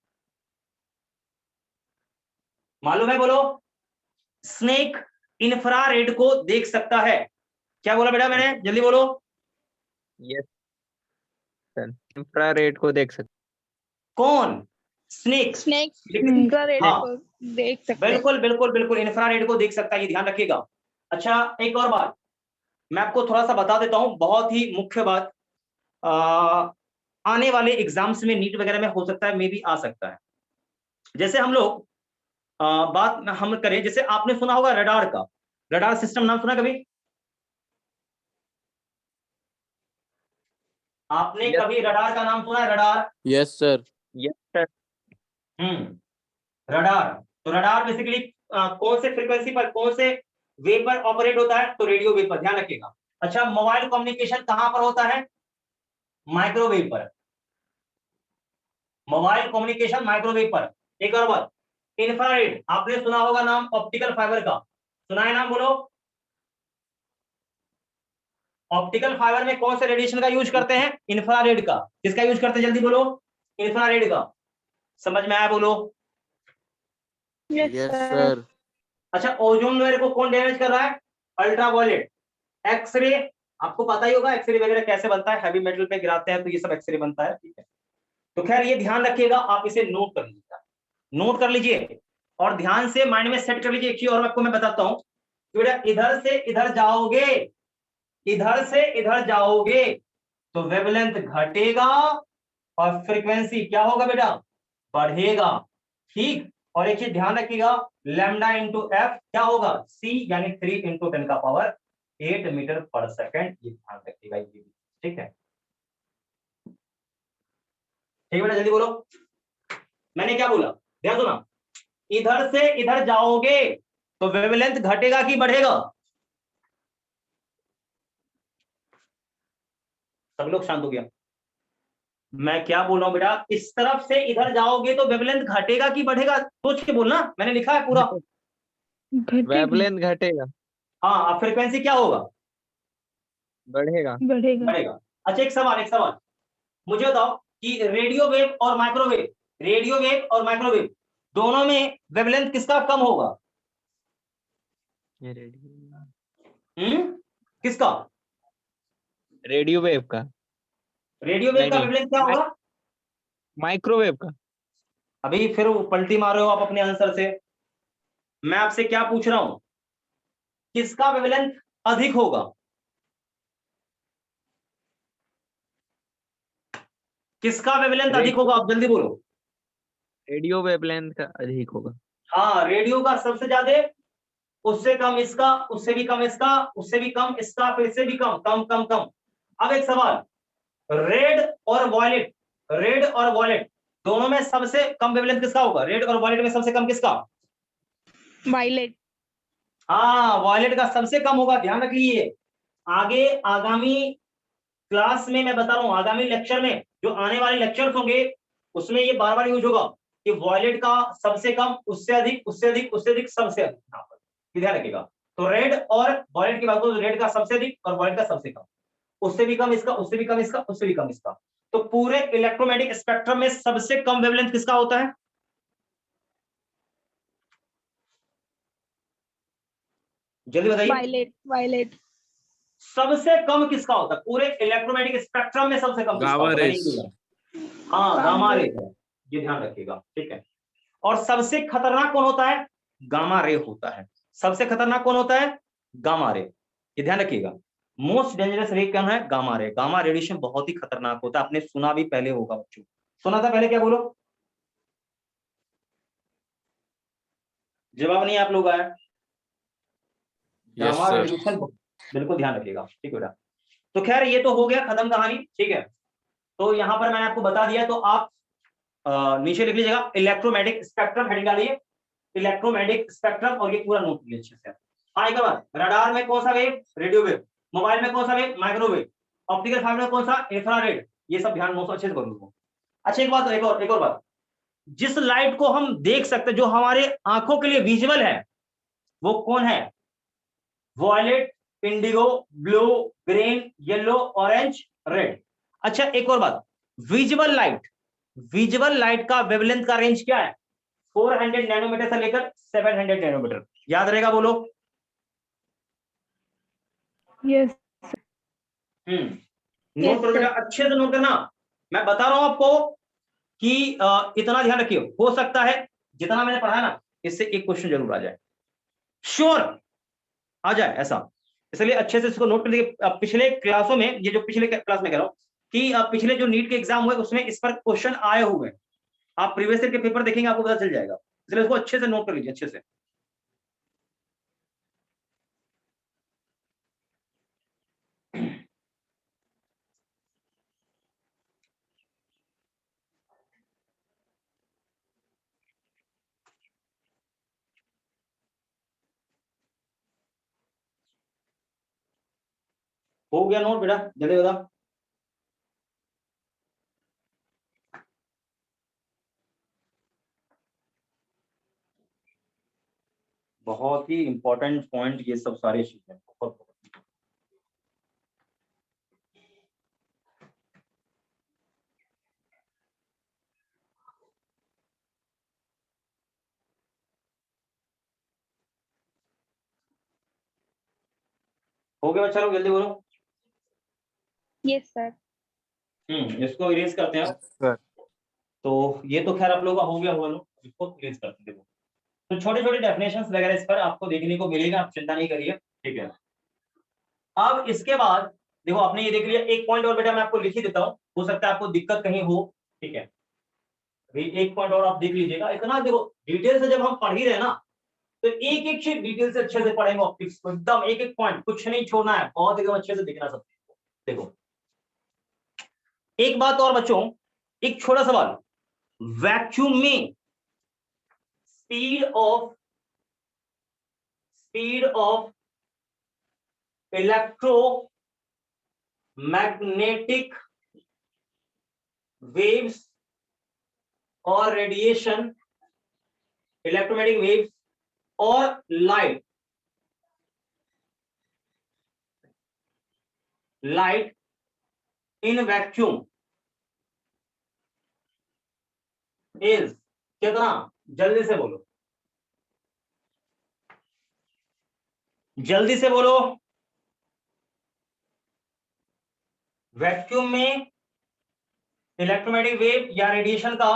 मालूम है, बोलो। स्नेक इंफ्रारेड को देख सकता है। क्या बोला बेटा मैंने, जल्दी बोलो। यस सर, इंफ्रारेड को देख सकते। कौन, स्नेक, स्नेक्स लेकिन इंफ्रारेड हाँ को देख सकते हैं। बिल्कुल बिल्कुल बिल्कुल इंफ्रारेड को देख सकता है, ये ध्यान रखिएगा। अच्छा एक और बात मैं आपको थोड़ा सा बता देता हूं, बहुत ही मुख्य बात, आने वाले एग्जाम्स में नीट वगैरह में हो सकता है, मे भी आ सकता है। जैसे हम लोग बात हम करें, जैसे आपने सुना होगा रडार का, रडार सिस्टम नाम सुना कभी? आपने Yes. कभी रडार का नाम सुना है? Radar. Yes sir. Yes sir. Radar. तो रडार बेसिकली कौन से फ्रीक्वेंसी पर, कौन से वेव पर ऑपरेट होता है? तो रेडियो वेव पर, ध्यान रखिएगा। अच्छा, मोबाइल कम्युनिकेशन कहां पर होता है? माइक्रोवेव पर। मोबाइल कम्युनिकेशन माइक्रोवेव पर। एक और बात, इंफ्रारेड, आपने सुना होगा नाम ऑप्टिकल फाइबर का, सुना है नाम? बोलो। ऑप्टिकल फाइबर में कौन से रेडिएशन का यूज करते हैं? इंफ्रारेड का। किसका यूज करते हैं? जल्दी बोलो। इंफ्रारेड का। समझ में आया? बोलो। Yes yes sir. सर। अच्छा, ओजोन लेयर को कौन डैमेज कर रहा है? अल्ट्रावायलेट। एक्सरे, आपको पता ही होगा एक्सरे वगैरह कैसे बनता है, हैवी मेटल पे गिराते हैं तो ये सब एक्सरे बनता है, ठीक है। तो खैर ये ध्यान रखिएगा, आप इसे नोट कर लीजिएगा, नोट कर लीजिए और ध्यान से माइंड में सेट कर लीजिए। एक चीज और आपको मैं बताता हूं, बेटा इधर से इधर जाओगे, इधर से इधर जाओगे तो वेवलेंथ घटेगा और फ्रीक्वेंसी क्या होगा बेटा? बढ़ेगा, ठीक। और एक चीज ध्यान रखिएगा, लैम्डा इंटू एफ क्या होगा? सी, यानी 3 इंटू 10 का पावर 8 मीटर पर सेकेंड, ये ध्यान रखिएगा, ये भी, ठीक है। ठीक है बेटा, जल्दी बोलो। मैंने क्या बोला? ध्यान सुना। इधर से इधर जाओगे तो वेवलेंथ घटेगा कि बढ़ेगा? सब लोग शांत हो गया। मैं क्या बोल रहा हूं बेटा? इस तरफ से इधर जाओगे तो वेवलेंथ घटेगा कि बढ़ेगा? सोच के बोलना, मैंने लिखा है पूरा। घटेगा। वेवलेंथ घटेगा। हाँ, अब फ्रीक्वेंसी क्या होगा? बढ़ेगा। बढ़ेगा। बढ़ेगा। अच्छा, एक सवाल, एक सवाल मुझे बताओ कि रेडियो वेव और माइक्रोवेव, रेडियो वेव और माइक्रोवेव दोनों में वेवलेंथ किसका कम होगा? ये रेडियो किसका? रेडियो वेव का। रेडियो वेव नहीं का नहीं, वेवलेंथ क्या होगा? माइक्रोवेव का। अभी फिर वो पलटी मार रहे हो आप अपने आंसर से। मैं आपसे क्या पूछ रहा हूं, किसका वेवलेंथ अधिक होगा? किसका वेवलेंथ अधिक होगा? आप जल्दी बोलो। रेडियो वेवलेंथ का अधिक होगा। हाँ, रेडियो का सबसे ज्यादा, उससे कम इसका, उससे भी कम इसका, उससे भी कम इसका, फिर से भी कम, कम कम कम। अब एक सवाल, रेड और वॉयलेट, रेड और वॉयलेट दोनों में सबसे कम वेवलेंथ किसका होगा? रेड और वॉयलेट में सबसे कम किसका? वायलेट। हाँ, वॉयलेट का सबसे कम होगा, ध्यान रख लीजिए। आगे आगामी क्लास में मैं बता रहा हूं, आगामी लेक्चर में जो आने वाले लेक्चर्स होंगे उसमें ये बार बार यूज होगा कि वॉयलेट का सबसे कम, उससे अधिक, उससे अधिक, उससे अधिक, सबसे अधिक। यहाँ पर ध्यान रखिएगा। तो रेड और वॉयलेट की बात करूं तो रेड का सबसे अधिक और वॉयलेट का सबसे कम, उससे भी कम इसका, उससे भी कम इसका, उससे भी कम इसका। तो पूरे इलेक्ट्रोमैग्नेटिक स्पेक्ट्रम में सबसे कम वेवलेंथ किसका होता है? जल्दी बताइए। वायलेट। वायलेट। सबसे कम किसका होता है पूरे इलेक्ट्रोमैग्नेटिक स्पेक्ट्रम में? सबसे कम किसका गामा होता है? मैंने ये रेस। बोला। हाँ, गामा गामा रे रे। है, ये ध्यान रखिएगा, ठीक है। और सबसे खतरनाक कौन होता है? गामा रे होता है। सबसे खतरनाक कौन होता है? गामा रे, ये ध्यान रखिएगा। मोस्ट डेंजरस रे कौन है? Gamma ray. गामा रेडिएशन बहुत ही खतरनाक होता है, आपने सुना भी पहले होगा बच्चों, सुना था पहले? क्या बोलो, जवाब नहीं आप लोग आया। Yes gamma sir. रेडिएशन, बिल्कुल ध्यान रखिएगा, ठीक है बेटा। तो खैर ये तो हो गया खत्म कहानी, ठीक है। तो यहां पर मैंने आपको बता दिया, तो आप नीचे लिख लीजिएगा इलेक्ट्रोमैग्नेटिक स्पेक्ट्रम, हेडिंग डालिए इलेक्ट्रोमैग्नेटिक स्पेक्ट्रम, और ये पूरा नोट लीजिए अच्छे से। हाँ, एक बार, रडार में कौन सा वेव? Radio wave. मोबाइल में कौन सा वेव? माइक्रोवेव। ऑप्टिकल फाइबर में कौन सा? इंफ्रारेड। ये सब ध्यान नोट अच्छे से करूंगा। अच्छा, एक बात, एक और बात, जिस लाइट को हम देख सकते हैं, जो हमारे आंखों के लिए विजुअल है, वो कौन है? Violet, indigo, blue, green, yellow, orange, red. अच्छा, एक और बात, विजुअल लाइट, विजुअल लाइट का वेवलेंथ का रेंज क्या है? 400 नैनोमीटर से लेकर 700 नैनोमीटर, याद रहेगा? बोलो। यस। नोट करो बेटा, अच्छे से नोट करना। मैं बता रहा हूं आपको कि इतना ध्यान रखिए, हो सकता है जितना मैंने पढ़ा ना, इससे एक क्वेश्चन जरूर आ जाए, श्योर आ जाए ऐसा। इसलिए अच्छे से इसको नोट कर लीजिए। पिछले क्लासों में, ये जो पिछले क्लास में कह रहा हूं कि पिछले जो नीट के एग्जाम हुए उसमें इस पर क्वेश्चन आए हुए हैं। आप प्रीवियस ईयर के पेपर देखेंगे, आपको पता चल जाएगा। इसलिए इसको अच्छे से नोट कर लीजिए, अच्छे से। हो गया नोट बेटा, जल्दी बता। बहुत ही इंपॉर्टेंट पॉइंट ये सब सारे चीजें, बहुत हो गया बच्चा लोग, जल्दी बोलो। Yes sir. इसको इरेज करते हैं। सर तो ये तो खैर आप लोगों का हो गया हुआ लोग, इसको इरेज करते हैं। देखो तो छोटे छोटे डेफिनेशंस वगैरह इस पर आपको देखने को मिलेगा, आप चिंता नहीं करिए, ठीक है। अब इसके बाद देखो आपने ये देख लिया, एक पॉइंट और बेटा मैं आपको लिख ही देता हूँ, हो सकता है आपको दिक्कत कहीं हो, ठीक है। अभी एक पॉइंट और आप देख लीजिएगा, इतना देखो डिटेल से जब हम पढ़ ही रहे ना, तो एक एक चीज डिटेल से अच्छे से पढ़ेंगे ऑप्टिक्स को, एकदम एक एक पॉइंट कुछ नहीं छोड़ना है, बहुत एकदम अच्छे से दिखना सब। देखो एक बात और बच्चों, एक छोटा सवाल, वैक्यूम में स्पीड ऑफ इलेक्ट्रोमैग्नेटिक वेव्स और रेडिएशन, इलेक्ट्रोमैग्नेटिक वेव्स और लाइट इन वैक्यूम इज कितना, जल्दी से बोलो, जल्दी से बोलो। वैक्यूम में इलेक्ट्रोमैग्नेटिक वेव या रेडिएशन का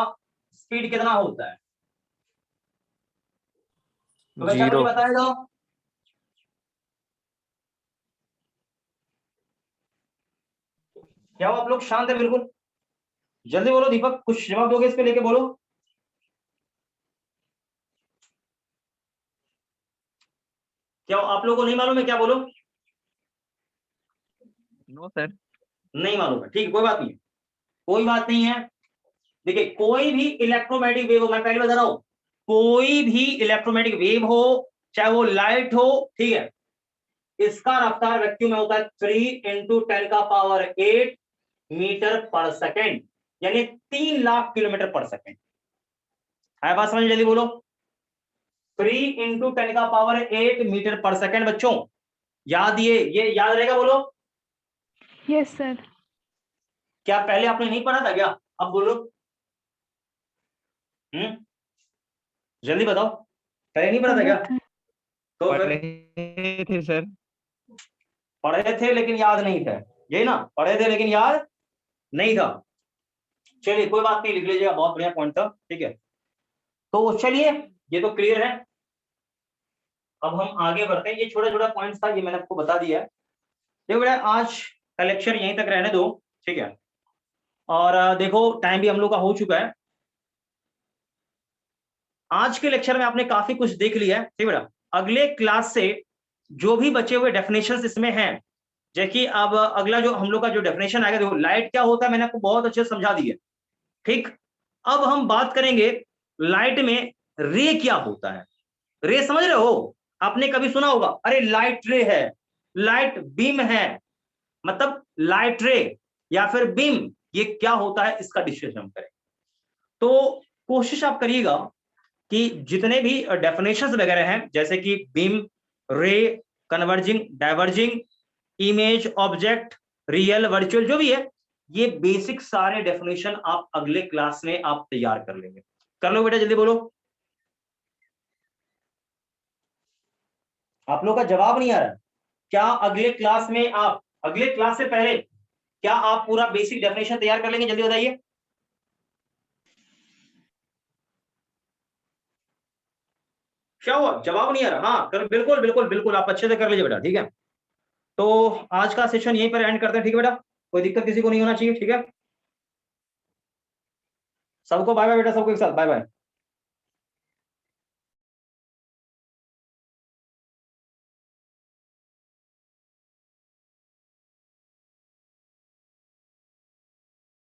स्पीड कितना होता है? तो बच्चा मुझे 0 बताएगा। क्या आप लोग शांत है बिल्कुल? जल्दी बोलो दीपक, कुछ जवाब दोगे इस पे लेके, बोलो। क्या आप लोगों को नहीं मालूम है, क्या बोलो? No sir. नहीं मालूम है, ठीक है, कोई बात नहीं है, कोई बात नहीं है। देखिए कोई भी इलेक्ट्रोमैग्नेटिक वेव हो, मैं पहले बता रहा हूं, कोई भी इलेक्ट्रोमैग्नेटिक वेव हो, चाहे वो लाइट हो, ठीक है, इसका रफ्तार वैक्यूम में होता है 3 × 10⁸ मीटर पर सेकेंड, यानी 3 लाख किलोमीटर पर सेकेंड। है बात समझ, जल्दी बोलो। 3 × 10⁸ मीटर पर सेकेंड। बच्चों याद, ये याद रहेगा, बोलो। Yes sir. क्या पहले आपने नहीं पढ़ा था क्या? अब बोलो। जल्दी बताओ, पहले नहीं पढ़ा था क्या? तो फिर पढ़े थे सर। पढ़े थे लेकिन याद नहीं था, यही ना, पढ़े थे लेकिन याद नहीं था। चलिए कोई बात नहीं, लिख लीजिएगा, बहुत बढ़िया पॉइंट था, ठीक है। तो चलिए ये तो क्लियर है, अब हम आगे बढ़ते हैं। ये छोटा छोटा पॉइंट था, ये मैंने आपको बता दिया है। देखो बेटा आज का लेक्चर यहीं तक रहने दो, ठीक है। और देखो टाइम भी हम लोग का हो चुका है। आज के लेक्चर में आपने काफी कुछ देख लिया है, ठीक बेटा। अगले क्लास से जो भी बचे हुए डेफिनेशंस इसमें हैं, जैसे अब अगला जो हम लोग का जो डेफिनेशन आएगा, देखो लाइट क्या होता है मैंने आपको बहुत अच्छे से समझा दिया, ठीक। अब हम बात करेंगे लाइट में रे क्या होता है। रे समझ रहे हो? आपने कभी सुना होगा, अरे लाइट रे है, लाइट बीम है, मतलब लाइट रे या फिर बीम, ये क्या होता है, इसका डिस्कशन हम करें। तो कोशिश आप करिएगा कि जितने भी डेफिनेशंस वगैरह हैं, जैसे कि बीम, रे, converging, diverging, image, object, real, virtual, जो भी है, ये बेसिक सारे डेफिनेशन आप अगले क्लास में आप तैयार कर लेंगे। कर लो बेटा, जल्दी बोलो। आप लोग का जवाब नहीं आ रहा, क्या अगले क्लास में आप, अगले क्लास से पहले क्या आप पूरा बेसिक डेफिनेशन तैयार कर लेंगे? जल्दी बताइए। क्या हुआ, जवाब नहीं आ रहा? हाँ कर, बिल्कुल बिल्कुल बिल्कुल, आप अच्छे से कर लीजिए बेटा, ठीक है। तो आज का सेशन यहीं पर एंड करते हैं, ठीक है बेटा, कोई दिक्कत किसी को नहीं होना चाहिए, ठीक है। सबको बाय बाय बेटा, सबको एक साथ बाय बाय।